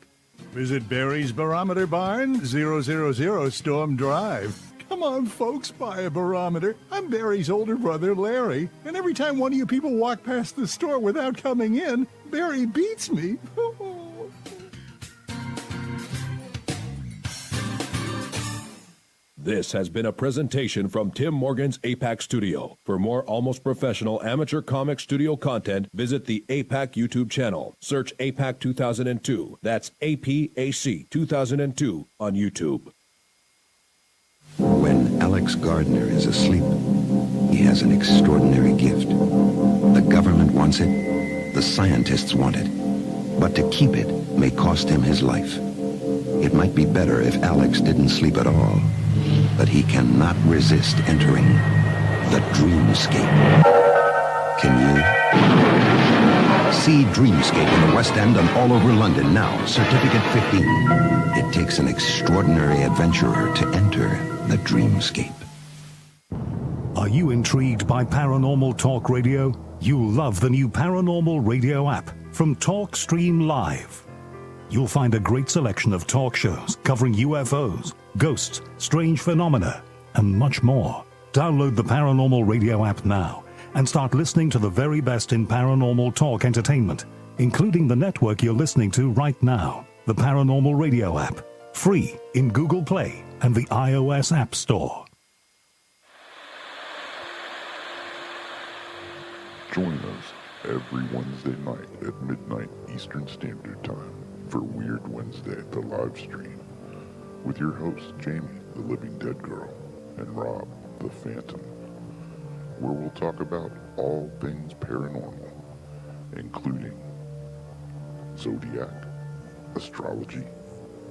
Visit Barry's Barometer Barn, 000 Storm Drive. Come on, folks, buy a barometer. I'm Barry's older brother, Larry, and every time one of you people walk past the store without coming in, Barry beats me. This has been a presentation from Tim Morgan's APAC Studio. For more almost professional amateur comic studio content, visit the APAC YouTube channel. Search APAC 2002. That's APAC 2002 on YouTube. When Alex Gardner is asleep, he has an extraordinary gift. The government wants it, the scientists want it, but to keep it may cost him his life. It might be better if Alex didn't sleep at all, but he cannot resist entering the dreamscape. Can you? See Dreamscape in the West End and all over London now. Certificate 15. It takes an extraordinary adventurer to enter the dreamscape. Are you intrigued by Paranormal Talk Radio? You'll love the new Paranormal Radio app from Talkstream Live. You'll find a great selection of talk shows covering UFOs, ghosts, strange phenomena, and much more. Download the Paranormal Radio app now and start listening to the very best in paranormal talk entertainment, including the network you're listening to right now, the Paranormal Radio app, free in Google Play and the iOS App Store. Join us every Wednesday night at midnight Eastern Standard Time for Weird Wednesday, the live stream, with your hosts Jamie, the Living Dead Girl, and Rob, the Phantom, where we'll talk about all things paranormal, including zodiac, astrology,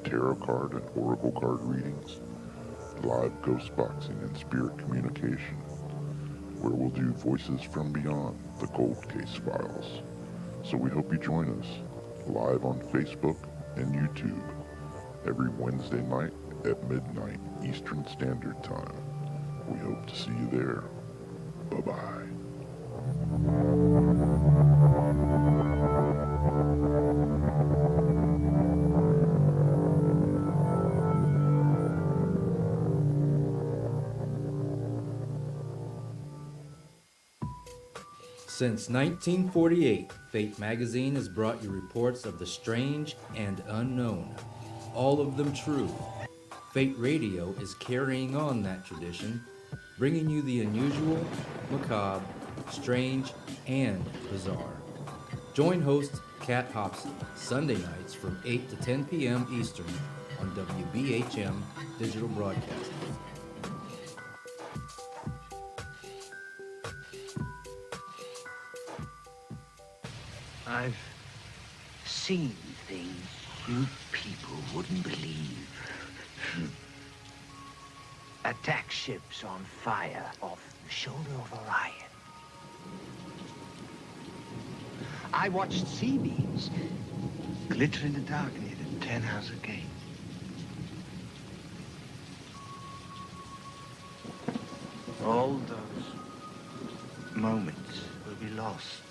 tarot card and oracle card readings, live ghost boxing and spirit communication, where we'll do voices from beyond the cold case files. So we hope you join us live on Facebook and YouTube every Wednesday night at midnight Eastern Standard Time. We hope to see you there. Bye-bye. Since 1948, Fate magazine has brought you reports of the strange and unknown, all of them true. Fate Radio is carrying on that tradition, bringing you the unusual, macabre, strange, and bizarre. Join host Kat Hobson Sunday nights from 8 to 10 p.m. Eastern on WBHM Digital Broadcasting. I've seen things you people wouldn't believe. Attack ships on fire off the shoulder of Orion. I watched sea beams glitter in the dark near the 10-house gate. All those moments will be lost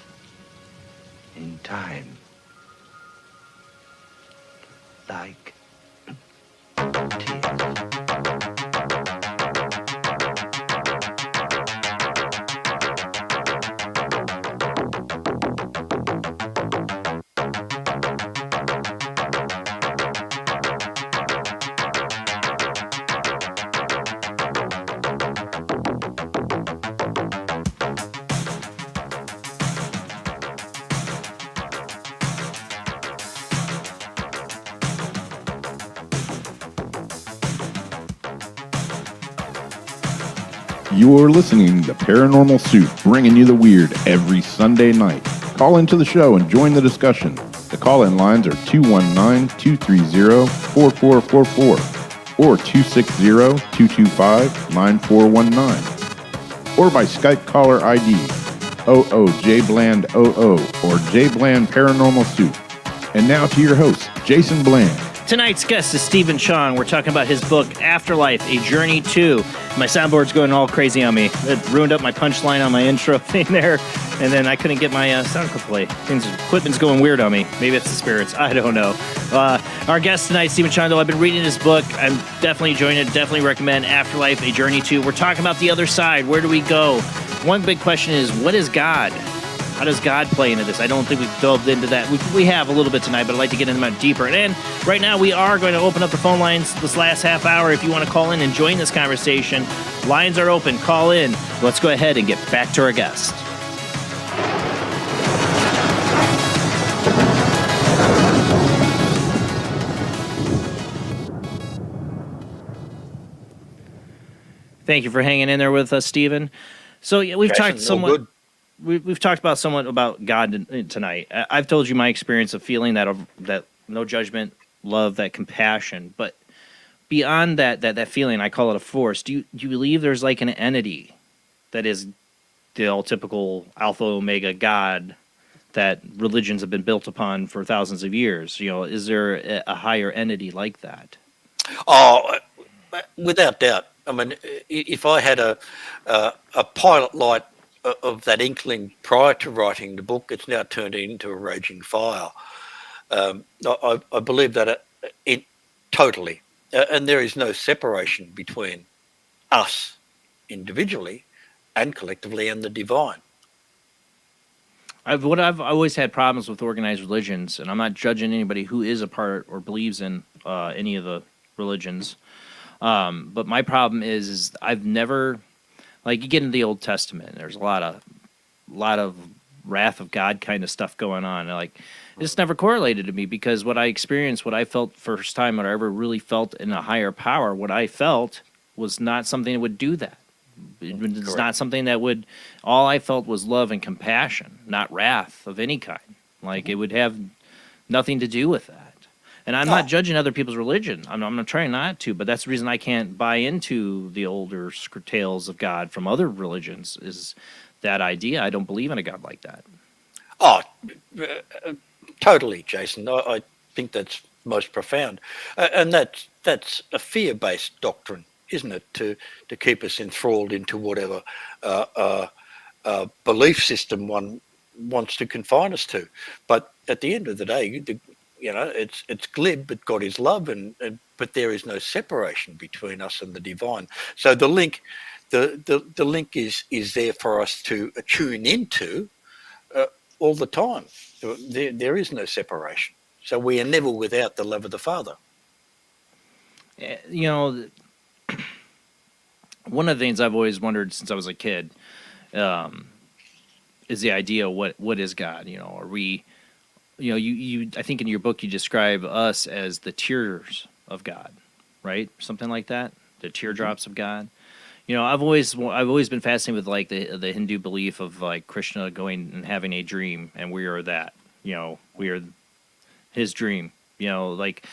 in time, like tears. You're listening to Paranormal Soup, bringing you the weird every Sunday night. Call into the show and join the discussion. The call-in lines are 219-230-4444 or 260-225-9419 or by Skype caller ID OOJBland00 or JBland Paranormal Soup. And now to your host, Jason Bland. Tonight's guest is Stephen Chong. We're talking about his book, Afterlife, A Journey to. My soundboard's going all crazy on me. It ruined up my punchline on my intro thing there, and then I couldn't get my sound to play. Equipment's going weird on me. Maybe it's the spirits. I don't know. Our guest tonight, Stephen Chong, though, I've been reading his book. I'm definitely enjoying it. Definitely recommend Afterlife, A Journey to. We're talking about the other side. Where do we go? One big question is, what is God? How does God play into this? I don't think we've delved into that. We have a little bit tonight, but I'd like to get into that deeper. And right now, we are going to open up the phone lines this last half hour. If you want to call in and join this conversation, lines are open. Call in. Let's go ahead and get back to our guest. Thank you for hanging in there with us, Stephen. So yeah, we've Jason, talked all somewhat. good. We've talked about somewhat about God tonight. I've told you my experience of feeling that no judgment, love, that compassion. But beyond that feeling, I call it a force. Do you believe there's like an entity that is the all typical Alpha Omega God that religions have been built upon for thousands of years? Is there a higher entity like that? Oh, without doubt. I mean, if I had a pilot light of that inkling prior to writing the book, it's now turned into a raging fire. I believe that it totally, and there is no separation between us individually and collectively and the divine. I've always had problems with organized religions, and I'm not judging anybody who is a part or believes in any of the religions. But my problem is I've never, like, you get into the Old Testament, there's a lot of wrath of God kind of stuff going on. And, like, it's never correlated to me, because what I experienced, what I felt first time, what I ever really felt in a higher power, what I felt was not something that would do that. It's not something that would. All I felt was love and compassion, not wrath of any kind. Like, it would have nothing to do with that. And I'm not judging other people's religion. I'm trying not to, but that's the reason I can't buy into the older tales of God from other religions, is that idea. I don't believe in a God like that. Oh, totally, Jason. I think that's most profound, and that's a fear-based doctrine, isn't it? To keep us enthralled into whatever belief system one wants to confine us to. But at the end of the day, it's glib, but God is love, but there is no separation between us and the divine. So the link, the link is there for us to tune into all the time. There is no separation. So we are never without the love of the Father. One of the things I've always wondered since I was a kid is the idea of what is God? Are we, you I think in your book you describe us as the tears of God, right? Something like that, the teardrops of God. I've always been fascinated with, like, the Hindu belief of, like, Krishna going and having a dream, and we are that. We are his dream. Like,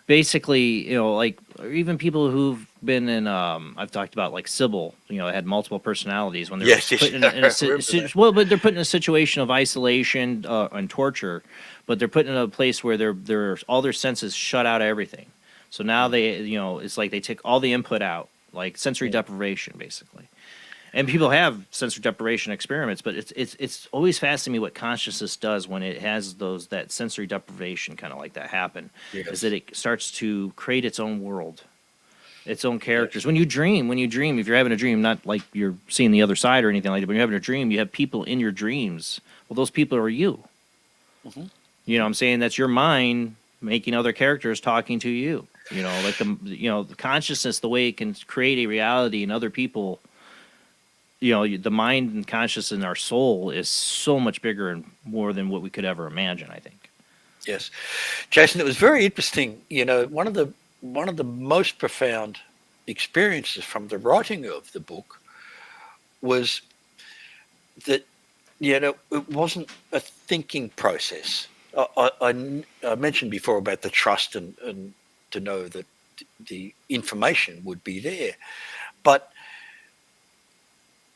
basically, like, or even people who've been in, I've talked about, like, Sybil, had multiple personalities when they're put in well, but they're put in a situation of isolation and torture, but they're put in a place where they're all their senses shut out of everything. So now they, it's like they take all the input out, like sensory deprivation, basically. And people have sensory deprivation experiments, but it's always fascinating me what consciousness does when it has that sensory deprivation kind of like that happen. Yes. Is that it starts to create its own world, its own characters. Yes. When you dream, if you're having a dream, not like you're seeing the other side or anything like that, but when you're having a dream, you have people in your dreams. Well, those people are you. Mm-hmm. You know what I'm saying? That's your mind making other characters talking to you. Like the consciousness, the way it can create a reality in other people. The mind and consciousness in our soul is so much bigger and more than what we could ever imagine, I think. Yes, Jason, it was very interesting. One of the most profound experiences from the writing of the book was that it wasn't a thinking process. I mentioned before about the trust and to know that the information would be there, but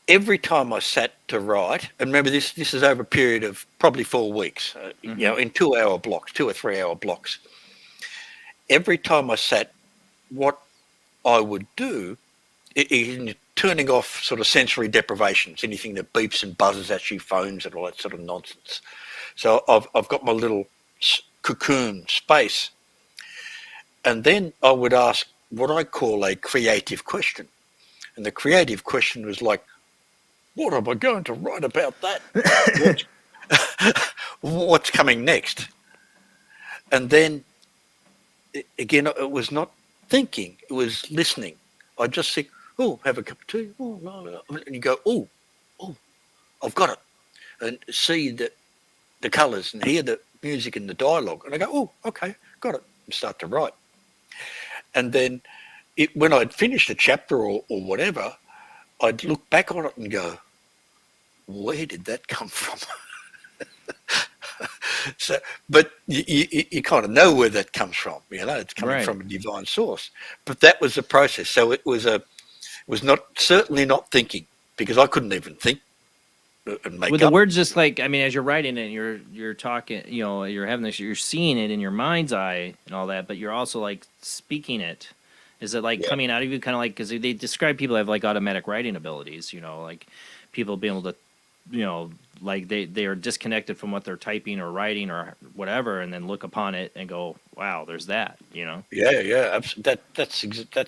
every time I sat to write, and remember this is over a period of probably 4 weeks, in 2 or 3 hour blocks. Every time I sat, what I would do in turning off sort of sensory deprivations, anything that beeps and buzzes at you, phones and all that sort of nonsense. So I've got my little cocoon space. And then I would ask what I call a creative question. And the creative question was like, what am I going to write about that? What's coming next? And then, again, it was not thinking, it was listening. I just think, have a cup of tea. And you go, I've got it. And see the colours and hear the music and the dialogue. And I go, okay, got it. And start to write. And then when I'd finished a chapter or whatever, I'd look back on it and go, where did that come from? So, but you kind of know where that comes from. It's coming from a divine source. But that was the process. So it was certainly not thinking, because I couldn't even think and make With the up. words, just like, I mean, as you're writing it, you're talking, you're having this, you're seeing it in your mind's eye and all that, but you're also like speaking it. Is it like coming out of you, kind of like, because they describe people have like automatic writing abilities, like people being able to, like they are disconnected from what they're typing or writing or whatever, and then look upon it and go, wow, there's that, Yeah. That's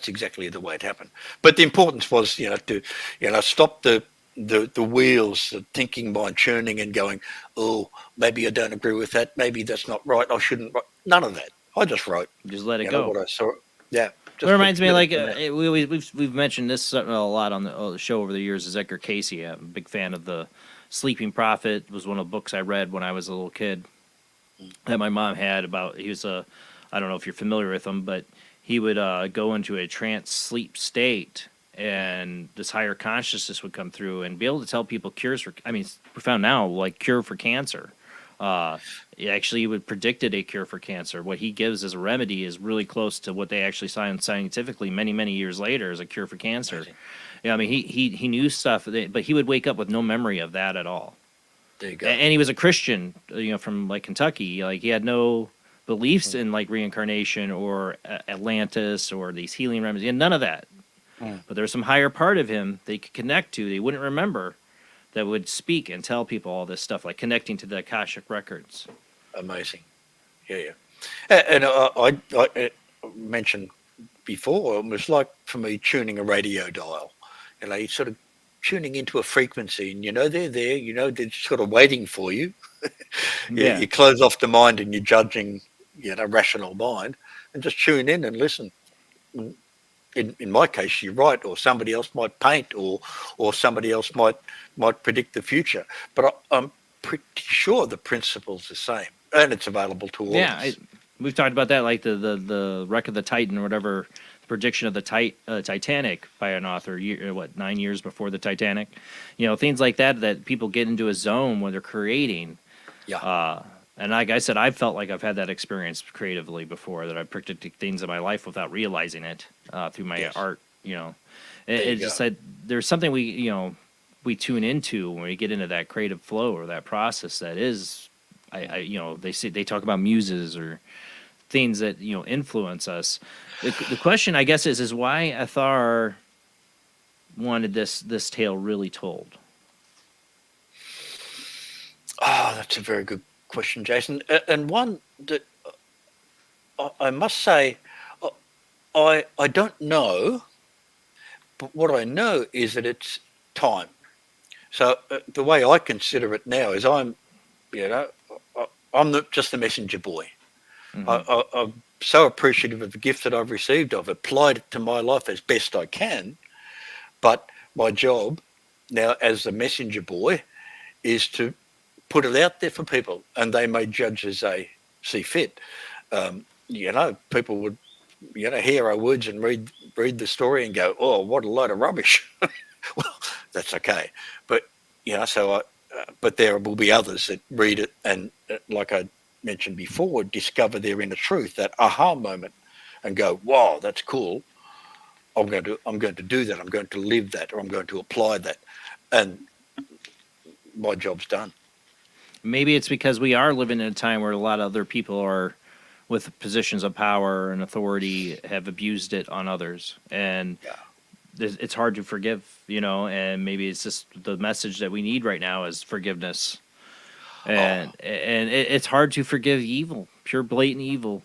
exactly the way it happened. But the importance was, to stop the wheels, the thinking mind churning and going, oh, maybe I don't agree with that. Maybe that's not right. I shouldn't write. None of that. I just wrote. Just let it go. What I saw. Yeah. It reminds me, like we've mentioned this a lot on the show over the years. Is Edgar Casey? I'm a big fan of the Sleeping Prophet. It was one of the books I read when I was a little kid that my mom had about. He was I don't know if you're familiar with him, but he would go into a trance sleep state, and this higher consciousness would come through and be able to tell people cures for. I mean, we found now like cure for cancer. He would predicted a cure for cancer. What he gives as a remedy is really close to what they actually scientifically many years later as a cure for cancer. Yeah, I mean he knew stuff, but he would wake up with no memory of that at all. There you go. And he was a Christian, from like Kentucky. Like he had no beliefs in like reincarnation or Atlantis or these healing remedies. He had none of that. But there's some higher part of him they could connect to. They wouldn't remember. That would speak and tell people all this stuff, like connecting to the Akashic records. Amazing. Yeah. And I mentioned before, it was like for me tuning a radio dial. You're sort of tuning into a frequency, and they're there, they're sort of waiting for you. You close off the mind and you're judging, rational mind, and just tune in and listen. In my case, you're right, or somebody else might paint, or somebody else might predict the future. But I'm pretty sure the principle's the same, and it's available to all of us. We've talked about that, like the wreck of the Titan or whatever, the prediction of the Titanic by an author, 9 years before the Titanic. Things like that people get into a zone when they're creating. Yeah. And like I said, I've felt like I've had that experience creatively before, that I've predicted things in my life without realizing it through my art. It just said there's something we tune into when we get into that creative flow or that process that is, they talk about muses or things that influence us. The question, I guess, is why Athar wanted this tale really told. Oh, that's a very good question, Jason, and one that I must say I don't know, but what I know is that it's time. So the way I consider it now is I'm just the messenger boy. I'm so appreciative of the gift that I've received. I've applied it to my life as best I can, but my job now as the messenger boy is to put it out there for people, and they may judge as they see fit. People would, hear our words and read the story and go, "Oh, what a load of rubbish." Well, that's okay, but but there will be others that read it and, like I mentioned before, discover their inner truth, that aha moment, and go, "Wow, that's cool. I'm going to do that. I'm going to live that, or I'm going to apply that," and my job's done. Maybe it's because we are living in a time where a lot of other people are with positions of power and authority have abused it on others. And it's hard to forgive, and maybe it's just the message that we need right now is forgiveness. And it's hard to forgive evil, pure blatant evil,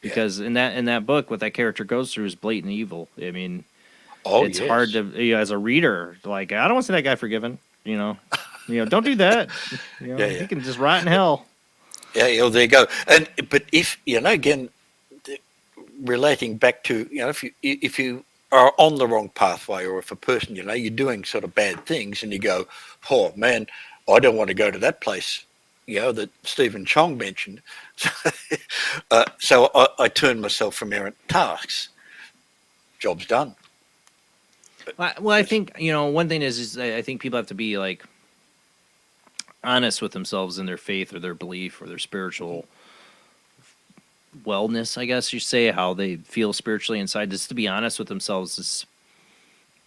because in that book, what that character goes through is blatant evil. I mean, it's hard to, as a reader, like, I don't want to see that guy forgiven, don't do that. He can just rot in hell. Yeah, there you go. But if again, relating back to if you are on the wrong pathway, or if a person you're doing sort of bad things, and you go, "Oh man, I don't want to go to that place," that Stephen Chong mentioned. So I turn myself from errant tasks. Job's done. Well, I think one thing is I think people have to be like honest with themselves in their faith or their belief or their spiritual wellness. I guess you say how they feel spiritually inside. Just to be honest with themselves is,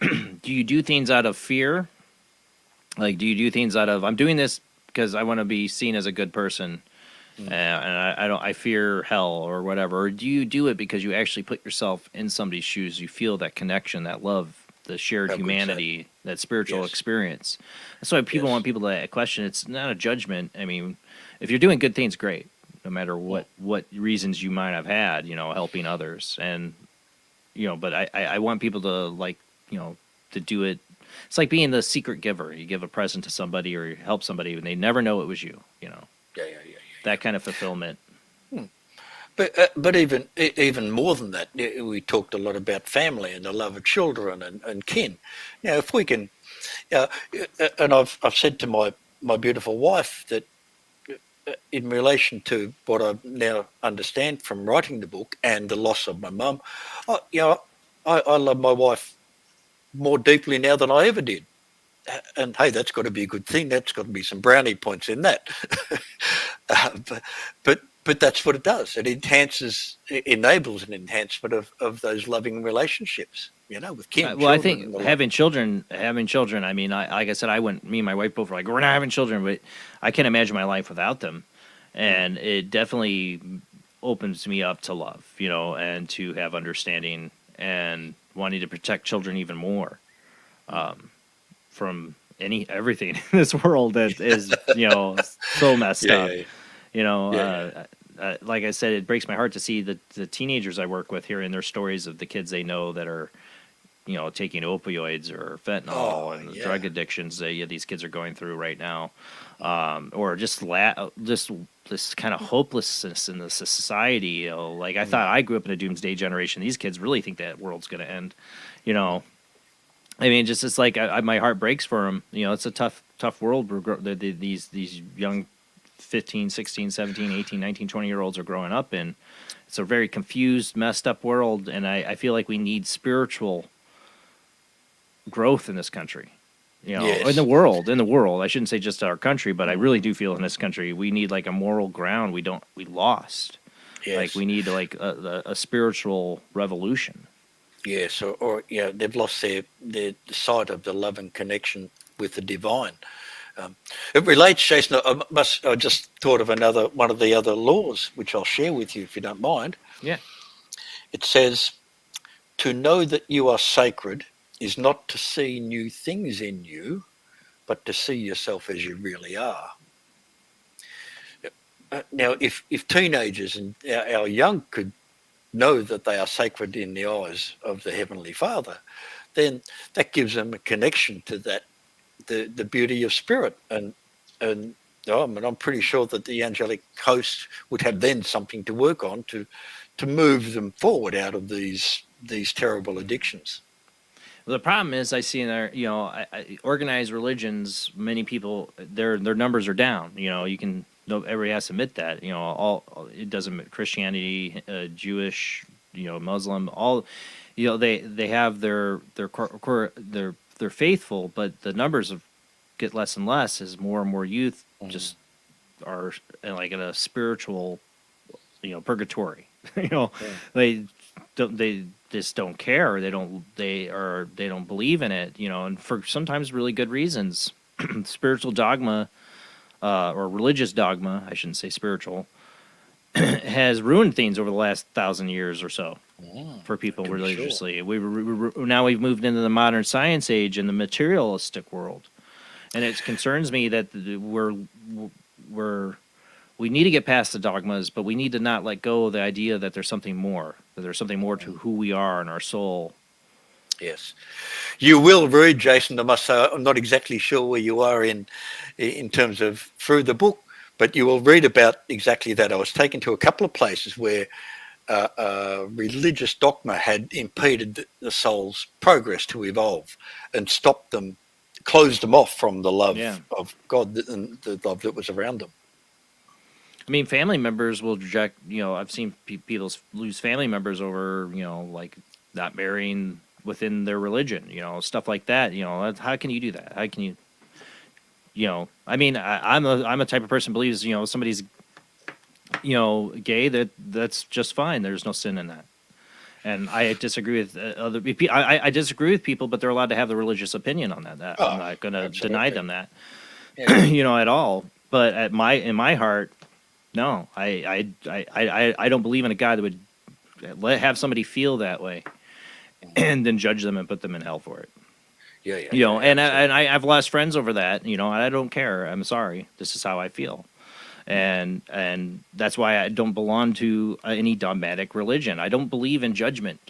do you do things out of fear? Like, do you do things out of I'm doing this because I want to be seen as a good person, and I fear hell or whatever, or do you do it because you actually put yourself in somebody's shoes? You feel that connection, that love, the shared humanity, that spiritual experience. That's why people want people to question. It's not a judgment. I mean, if you're doing good things, great, no matter what reasons you might have had, helping others, and but I want people to to do it. It's like being the secret giver. You give a present to somebody or you help somebody and they never know it was you, Yeah. That kind of fulfillment. But even more than that, we talked a lot about family and the love of children and kin. If we can, and I've said to my beautiful wife that in relation to what I now understand from writing the book and the loss of my mum, I love my wife more deeply now than I ever did. And hey, that's got to be a good thing. That's got to be some brownie points in that. But that's what it does. It enables an enhancement of those loving relationships. With kin. Well, I think having children. I mean, like I said, me and my wife both were like, we're not having children, but I can't imagine my life without them. And it definitely opens me up to love, and to have understanding and wanting to protect children even more. From everything in this world that is so messed up. Like I said, it breaks my heart to see the teenagers I work with hearing their stories of the kids they know that are taking opioids or fentanyl and the drug addictions that these kids are going through right now, or just this kind of hopelessness in the society. Like I thought I grew up in a doomsday generation. These kids really think that world's going to end. I mean, just it's like my heart breaks for them. It's a tough world. These young 15, 16, 17, 18, 19, 20-year-olds are growing up in. It's a very confused, messed up world, and I feel like we need spiritual growth in this country. In the world. I shouldn't say just our country, but I really do feel in this country we need like a moral ground. We lost. Yes. Like we need like a spiritual revolution. Yes, or they've lost their sight of the love and connection with the divine. It relates, Jason. I just thought of one of the other laws, which I'll share with you if you don't mind. Yeah. It says, to know that you are sacred is not to see new things in you, but to see yourself as you really are. Now, if teenagers and our young could know that they are sacred in the eyes of the Heavenly Father, then that gives them a connection to that, the beauty of spirit. And I'm pretty sure that the angelic host would have then something to work on to move them forward out of these terrible addictions. Well, the problem is I see in our, organized religions, many people, their numbers are down. Everybody has to admit that. It doesn't Christianity, Jewish, Muslim, all, they have they're faithful, but the numbers get less and less as more and more youth just are like in a spiritual, purgatory. They just don't care. They don't believe in it. And for sometimes really good reasons. Spiritual dogma. Or religious dogma, I shouldn't say spiritual, has ruined things over the last 1,000 years or so for people religiously. Sure. Now we've moved into the modern science age and the materialistic world, and it concerns me that we need to get past the dogmas, but we need to not let go of the idea that there's something more, to who we are and our soul. Yes. You will read, Jason, I must say, I'm not exactly sure where you are in terms of through the book, but you will read about exactly that. I was taken to a couple of places where religious dogma had impeded the soul's progress to evolve and stopped them, closed them off from the love of God and the love that was around them. I mean, family members will reject, I've seen people lose family members over, like not marrying within their religion, stuff like that. How can you do that? How can you, I mean, I'm a type of person who believes, somebody's, gay, that's just fine. There's no sin in that. And I disagree with other people. I disagree with people, but they're allowed to have the religious opinion on that. I'm not going to deny them that, at all. But in my heart, no, I don't believe in a God that would have somebody feel that way and then judge them and put them in hell for it. And I've lost friends over that. And I don't care. I'm sorry. This is how I feel. And that's why I don't belong to any dogmatic religion. I don't believe in judgment,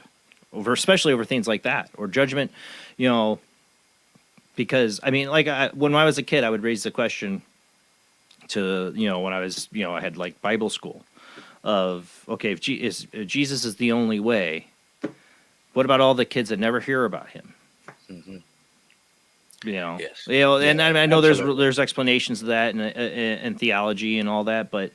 especially over things like that, or judgment, because I mean, when I was a kid, I would raise the question to, when I was, I had like Bible school of, okay, if Jesus is the only way, what about all the kids that never hear about him? Mm-hmm. Yes. And I know there's explanations of that and theology and all that, but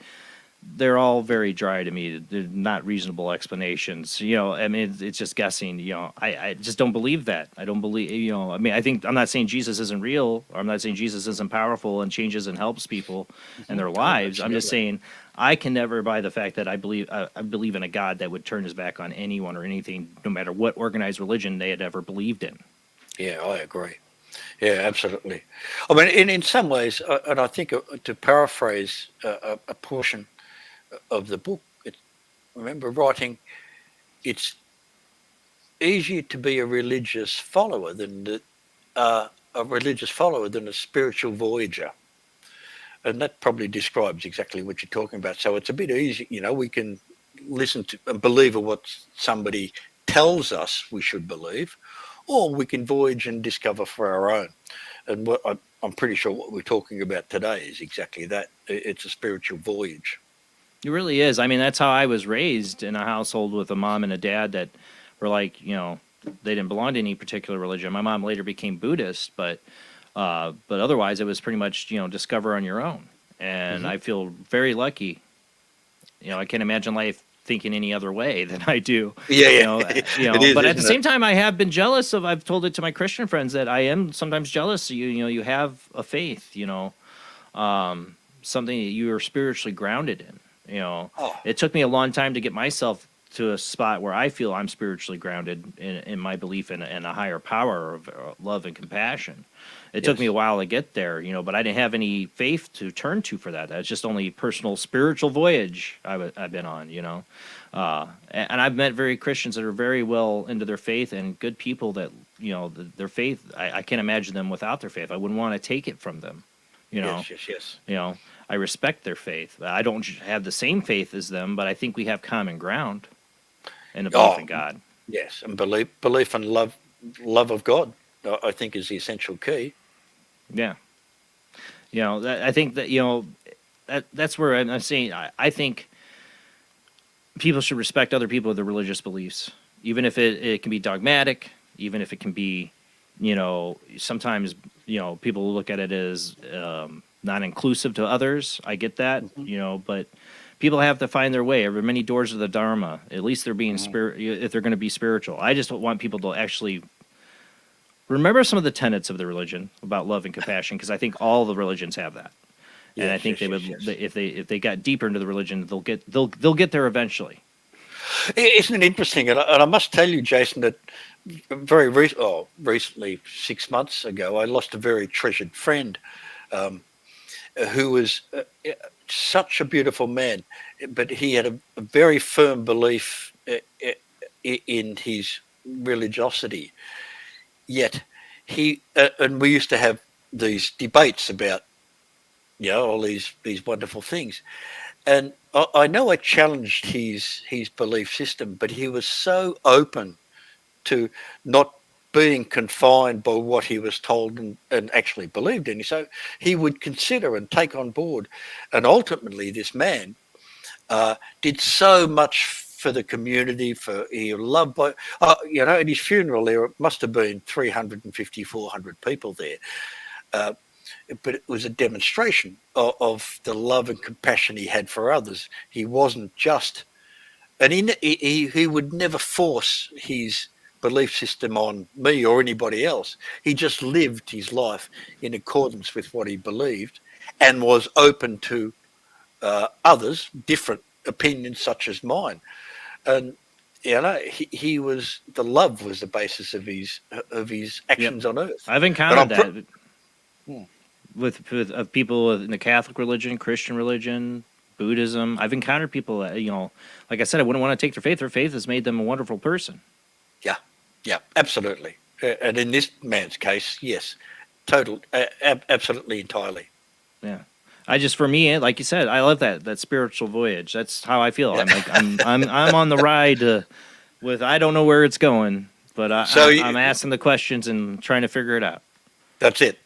they're all very dry to me. They're not reasonable explanations. I mean, it's just guessing. I just don't believe that. I don't believe. I mean, I'm not saying Jesus isn't real, or I'm not saying Jesus isn't powerful and changes and helps people in their lives. I'm just saying I can never buy the fact that I believe in a God that would turn his back on anyone or anything, no matter what organized religion they had ever believed in. Yeah, I agree. Yeah, absolutely. I mean, in some ways, and I think to paraphrase a portion of the book, I remember writing, it's easier to be a religious follower than a spiritual voyager. And that probably describes exactly what you're talking about. So it's a bit easy, we can listen to and believe in what somebody tells us we should believe, or we can voyage and discover for our own. And what I'm pretty sure what we're talking about today is exactly that. It's a spiritual voyage. It really is. I mean, that's how I was raised, in a household with a mom and a dad that were like, they didn't belong to any particular religion. My mom later became Buddhist, but otherwise it was pretty much, discover on your own. And I feel very lucky. I can't imagine life thinking any other way than I do. But at the same time, I have been jealous of. I've told it to my Christian friends that I am sometimes jealous. You have a faith, something that you are spiritually grounded in. It took me a long time to get myself to a spot where I feel I'm spiritually grounded in my belief in a higher power of love and compassion. It took me a while to get there, but I didn't have any faith to turn to for that. That's just only personal spiritual voyage I've been on, and I've met very Christians that are very well into their faith and good people that, their faith, I can't imagine them without their faith. I wouldn't want to take it from them, Yes. I respect their faith. I don't have the same faith as them, but I think we have common ground in the belief in God. Yes, and belief and love of God, I think, is the essential key. Yeah. I think that, that's where I'm saying I think people should respect other people with their religious beliefs, even if it can be dogmatic, even if it can be, sometimes, people look at it as not inclusive to others. I get that, but people have to find their way. There are many doors of the Dharma. At least they're being if they're going to be spiritual. I just want people to actually remember some of the tenets of the religion about love and compassion, because I think all the religions have that. And I think they would, if they got deeper into the religion, they'll get there eventually. Isn't it interesting? And I must tell you, Jason, that very recently, 6 months ago, I lost a very treasured friend who was such a beautiful man, but he had a very firm belief in his religiosity. Yet and we used to have these debates about, all these wonderful things. And I know I challenged his belief system, but he was so open to not being confined by what he was told and actually believed in. So he would consider and take on board. And ultimately, this man did so much for the community, he loved by, at his funeral there must have been 350, 400 people there. But it was a demonstration of the love and compassion he had for others. He wasn't just, and he would never force his belief system on me or anybody else. He just lived his life in accordance with what he believed and was open to others, different opinions such as mine. And he was, the love was the basis of his actions on earth. I've encountered that with people in the Catholic religion, Christian religion, Buddhism. I've encountered people that, like I said, I wouldn't want to take their faith. Their faith has made them a wonderful person. Yeah, absolutely. And in this man's case, yes, absolutely, entirely. Yeah. For me, like you said, I love that spiritual voyage. That's how I feel. I'm like, I'm on the ride with, I don't know where it's going, but I'm asking the questions and trying to figure it out. That's it.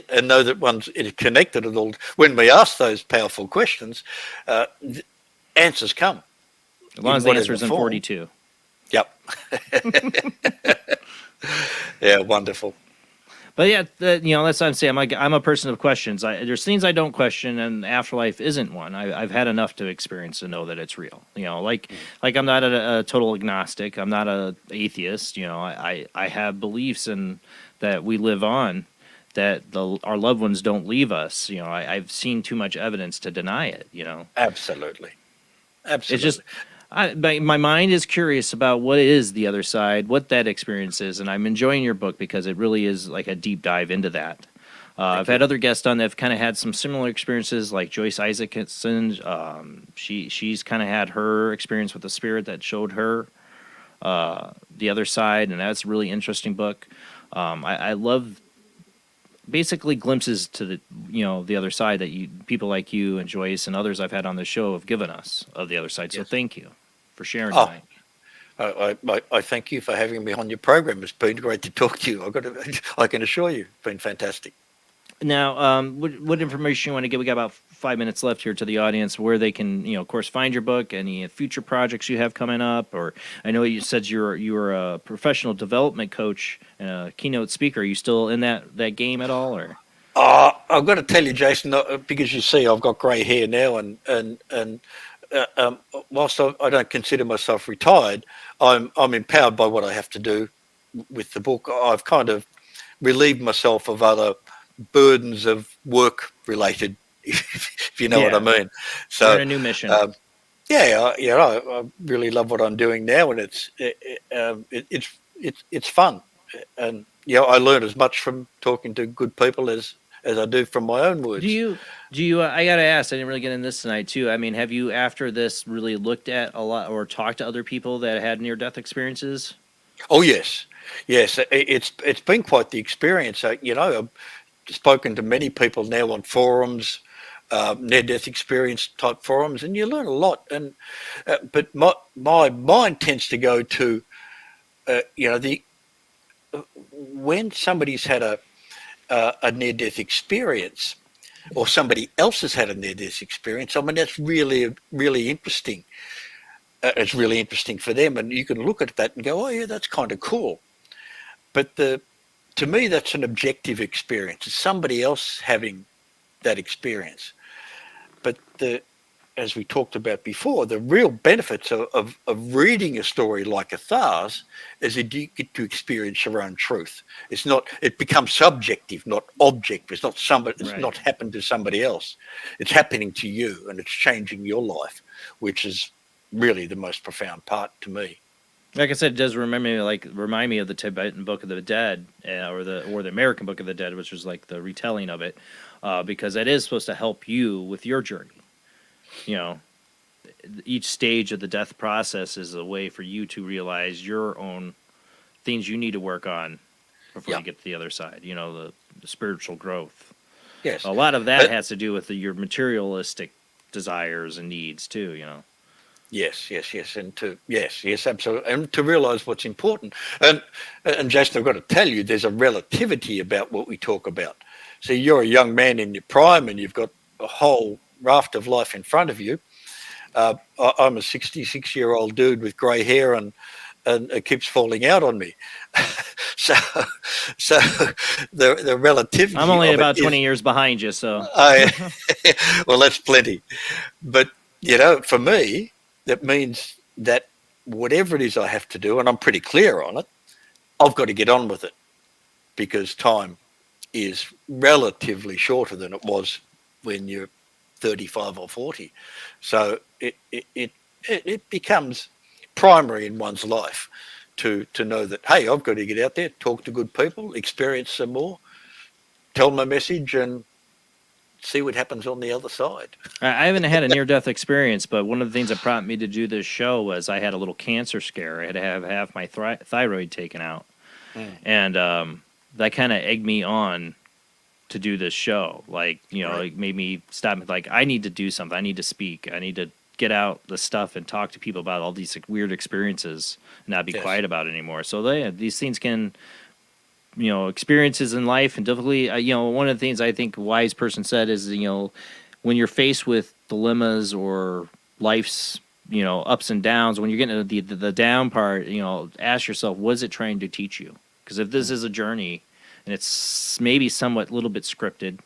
And know that one's connected at all. When we ask those powerful questions, answers come. As long as the answer is in 42. Yep. Yeah, wonderful. But yeah, that's what I'm saying. I'm a person of questions. There's things I don't question, and afterlife isn't one. I've had enough to experience to know that it's real. Like I'm not a total agnostic. I'm not a atheist. I have beliefs in that we live on, that our loved ones don't leave us. I've seen too much evidence to deny it. Absolutely. It's just. My mind is curious about what is the other side, what that experience is, and I'm enjoying your book because it really is like a deep dive into that. I've had other guests on that have kind of had some similar experiences, like Joyce Isaacson. She's kind of had her experience with the spirit that showed her the other side, and that's a really interesting book. I love basically glimpses to the other side that people like you and Joyce and others I've had on the show have given us of the other side. So thank you for sharing tonight. I thank you for having me on your program. It's been great to talk to you. I can assure you, it's been fantastic. Now, what information you want to give? We got about 5 minutes left here to the audience, where they can, of course, find your book, any future projects you have coming up, or I know you said you were a professional development coach, keynote speaker. Are you still in that game at all, or? I've got to tell you, Jason, because you see, I've got grey hair now, and whilst I don't consider myself retired, I'm empowered by what I have to do with the book. I've kind of relieved myself of other burdens of work related, if you know what I mean. So you're in a new mission. I really love what I'm doing now, and it's fun, and I learn as much from talking to good people as I do from my own words. Do you I gotta ask, I didn't really get into this tonight too. I mean, have you after this really looked at a lot or talked to other people that had near-death experiences? Oh yes, it's been quite the experience. I've spoken to many people now on forums, near-death experience type forums, and you learn a lot. And but my mind tends to go to when somebody's had a near-death experience, or somebody else has had a near-death experience. I mean, that's really, really interesting. It's really interesting for them, and you can look at that and go, "Oh, yeah, that's kind of cool." But to me, that's an objective experience. It's somebody else having that experience. But as we talked about before, the real benefits of reading a story like a Thars is that you get to experience your own truth. It becomes subjective, not objective. It's not it's not happened to somebody else. It's happening to you, and it's changing your life, which is really the most profound part to me. Like I said, it does remind me of the Tibetan Book of the Dead, or the American Book of the Dead, which was like the retelling of it, because it is supposed to help you with your journey. Each stage of the death process is a way for you to realize your own things you need to work on before you get to the other side. The spiritual growth. Yes, a lot of that has to do with your materialistic desires and needs too. Yes, and absolutely, and to realize what's important. And Jason, I've got to tell you, there's a relativity about what we talk about. See, you're a young man in your prime, and you've got a whole raft of life in front of you. I'm a 66-year-old dude with grey hair, and it keeps falling out on me. so the relativity. I'm only about 20 years behind you, so. Well, that's plenty. But for me, that means that whatever it is I have to do, and I'm pretty clear on it, I've got to get on with it because time is relatively shorter than it was when you're 35 or 40. So it becomes primary in one's life to know that, hey, I've got to get out there, talk to good people, experience some more, tell my message, and see what happens on the other side. I haven't had a near-death experience, but one of the things that prompted me to do this show was I had a little cancer scare. I had to have half my thyroid taken out. And that kind of egged me on to do this show. Like, you know, it made me stop. Like, I need to do something. I need to speak. I need to get out the stuff and talk to people about all these weird experiences and not be quiet about it anymore. So these things can, you know, experiences in life and difficulty. You know, one of the things I think a wise person said is, you know, when you're faced with dilemmas or life's, you know, ups and downs, when you're getting to the down part, you know, ask yourself, what is it trying to teach you? Because if this is a journey and it's maybe somewhat a little bit scripted,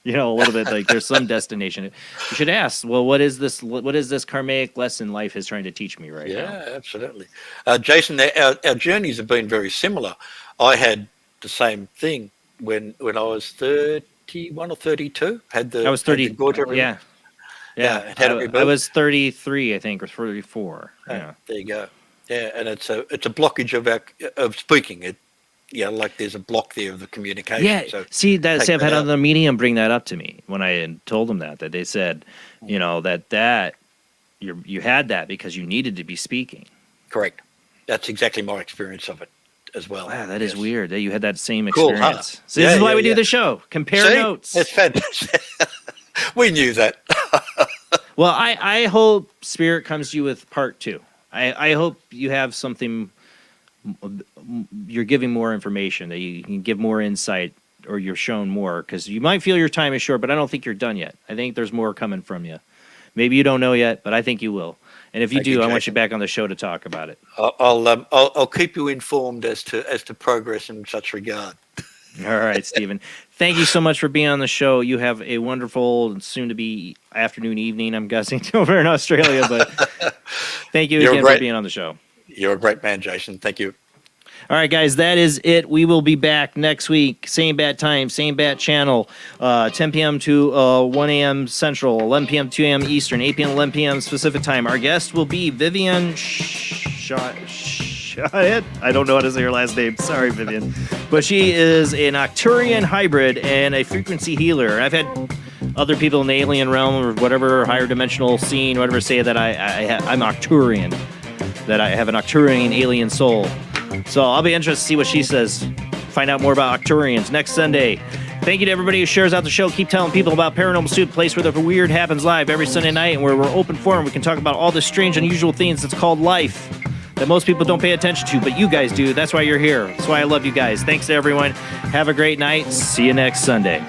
you know, a little bit like there's some destination, you should ask, well, what is this karmic lesson life is trying to teach me right now? Yeah, absolutely. Jason, our journeys have been very similar. I had the same thing when I was 31 or 32. I was 30. Yeah. I was 33, I think, or 34. Yeah. There you go. Yeah, and it's a blockage of speaking. Like there's a block there of the communication. Yeah. So I've had other medium bring that up to me when I had told them that they said, you know, that you had that because you needed to be speaking. Correct. That's exactly my experience of it as well. Wow, that is weird that you had that same experience. Cool, huh? So this is why we do the show. Compare notes. It's fantastic. We knew that. Well, I hope Spirit comes to you with part 2. I hope you have something, you're giving more information, that you can give more insight or you're shown more, because you might feel your time is short, but I don't think you're done yet. I think there's more coming from you. Maybe you don't know yet, but I think you will. And if you do, I want you back on the show to talk about it. I'll keep you informed as to progress in such regard. All right, Stephen. Thank you so much for being on the show. You have a wonderful, soon-to-be afternoon, evening, I'm guessing, over in Australia. But thank you again for being on the show. You're a great man, Jason. Thank you. All right, guys, that is it. We will be back next week. Same bat time, same bat channel, 10 p.m. to 1 a.m. Central, 11 p.m. 2 a.m. Eastern, 8 p.m. 11 p.m. Pacific time. Our guest will be Vivian Shot. I don't know how to say her last name. Sorry, Vivian. But she is an Arcturian hybrid and a frequency healer. I've had other people in the alien realm or whatever, higher dimensional scene, whatever, say that I'm Arcturian, that I have an Arcturian alien soul. So I'll be interested to see what she says. Find out more about Arcturians next Sunday. Thank you to everybody who shares out the show. Keep telling people about Paranormal Soup, place where the weird happens live every Sunday night, and where we're open forum. We can talk about all the strange, unusual things that's called life that most people don't pay attention to, but you guys do. That's why you're here. That's why I love you guys. Thanks to everyone. Have a great night. See you next Sunday.